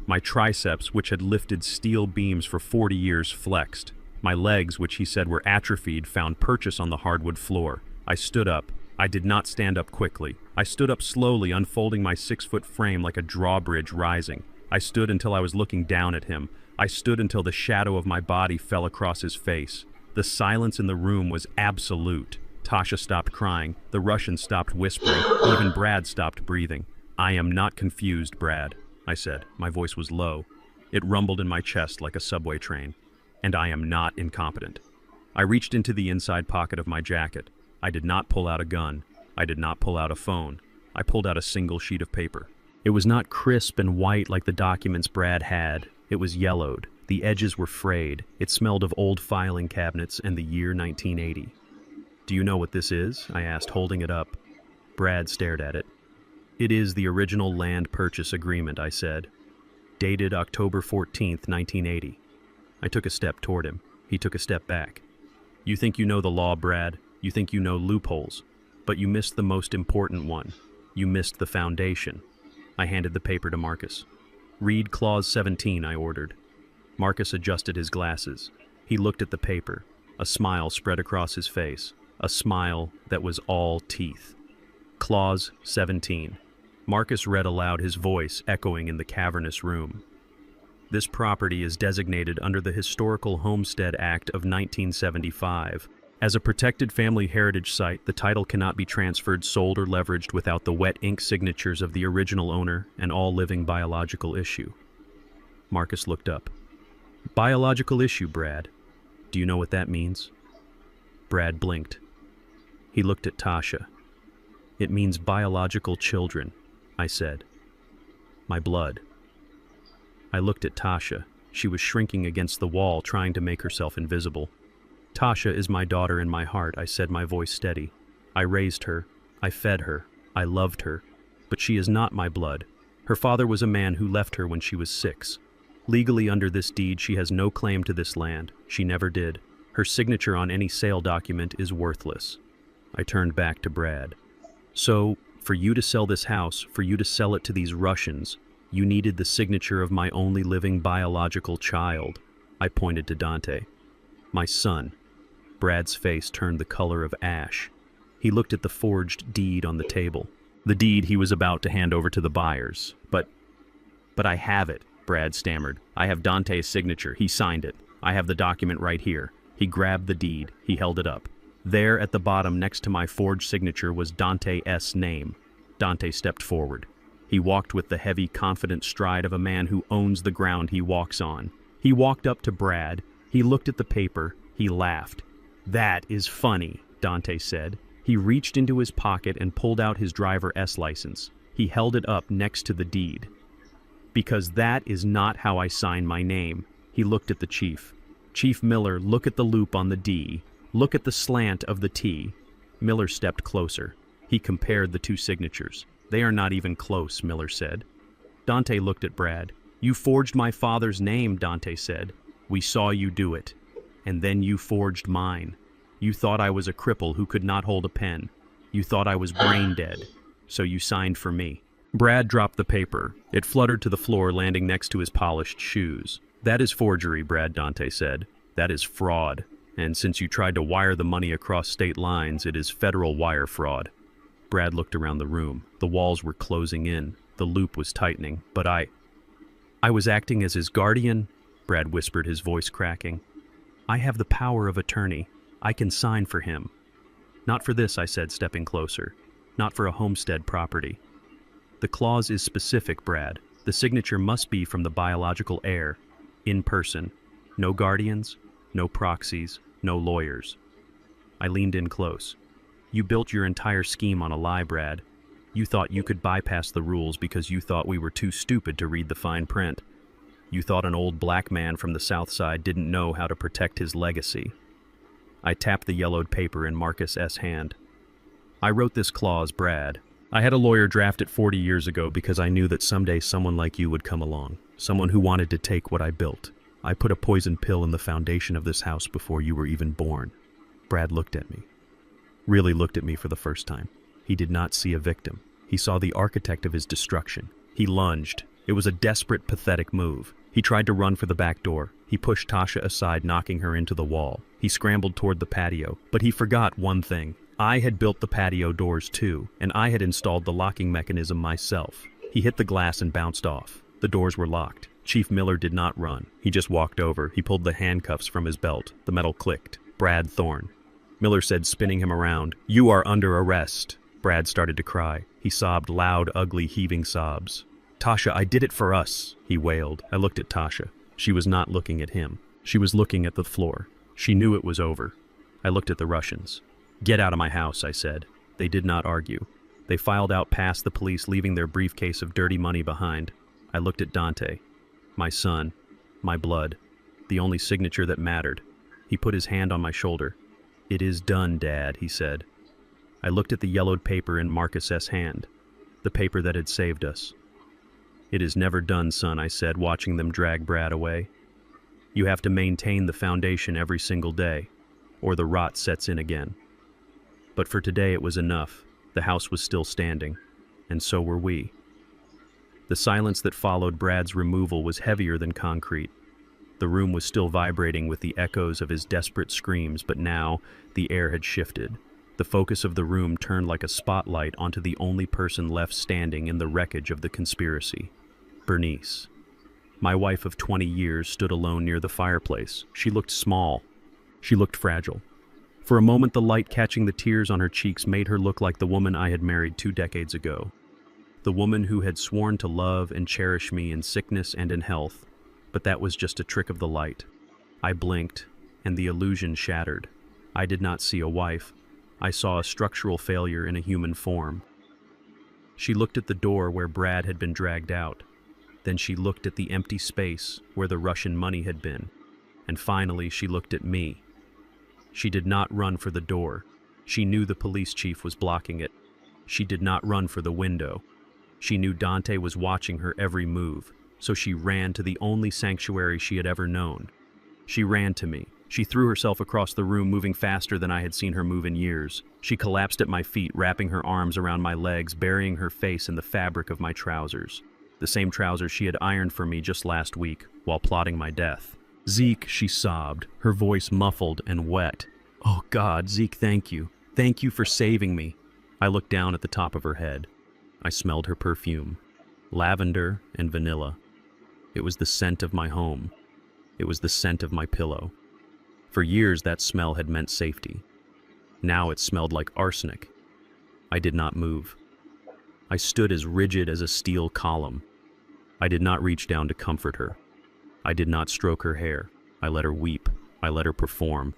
S1: My triceps, which had lifted steel beams for 40 years, flexed. My legs, which he said were atrophied, found purchase on the hardwood floor. I stood up. I did not stand up quickly. I stood up slowly, unfolding my 6-foot frame like a drawbridge rising. I stood until I was looking down at him. I stood until the shadow of my body fell across his face. The silence in the room was absolute. Tasha stopped crying. The Russian stopped whispering. Even Brad stopped breathing. "I am not confused, Brad," I said. My voice was low. It rumbled in my chest like a subway train. "And I am not incompetent." I reached into the inside pocket of my jacket. I did not pull out a gun. I did not pull out a phone. I pulled out a single sheet of paper. It was not crisp and white like the documents Brad had. It was yellowed. The edges were frayed. It smelled of old filing cabinets and the year 1980. "Do you know what this is?" I asked, holding it up. Brad stared at it. "It is the original land purchase agreement," I said. "Dated October 14th, 1980. I took a step toward him. He took a step back. "You think you know the law, Brad. You think you know loopholes. But you missed the most important one. You missed the foundation." I handed the paper to Marcus. "Read Clause 17, I ordered. Marcus adjusted his glasses. He looked at the paper. A smile spread across his face. A smile that was all teeth. Clause 17. Marcus read aloud, his voice echoing in the cavernous room. "This property is designated under the Historical Homestead Act of 1975. As a protected family heritage site, the title cannot be transferred, sold, or leveraged without the wet ink signatures of the original owner and all living biological issue." Marcus looked up. "Biological issue, Brad. Do you know what that means?" Brad blinked. He looked at Tasha. "It means biological children," I said. "My blood." I looked at Tasha. She was shrinking against the wall, trying to make herself invisible. "Tasha is my daughter in my heart," I said, my voice steady. "I raised her. I fed her. I loved her. But she is not my blood. Her father was a man who left her when she was 6. Legally, under this deed, she has no claim to this land. She never did. Her signature on any sale document is worthless." I turned back to Brad. "So, for you to sell this house, for you to sell it to these Russians, you needed the signature of my only living biological child." I pointed to Dante. "My son." Brad's face turned the color of ash. He looked at the forged deed on the table. The deed he was about to hand over to the buyers. But I have it," Brad stammered. "I have Dante's signature. He signed it. I have the document right here." He grabbed the deed. He held it up. There, at the bottom, next to my forged signature, was Dante S. name. Dante stepped forward. He walked with the heavy, confident stride of a man who owns the ground he walks on. He walked up to Brad. He looked at the paper. He laughed. "That is funny," Dante said. He reached into his pocket and pulled out his driver S license. He held it up next to the deed. "Because that is not how I sign my name." He looked at the chief. "Chief Miller, look at the loop on the D. Look at the slant of the T." Miller stepped closer. He compared the two signatures. "They are not even close," Miller said. Dante looked at Brad. "You forged my father's name," Dante said. "We saw you do it. And then you forged mine. You thought I was a cripple who could not hold a pen. You thought I was brain dead. So you signed for me." Brad dropped the paper. It fluttered to the floor, landing next to his polished shoes. "That is forgery, Brad," Dante said. "That is fraud. And since you tried to wire the money across state lines, it is federal wire fraud." Brad looked around the room. The walls were closing in. The loop was tightening. "But I was acting as his guardian," Brad whispered, his voice cracking. "I have the power of attorney. I can sign for him." "Not for this," I said, stepping closer. "Not for a homestead property. The clause is specific, Brad. The signature must be from the biological heir, in person. No guardians, no proxies, no lawyers." I leaned in close. "You built your entire scheme on a lie, Brad. You thought you could bypass the rules because you thought we were too stupid to read the fine print. You thought an old black man from the South Side didn't know how to protect his legacy." I tapped the yellowed paper in Marcus S. hand. "I wrote this clause, Brad. I had a lawyer draft it 40 years ago because I knew that someday someone like you would come along, someone who wanted to take what I built. I put a poison pill in the foundation of this house before you were even born." Brad looked at me. Really looked at me for the first time. He did not see a victim. He saw the architect of his destruction. He lunged. It was a desperate, pathetic move. He tried to run for the back door. He pushed Tasha aside, knocking her into the wall. He scrambled toward the patio, but he forgot one thing. I had built the patio doors too, and I had installed the locking mechanism myself. He hit the glass and bounced off. The doors were locked. Chief Miller did not run. He just walked over. He pulled the handcuffs from his belt. The metal clicked. Brad Thorne. Miller said, spinning him around, "You are under arrest." Brad started to cry. He sobbed loud, ugly, heaving sobs. "Tasha, I did it for us," he wailed. I looked at Tasha. She was not looking at him. She was looking at the floor. She knew it was over. I looked at the Russians. "Get out of my house," I said. They did not argue. They filed out past the police, leaving their briefcase of dirty money behind. I looked at Dante. My son. My blood. The only signature that mattered. He put his hand on my shoulder. "It is done, Dad," he said. I looked at the yellowed paper in Marcus's hand. The paper that had saved us. "It is never done, son," I said, watching them drag Brad away. "You have to maintain the foundation every single day, or the rot sets in again." But for today it was enough. The house was still standing, and so were we. The silence that followed Brad's removal was heavier than concrete. The room was still vibrating with the echoes of his desperate screams, but now the air had shifted. The focus of the room turned like a spotlight onto the only person left standing in the wreckage of the conspiracy. Bernice. My wife of 20 years stood alone near the fireplace. She looked small. She looked fragile. For a moment, the light catching the tears on her cheeks made her look like the woman I had married 2 decades ago. The woman who had sworn to love and cherish me in sickness and in health. But that was just a trick of the light. I blinked, and the illusion shattered. I did not see a wife. I saw a structural failure in a human form. She looked at the door where Brad had been dragged out. Then she looked at the empty space where the Russian money had been. And finally, she looked at me. She did not run for the door. She knew the police chief was blocking it. She did not run for the window. She knew Dante was watching her every move, so she ran to the only sanctuary she had ever known. She ran to me. She threw herself across the room, moving faster than I had seen her move in years. She collapsed at my feet, wrapping her arms around my legs, burying her face in the fabric of my trousers. The same trousers she had ironed for me just last week, while plotting my death. "Zeke," she sobbed, her voice muffled and wet. "Oh God, Zeke, thank you. Thank you for saving me." I looked down at the top of her head. I smelled her perfume. Lavender and vanilla. It was the scent of my home. It was the scent of my pillow. For years that smell had meant safety. Now it smelled like arsenic. I did not move. I stood as rigid as a steel column. I did not reach down to comfort her. I did not stroke her hair. I let her weep. I let her perform.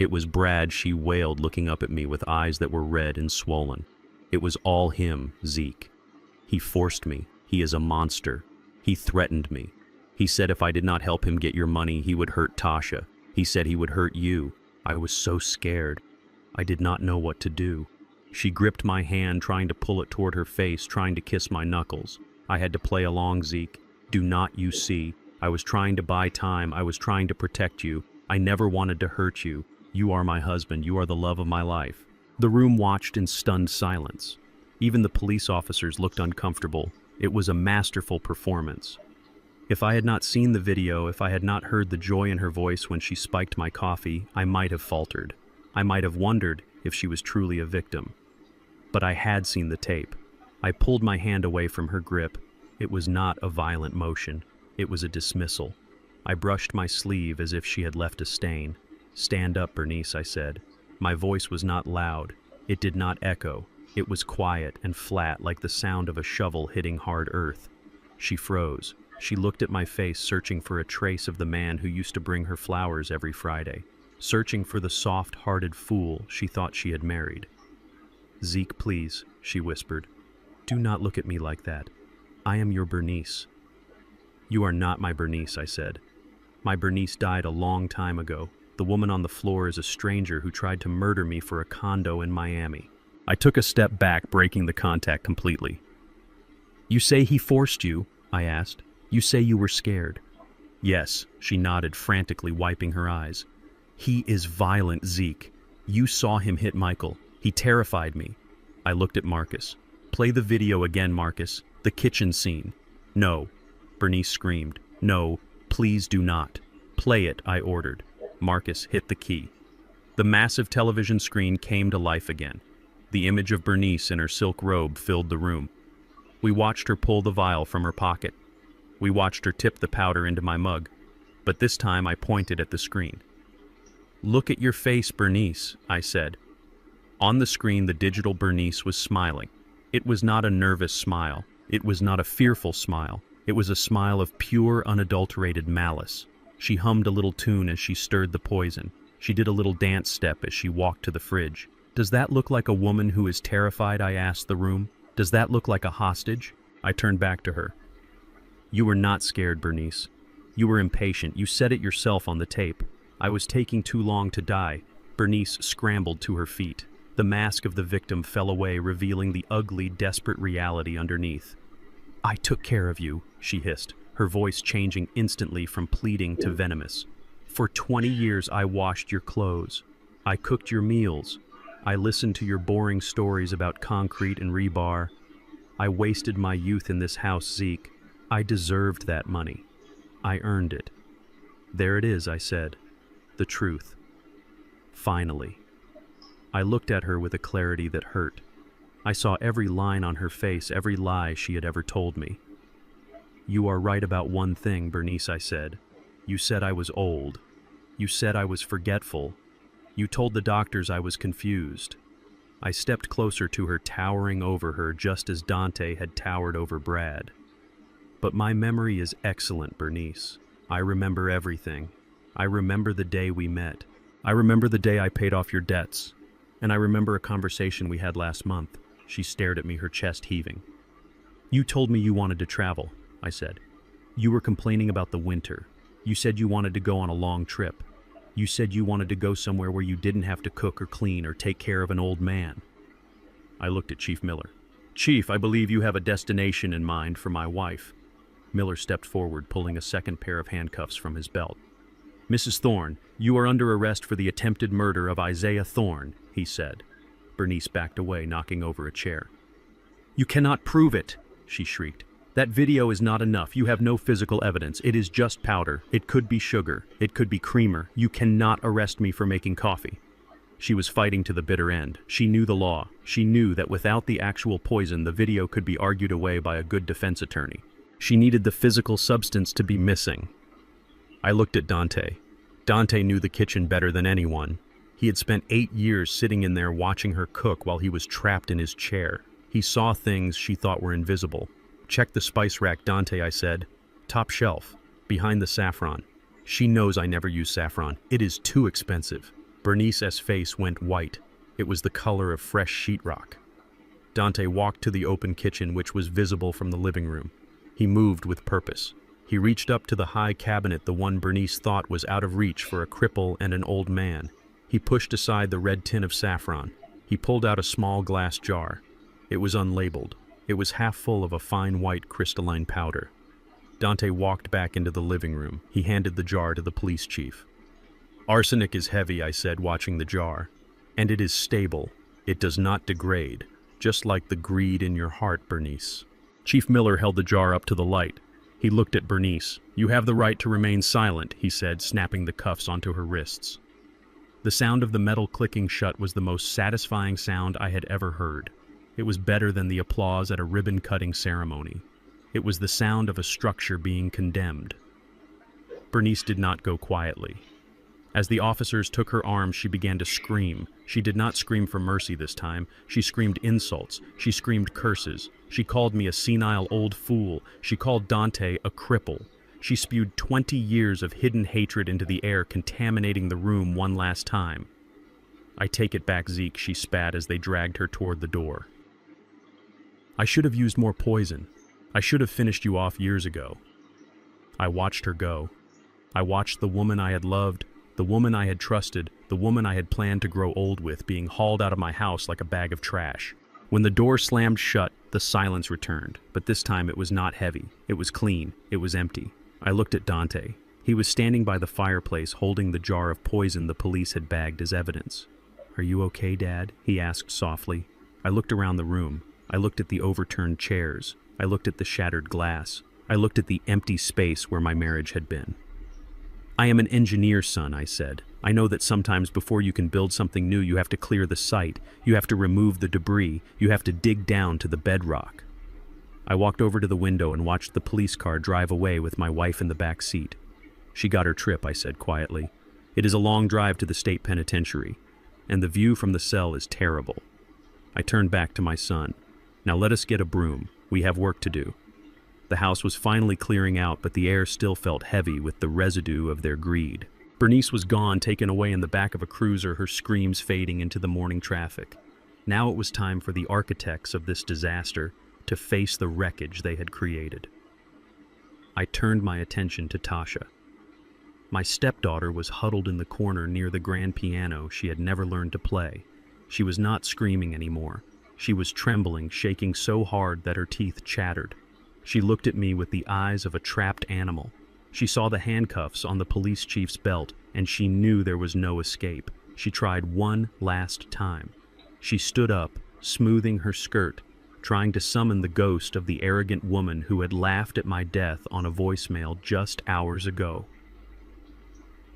S1: It was Brad, she wailed, looking up at me with eyes that were red and swollen. It was all him, Zeke. He forced me. He is a monster. He threatened me. He said if I did not help him get your money, he would hurt Tasha. He said he would hurt you. I was so scared. I did not know what to do. She gripped my hand, trying to pull it toward her face, trying to kiss my knuckles. I had to play along, Zeke. Do not you see? I was trying to buy time. I was trying to protect you. I never wanted to hurt you. You are my husband. You are the love of my life. The room watched in stunned silence. Even the police officers looked uncomfortable. It was a masterful performance. If I had not seen the video, if I had not heard the joy in her voice when she spiked my coffee, I might have faltered. I might have wondered if she was truly a victim. But I had seen the tape. I pulled my hand away from her grip. It was not a violent motion. It was a dismissal. I brushed my sleeve as if she had left a stain. "Stand up, Bernice," I said. My voice was not loud. It did not echo. It was quiet and flat, like the sound of a shovel hitting hard earth. She froze. She looked at my face, searching for a trace of the man who used to bring her flowers every Friday. Searching for the soft-hearted fool she thought she had married. "Zeke, please," she whispered. "Do not look at me like that. I am your Bernice." "You are not my Bernice," I said. "My Bernice died a long time ago. The woman on the floor is a stranger who tried to murder me for a condo in Miami." I took a step back, breaking the contact completely. "You say he forced you?" I asked. "You say you were scared?" "Yes," she nodded, frantically wiping her eyes. "He is violent, Zeke. You saw him hit Michael. He terrified me." I looked at Marcus. "Play the video again, Marcus. The kitchen scene." No, Bernice screamed. No, please do not. Play it, I ordered. Marcus hit the key. The massive television screen came to life again. The image of Bernice in her silk robe filled the room. We watched her pull the vial from her pocket. We watched her tip the powder into my mug. But this time I pointed at the screen. Look at your face, Bernice, I said. On the screen, the digital Bernice was smiling. It was not a nervous smile. It was not a fearful smile. It was a smile of pure, unadulterated malice. She hummed a little tune as she stirred the poison. She did a little dance step as she walked to the fridge. Does that look like a woman who is terrified? I asked the room. Does that look like a hostage? I turned back to her. You were not scared, Bernice. You were impatient. You said it yourself on the tape. I was taking too long to die. Bernice scrambled to her feet. The mask of the victim fell away, revealing the ugly, desperate reality underneath. I took care of you, she hissed, her voice changing instantly from pleading to venomous. For 20 years I washed your clothes. I cooked your meals. I listened to your boring stories about concrete and rebar. I wasted my youth in this house, Zeke. I deserved that money. I earned it. There it is, I said. The truth. Finally. I looked at her with a clarity that hurt. I saw every line on her face, every lie she had ever told me. You are right about one thing, Bernice, I said. You said I was old. You said I was forgetful. You told the doctors I was confused. I stepped closer to her, towering over her just as Dante had towered over Brad. But my memory is excellent, Bernice. I remember everything. I remember the day we met. I remember the day I paid off your debts. And I remember a conversation we had last month. She stared at me, her chest heaving. You told me you wanted to travel, I said. You were complaining about the winter. You said you wanted to go on a long trip. You said you wanted to go somewhere where you didn't have to cook or clean or take care of an old man. I looked at Chief Miller. Chief, I believe you have a destination in mind for my wife. Miller stepped forward, pulling a second pair of handcuffs from his belt. Mrs. Thorne, you are under arrest for the attempted murder of Isaiah Thorne, he said. Bernice backed away, knocking over a chair. You cannot prove it, she shrieked. That video is not enough. You have no physical evidence. It is just powder. It could be sugar. It could be creamer. You cannot arrest me for making coffee. She was fighting to the bitter end. She knew the law. She knew that without the actual poison, the video could be argued away by a good defense attorney. She needed the physical substance to be missing. I looked at Dante. Dante knew the kitchen better than anyone. He had spent 8 years sitting in there watching her cook while he was trapped in his chair. He saw things she thought were invisible. Check the spice rack, Dante, I said. Top shelf, behind the saffron. She knows I never use saffron. It is too expensive. Bernice's face went white. It was the color of fresh sheetrock. Dante walked to the open kitchen, which was visible from the living room. He moved with purpose. He reached up to the high cabinet, the one Bernice thought was out of reach for a cripple and an old man. He pushed aside the red tin of saffron. He pulled out a small glass jar. It was unlabeled. It was half full of a fine white crystalline powder. Dante walked back into the living room. He handed the jar to the police chief. Arsenic is heavy, I said, watching the jar. And it is stable. It does not degrade, just like the greed in your heart, Bernice. Chief Miller held the jar up to the light. He looked at Bernice. You have the right to remain silent, he said, snapping the cuffs onto her wrists. The sound of the metal clicking shut was the most satisfying sound I had ever heard. It was better than the applause at a ribbon-cutting ceremony. It was the sound of a structure being condemned. Bernice did not go quietly. As the officers took her arm, she began to scream. She did not scream for mercy this time. She screamed insults. She screamed curses. She called me a senile old fool. She called Dante a cripple. She spewed 20 years of hidden hatred into the air, contaminating the room one last time. I take it back, Zeke, she spat as they dragged her toward the door. I should have used more poison. I should have finished you off years ago. I watched her go. I watched the woman I had loved, the woman I had trusted, the woman I had planned to grow old with, being hauled out of my house like a bag of trash. When the door slammed shut, the silence returned, but this time it was not heavy. It was clean. It was empty. I looked at Dante. He was standing by the fireplace holding the jar of poison the police had bagged as evidence. Are you okay, Dad? He asked softly. I looked around the room. I looked at the overturned chairs. I looked at the shattered glass. I looked at the empty space where my marriage had been. I am an engineer, son, I said. I know that sometimes before you can build something new, you have to clear the site, you have to remove the debris, you have to dig down to the bedrock. I walked over to the window and watched the police car drive away with my wife in the back seat. She got her trip, I said quietly. It is a long drive to the state penitentiary, and the view from the cell is terrible. I turned back to my son. Now let us get a broom. We have work to do. The house was finally clearing out, but the air still felt heavy with the residue of their greed. Bernice was gone, taken away in the back of a cruiser, her screams fading into the morning traffic. Now it was time for the architects of this disaster to face the wreckage they had created. I turned my attention to Tasha. My stepdaughter was huddled in the corner near the grand piano she had never learned to play. She was not screaming anymore. She was trembling, shaking so hard that her teeth chattered. She looked at me with the eyes of a trapped animal. She saw the handcuffs on the police chief's belt, and she knew there was no escape. She tried one last time. She stood up, smoothing her skirt, trying to summon the ghost of the arrogant woman who had laughed at my death on a voicemail just hours ago.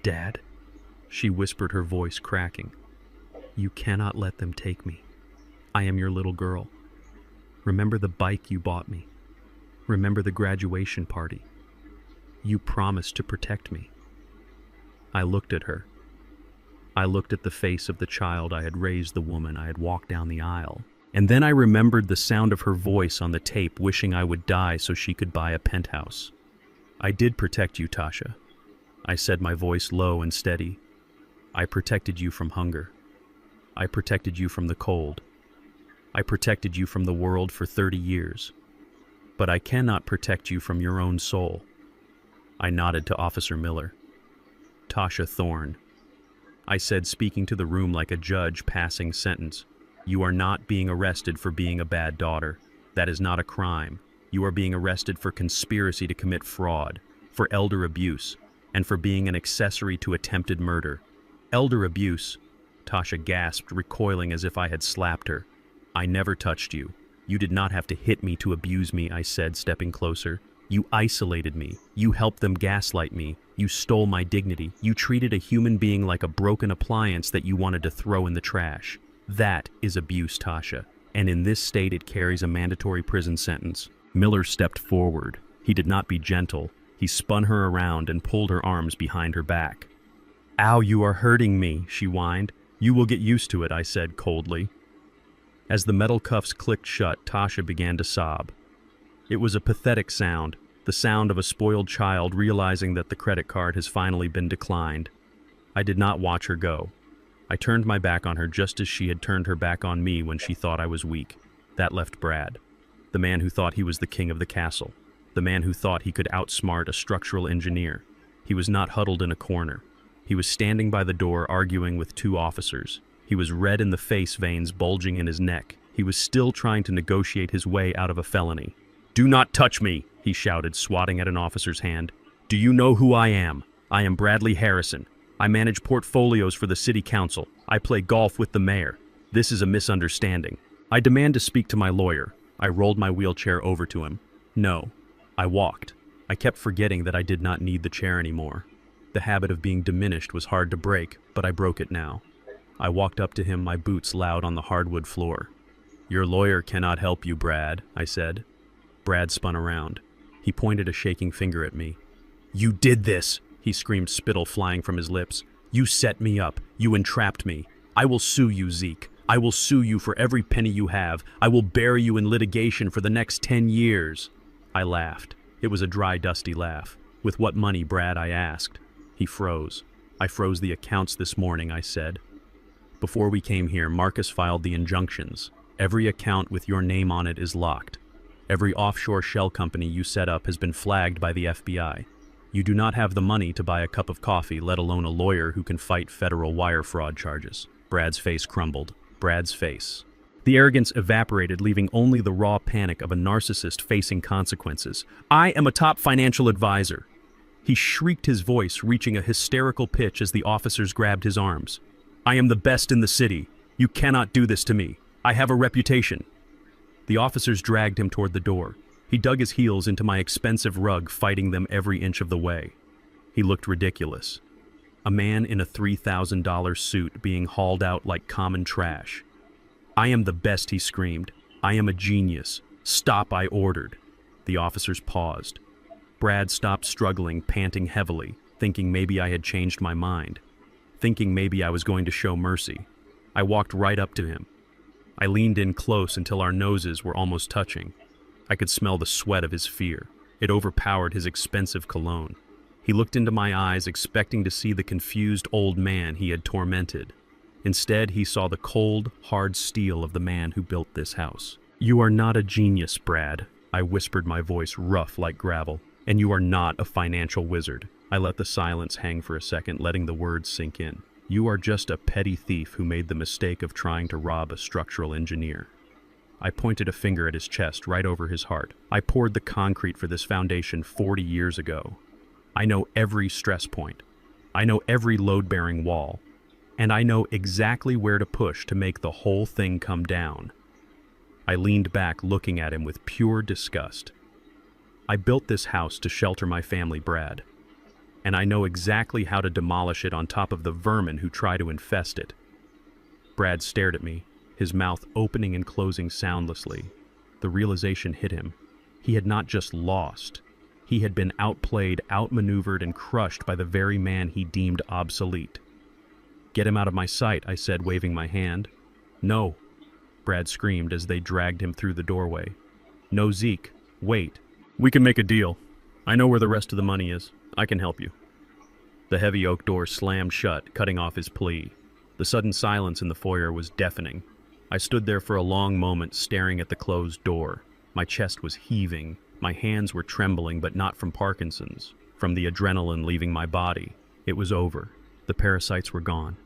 S1: "Dad," she whispered, her voice cracking. "You cannot let them take me. I am your little girl. Remember the bike you bought me. Remember the graduation party. You promised to protect me." I looked at her. I looked at the face of the child I had raised, the woman I had walked down the aisle. And then I remembered the sound of her voice on the tape, wishing I would die so she could buy a penthouse. "I did protect you, Tasha," I said, my voice low and steady. "I protected you from hunger. I protected you from the cold. I protected you from the world for 30 years. But I cannot protect you from your own soul." I nodded to Officer Miller. "Tasha Thorne," I said, speaking to the room like a judge passing sentence. "You are not being arrested for being a bad daughter. That is not a crime. You are being arrested for conspiracy to commit fraud, for elder abuse, and for being an accessory to attempted murder." "Elder abuse?" Tasha gasped, recoiling as if I had slapped her. "I never touched you. You did not have to hit me to abuse me," I said, stepping closer. "You isolated me. You helped them gaslight me. You stole my dignity. You treated a human being like a broken appliance that you wanted to throw in the trash. That is abuse, Tasha, and in this state it carries a mandatory prison sentence." Miller stepped forward. He did not be gentle. He spun her around and pulled her arms behind her back. "Ow, you are hurting me," she whined. "You will get used to it," I said coldly. As the metal cuffs clicked shut, Tasha began to sob. It was a pathetic sound, the sound of a spoiled child realizing that the credit card has finally been declined. I did not watch her go. I turned my back on her just as she had turned her back on me when she thought I was weak. That left Brad, the man who thought he was the king of the castle, the man who thought he could outsmart a structural engineer. He was not huddled in a corner. He was standing by the door arguing with 2 officers. He was red in the face, veins bulging in his neck. He was still trying to negotiate his way out of a felony. "Do not touch me," he shouted, swatting at an officer's hand. "Do you know who I am? I am Bradley Harrison. I manage portfolios for the city council. I play golf with the mayor. This is a misunderstanding. I demand to speak to my lawyer." I rolled my wheelchair over to him. No, I walked. I kept forgetting that I did not need the chair anymore. The habit of being diminished was hard to break, but I broke it now. I walked up to him, my boots loud on the hardwood floor. "Your lawyer cannot help you, Brad," I said. Brad spun around. He pointed a shaking finger at me. "You did this!" he screamed, spittle flying from his lips. "You set me up. You entrapped me. I will sue you, Zeke. I will sue you for every penny you have. I will bury you in litigation for the next 10 years. I laughed. It was a dry, dusty laugh. "With what money, Brad?" I asked. He froze. "I froze the accounts this morning," I said. "Before we came here, Marcus filed the injunctions. Every account with your name on it is locked. Every offshore shell company you set up has been flagged by the FBI. You do not have the money to buy a cup of coffee, let alone a lawyer who can fight federal wire fraud charges." Brad's face crumbled. Brad's face. The arrogance evaporated, leaving only the raw panic of a narcissist facing consequences. "I am a top financial advisor." He shrieked, his voice reaching a hysterical pitch as the officers grabbed his arms. "I am the best in the city. You cannot do this to me. I have a reputation." The officers dragged him toward the door. He dug his heels into my expensive rug, fighting them every inch of the way. He looked ridiculous. A man in a $3,000 suit being hauled out like common trash. "I am the best," he screamed. "I am a genius. Stop," I ordered. The officers paused. Brad stopped struggling, panting heavily, thinking maybe I had changed my mind, thinking maybe I was going to show mercy. I walked right up to him. I leaned in close until our noses were almost touching. I could smell the sweat of his fear. It overpowered his expensive cologne. He looked into my eyes, expecting to see the confused old man he had tormented. Instead, he saw the cold, hard steel of the man who built this house. "You are not a genius, Brad," I whispered, my voice rough like gravel. "And you are not a financial wizard." I let the silence hang for a second, letting the words sink in. "You are just a petty thief who made the mistake of trying to rob a structural engineer." I pointed a finger at his chest, right over his heart. "I poured the concrete for this foundation 40 years ago. I know every stress point. I know every load-bearing wall. And I know exactly where to push to make the whole thing come down." I leaned back, looking at him with pure disgust. "I built this house to shelter my family, Brad. And I know exactly how to demolish it on top of the vermin who try to infest it." Brad stared at me, his mouth opening and closing soundlessly. The realization hit him. He had not just lost. He had been outplayed, outmaneuvered, and crushed by the very man he deemed obsolete. "Get him out of my sight," I said, waving my hand. "No," Brad screamed as they dragged him through the doorway. "No, Zeke, wait. We can make a deal. I know where the rest of the money is. I can help you." The heavy oak door slammed shut, cutting off his plea. The sudden silence in the foyer was deafening. I stood there for a long moment, staring at the closed door. My chest was heaving. My hands were trembling, but not from Parkinson's, from the adrenaline leaving my body. It was over. The parasites were gone.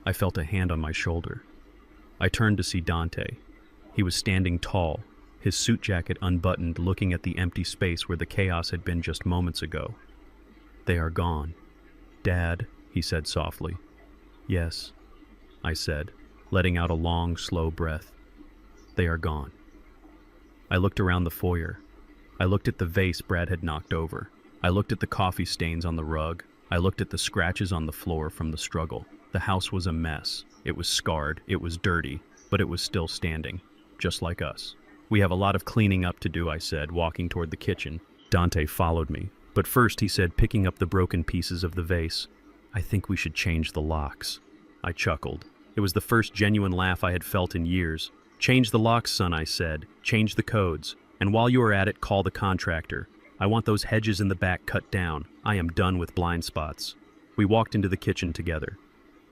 S1: I felt a hand on my shoulder. I turned to see Dante. He was standing tall, his suit jacket unbuttoned, looking at the empty space where the chaos had been just moments ago. "They are gone. Dad," he said softly. "Yes," I said, letting out a long, slow breath. "They are gone." I looked around the foyer. I looked at the vase Brad had knocked over. I looked at the coffee stains on the rug. I looked at the scratches on the floor from the struggle. The house was a mess. It was scarred. It was dirty. But it was still standing, just like us. "We have a lot of cleaning up to do," I said, walking toward the kitchen. Dante followed me. But first, he said, picking up the broken pieces of the vase, "I think we should change the locks." I chuckled. It was the first genuine laugh I had felt in years. "Change the locks, son," I said. "Change the codes. And while you are at it, call the contractor. I want those hedges in the back cut down. I am done with blind spots." We walked into the kitchen together.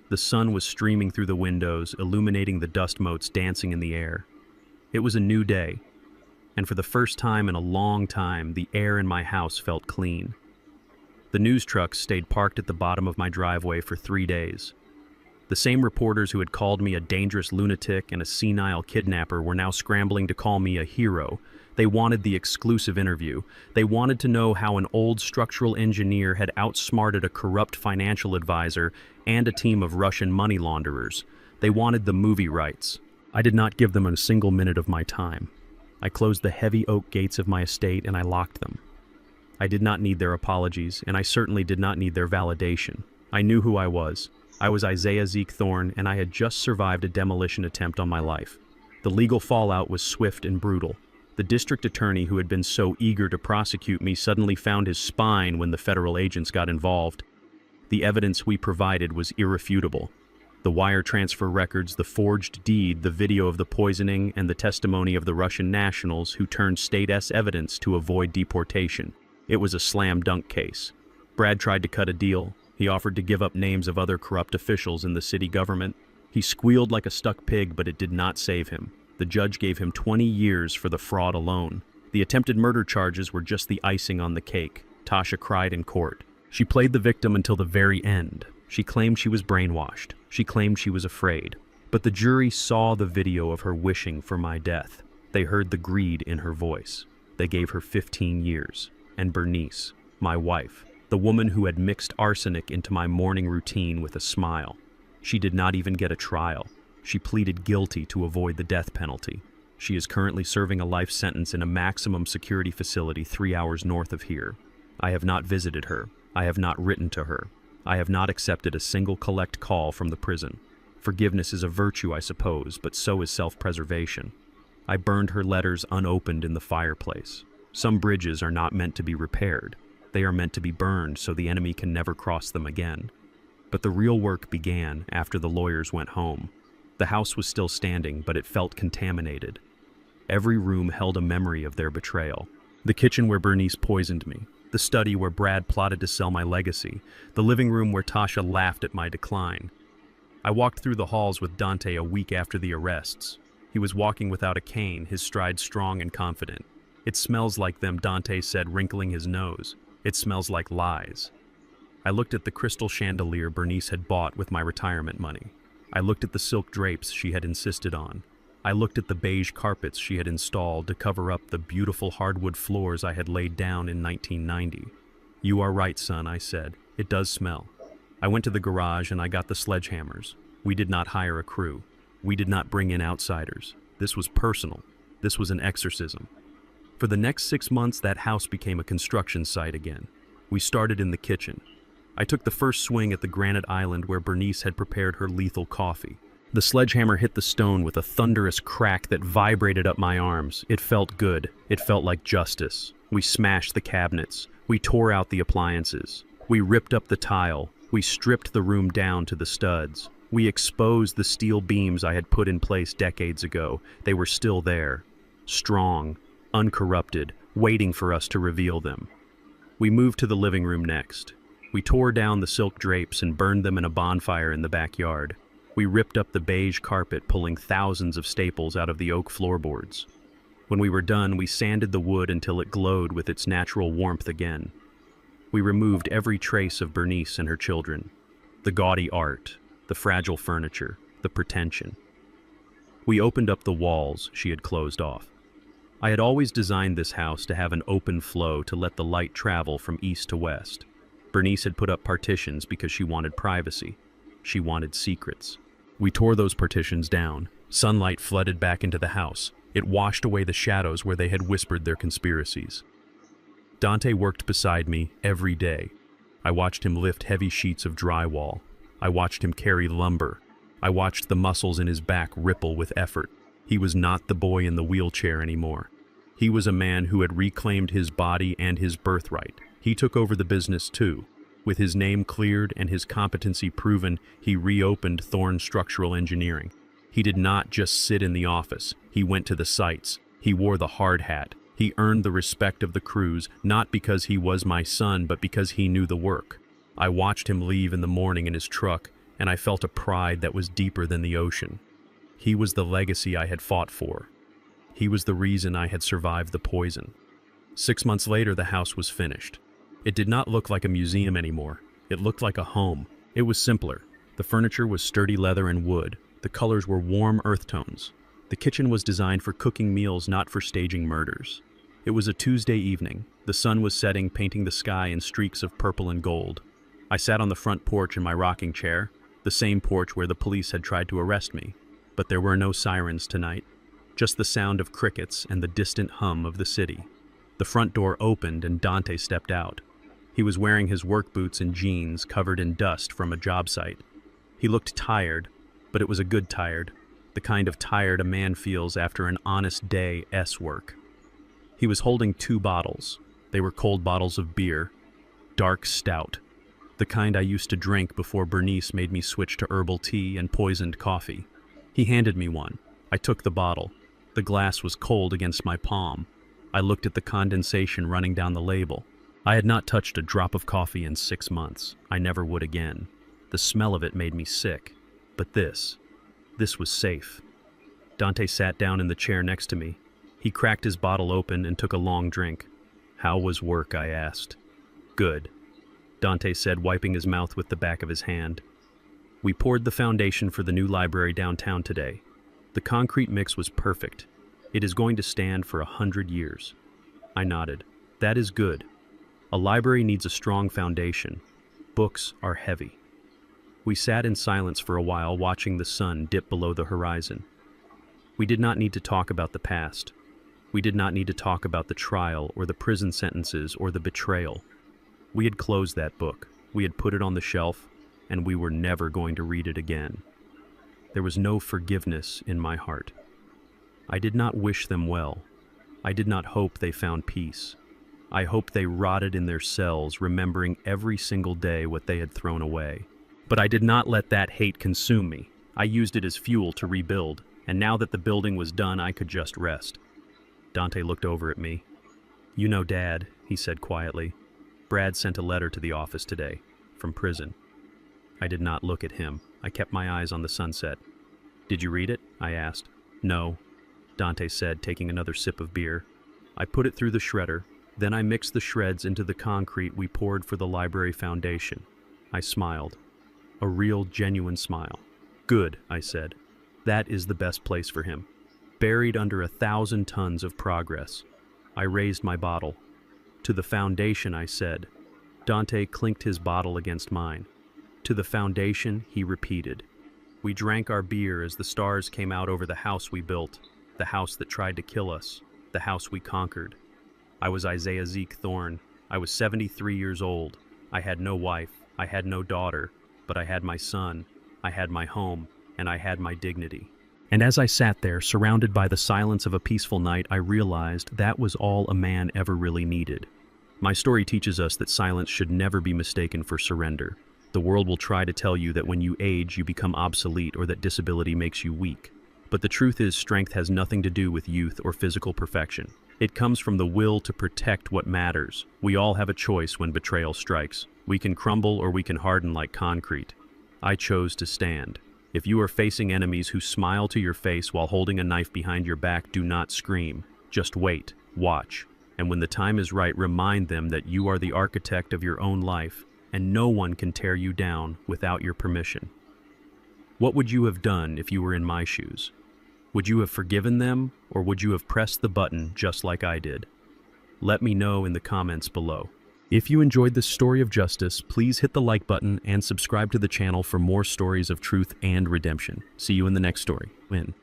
S1: The sun was streaming through the windows, illuminating the dust motes dancing in the air. It was a new day. And for the first time in a long time, the air in my house felt clean. The news trucks stayed parked at the bottom of my driveway for 3 days. The same reporters who had called me a dangerous lunatic and a senile kidnapper were now scrambling to call me a hero. They wanted the exclusive interview. They wanted to know how an old structural engineer had outsmarted a corrupt financial advisor and a team of Russian money launderers. They wanted the movie rights. I did not give them a single minute of my time. I closed the heavy oak gates of my estate and I locked them. I did not need their apologies, and I certainly did not need their validation. I knew who I was. I was Isaiah Zeke Thorne, and I had just survived a demolition attempt on my life. The legal fallout was swift and brutal. The district attorney who had been so eager to prosecute me suddenly found his spine when the federal agents got involved. The evidence we provided was irrefutable. The wire transfer records, the forged deed, the video of the poisoning, and the testimony of the Russian nationals who turned state S evidence to avoid deportation. It was a slam-dunk case. Brad tried to cut a deal. He offered to give up names of other corrupt officials in the city government. He squealed like a stuck pig, but it did not save him. The judge gave him 20 years for the fraud alone. The attempted murder charges were just the icing on the cake. Tasha cried in court. She played the victim until the very end. She claimed she was brainwashed. She claimed she was afraid. But the jury saw the video of her wishing for my death. They heard the greed in her voice. They gave her 15 years. And Bernice, my wife, the woman who had mixed arsenic into my morning routine with a smile. She did not even get a trial. She pleaded guilty to avoid the death penalty. She is currently serving a life sentence in a maximum security facility 3 hours north of here. I have not visited her. I have not written to her. I have not accepted a single collect call from the prison. Forgiveness is a virtue, I suppose, but so is self-preservation. I burned her letters unopened in the fireplace. Some bridges are not meant to be repaired. They are meant to be burned so the enemy can never cross them again. But the real work began after the lawyers went home. The house was still standing, but it felt contaminated. Every room held a memory of their betrayal. The kitchen where Bernice poisoned me. The study where Brad plotted to sell my legacy. The living room where Tasha laughed at my decline. I walked through the halls with Dante a week after the arrests. He was walking without a cane, his stride strong and confident. "It smells like them," Dante said, wrinkling his nose. "It smells like lies." I looked at the crystal chandelier Bernice had bought with my retirement money. I looked at the silk drapes she had insisted on. I looked at the beige carpets she had installed to cover up the beautiful hardwood floors I had laid down in 1990. "You are right, son," I said. "It does smell." I went to the garage and I got the sledgehammers. We did not hire a crew. We did not bring in outsiders. This was personal. This was an exorcism. For the next 6 months, that house became a construction site again. We started in the kitchen. I took the first swing at the granite island where Bernice had prepared her lethal coffee. The sledgehammer hit the stone with a thunderous crack that vibrated up my arms. It felt good. It felt like justice. We smashed the cabinets. We tore out the appliances. We ripped up the tile. We stripped the room down to the studs. We exposed the steel beams I had put in place decades ago. They were still there, strong, uncorrupted, waiting for us to reveal them. We moved to the living room next. We tore down the silk drapes and burned them in a bonfire in the backyard. We ripped up the beige carpet, pulling thousands of staples out of the oak floorboards. When we were done, we sanded the wood until it glowed with its natural warmth again. We removed every trace of Bernice and her children, the gaudy art, the fragile furniture, the pretension. We opened up the walls she had closed off. I had always designed this house to have an open flow to let the light travel from east to west. Bernice had put up partitions because she wanted privacy. She wanted secrets. We tore those partitions down. Sunlight flooded back into the house. It washed away the shadows where they had whispered their conspiracies. Dante worked beside me every day. I watched him lift heavy sheets of drywall. I watched him carry lumber. I watched the muscles in his back ripple with effort. He was not the boy in the wheelchair anymore. He was a man who had reclaimed his body and his birthright. He took over the business too. With his name cleared and his competency proven, he reopened Thorne Structural Engineering. He did not just sit in the office. He went to the sites. He wore the hard hat. He earned the respect of the crews, not because he was my son, but because he knew the work. I watched him leave in the morning in his truck, and I felt a pride that was deeper than the ocean. He was the legacy I had fought for. He was the reason I had survived the poison. 6 months later, the house was finished. It did not look like a museum anymore. It looked like a home. It was simpler. The furniture was sturdy leather and wood. The colors were warm earth tones. The kitchen was designed for cooking meals, not for staging murders. It was a Tuesday evening. The sun was setting, painting the sky in streaks of purple and gold. I sat on the front porch in my rocking chair, the same porch where the police had tried to arrest me. But there were no sirens tonight, just the sound of crickets and the distant hum of the city. The front door opened and Dante stepped out. He was wearing his work boots and jeans covered in dust from a job site. He looked tired, but it was a good tired, the kind of tired a man feels after an honest day's work. He was holding 2 bottles. They were cold bottles of beer, dark stout, the kind I used to drink before Bernice made me switch to herbal tea and poisoned coffee. He handed me one. I took the bottle. The glass was cold against my palm. I looked at the condensation running down the label. I had not touched a drop of coffee in 6 months. I never would again. The smell of it made me sick. But this was safe. Dante sat down in the chair next to me. He cracked his bottle open and took a long drink. "How was work?" I asked. "Good," Dante said, wiping his mouth with the back of his hand. "We poured the foundation for the new library downtown today. The concrete mix was perfect. It is going to stand for 100 years. I nodded. "That is good. A library needs a strong foundation. Books are heavy." We sat in silence for a while, watching the sun dip below the horizon. We did not need to talk about the past. We did not need to talk about the trial or the prison sentences or the betrayal. We had closed that book. We had put it on the shelf, and we were never going to read it again. There was no forgiveness in my heart. I did not wish them well. I did not hope they found peace. I hoped they rotted in their cells, remembering every single day what they had thrown away. But I did not let that hate consume me. I used it as fuel to rebuild, and now that the building was done, I could just rest. Dante looked over at me. "You know, Dad," he said quietly. "Brad sent a letter to the office today, from prison." I did not look at him. I kept my eyes on the sunset. "Did you read it?" I asked. "No," Dante said, taking another sip of beer. "I put it through the shredder. Then I mixed the shreds into the concrete we poured for the library foundation." I smiled. A real, genuine smile. "Good," I said. "That is the best place for him. Buried under 1,000 tons of progress." I raised my bottle. "To the foundation," I said. Dante clinked his bottle against mine. "To the foundation," he repeated. We drank our beer as the stars came out over the house we built, the house that tried to kill us, the house we conquered. I was Isaiah Zeke Thorne. I was 73 years old. I had no wife. I had no daughter. But I had my son. I had my home. And I had my dignity. And as I sat there, surrounded by the silence of a peaceful night, I realized that was all a man ever really needed. My story teaches us that silence should never be mistaken for surrender. The world will try to tell you that when you age, you become obsolete or that disability makes you weak. But the truth is, strength has nothing to do with youth or physical perfection. It comes from the will to protect what matters. We all have a choice when betrayal strikes. We can crumble or we can harden like concrete. I chose to stand. If you are facing enemies who smile to your face while holding a knife behind your back, do not scream. Just wait, watch, and when the time is right, remind them that you are the architect of your own life, and no one can tear you down without your permission. What would you have done if you were in my shoes? Would you have forgiven them, or would you have pressed the button just like I did? Let me know in the comments below. If you enjoyed this story of justice, please hit the like button and subscribe to the channel for more stories of truth and redemption. See you in the next story. Win.